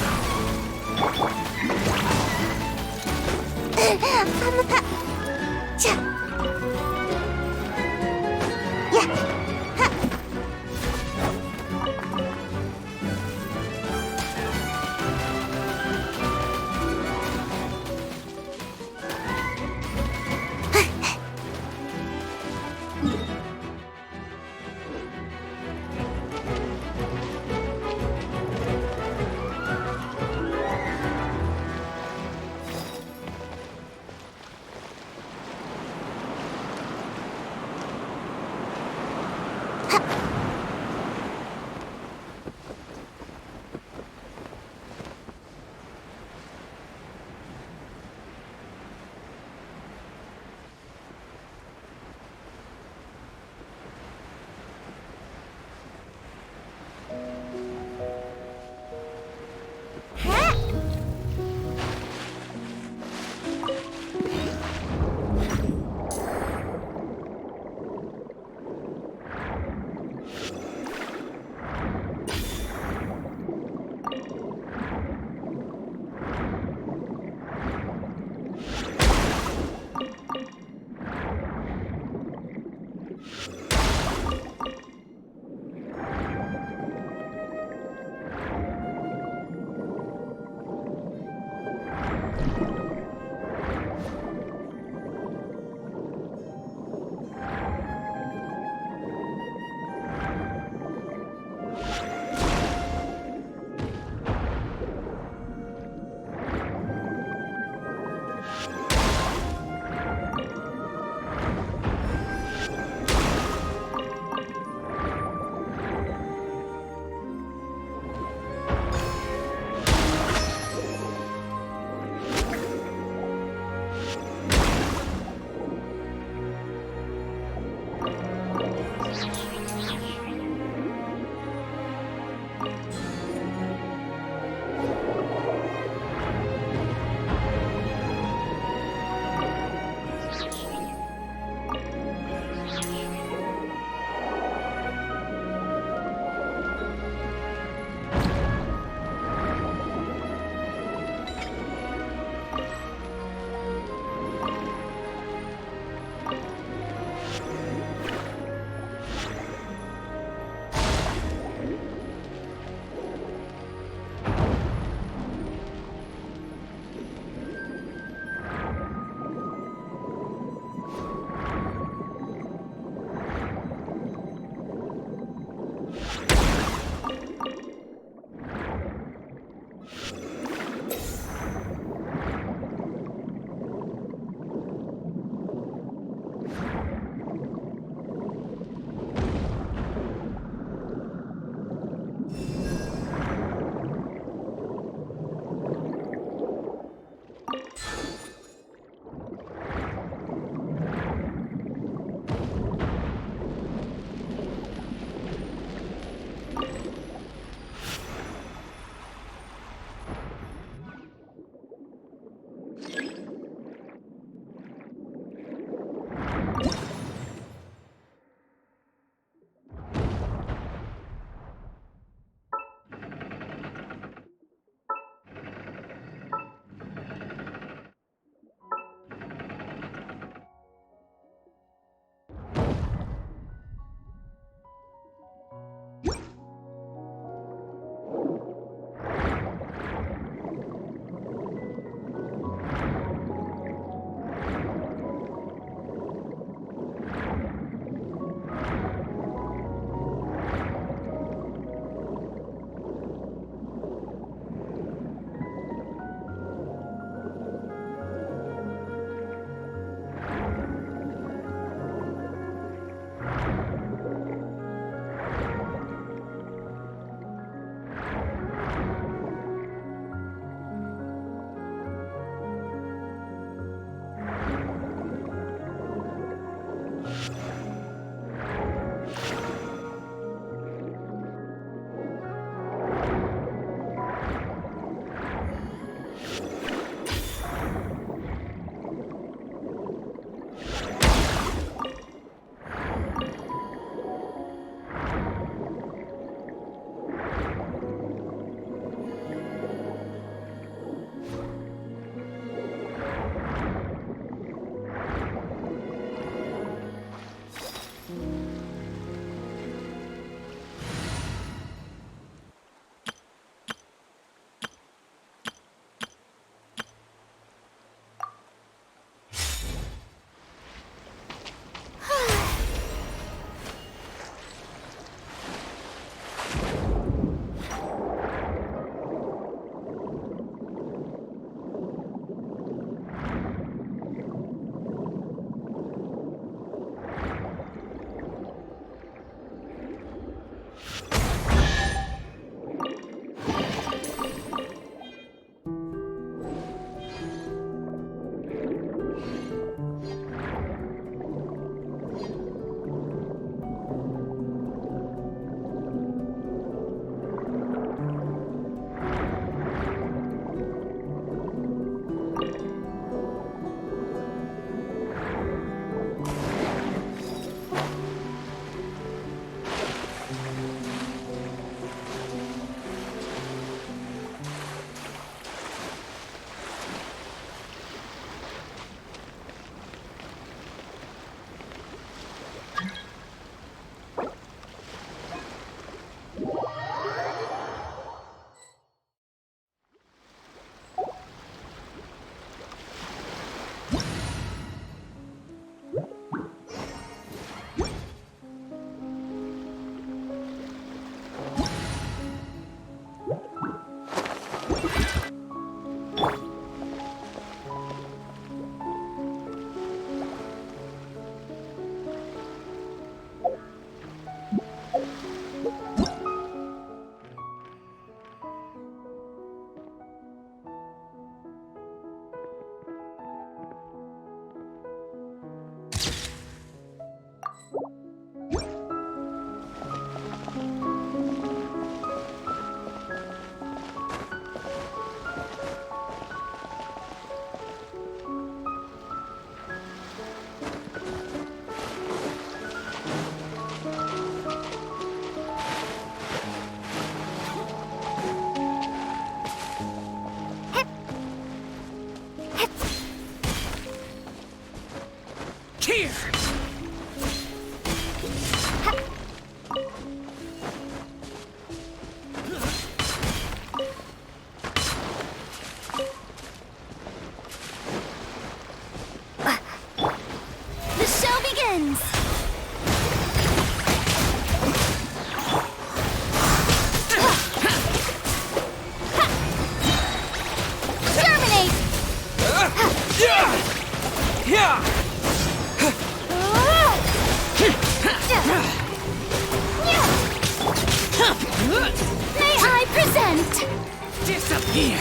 Disappear!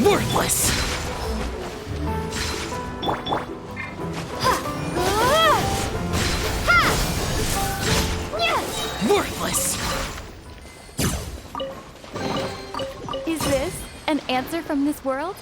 Worthless! Worthless! Is this an answer from this world?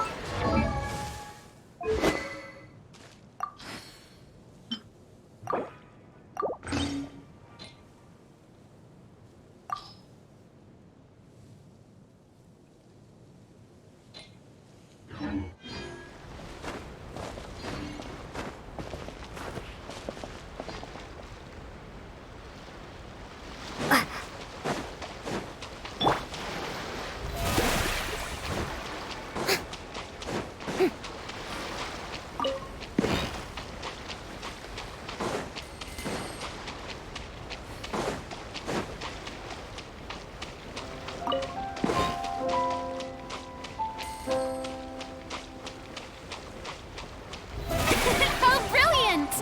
How brilliant!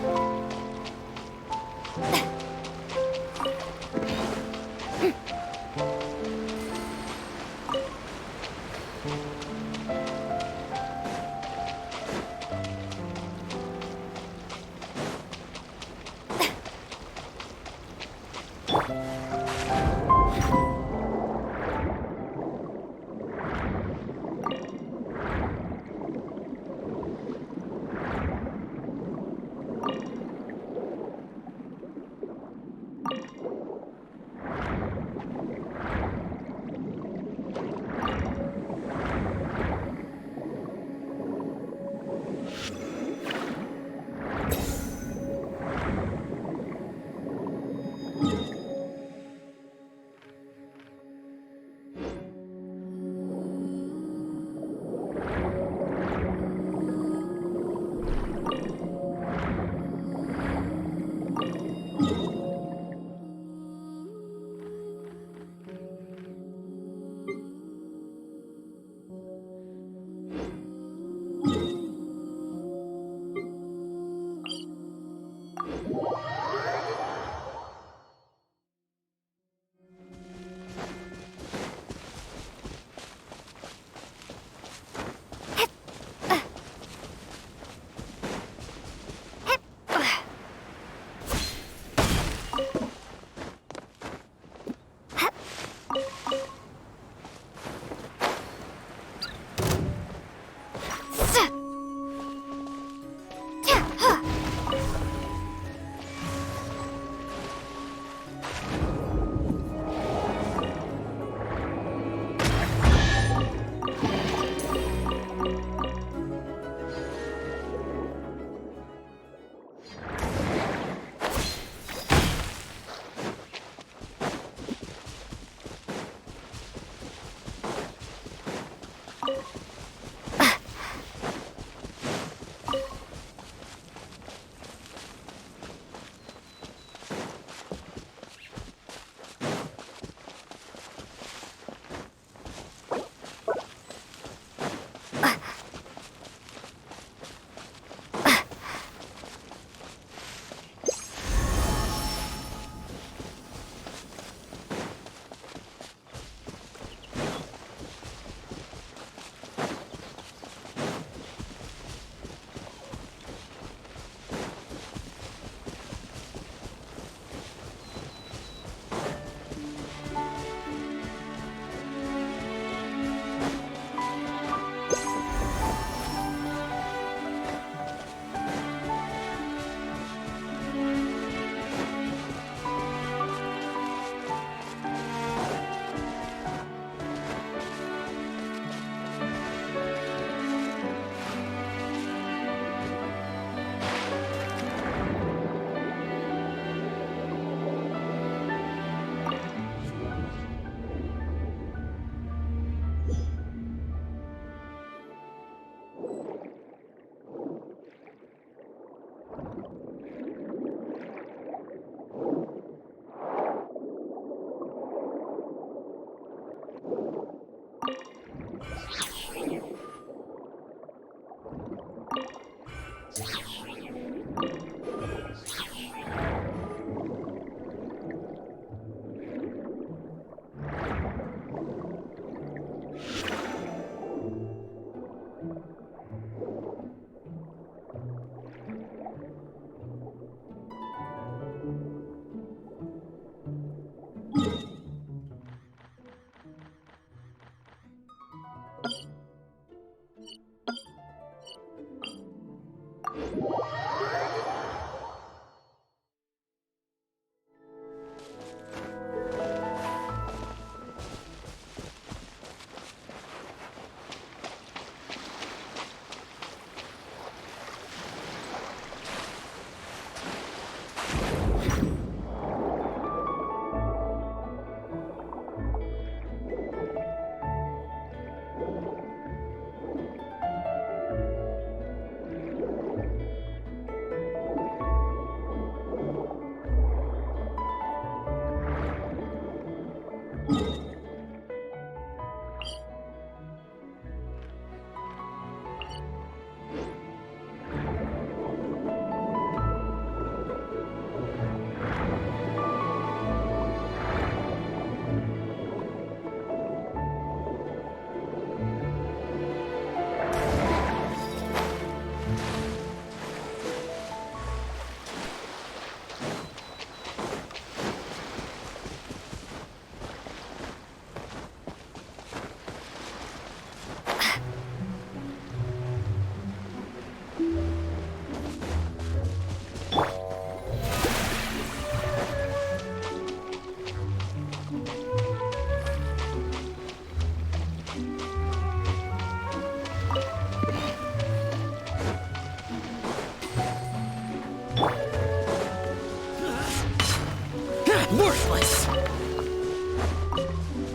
Worthless!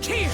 Here!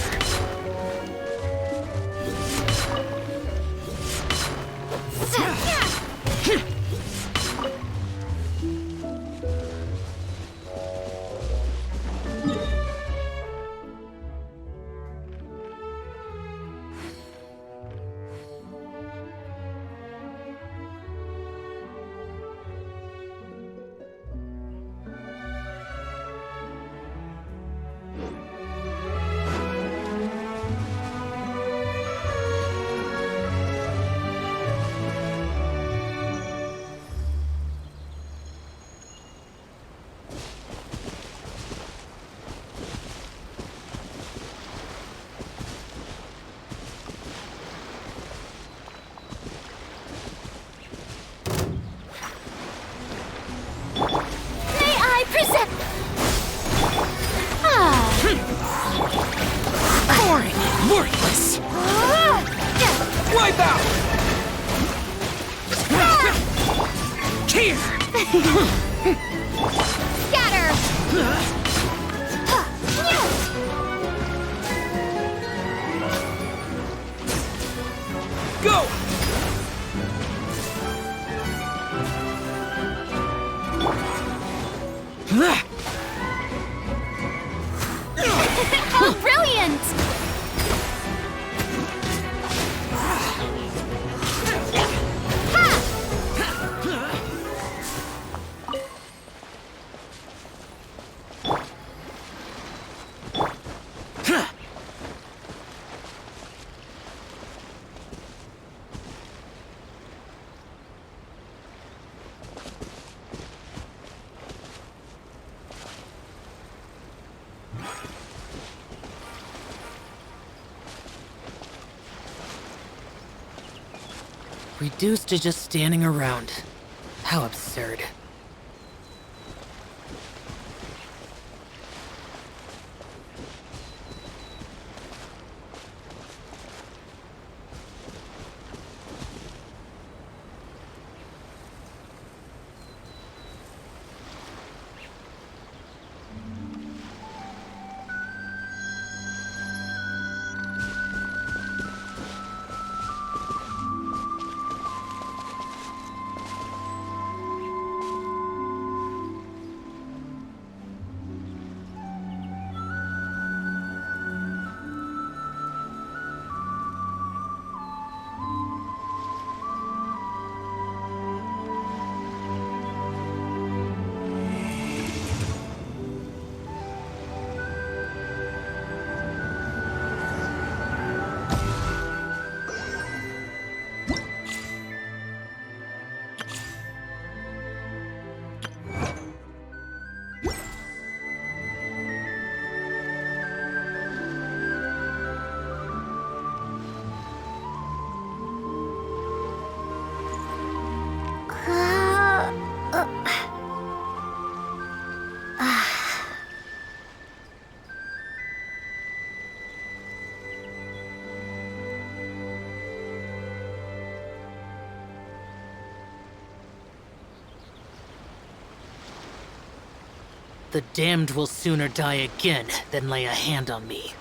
Worthless! Wipe out! Here! Scatter! Go! Oh, brilliant! Reduced to just standing around. How absurd. The damned will sooner die again than lay a hand on me.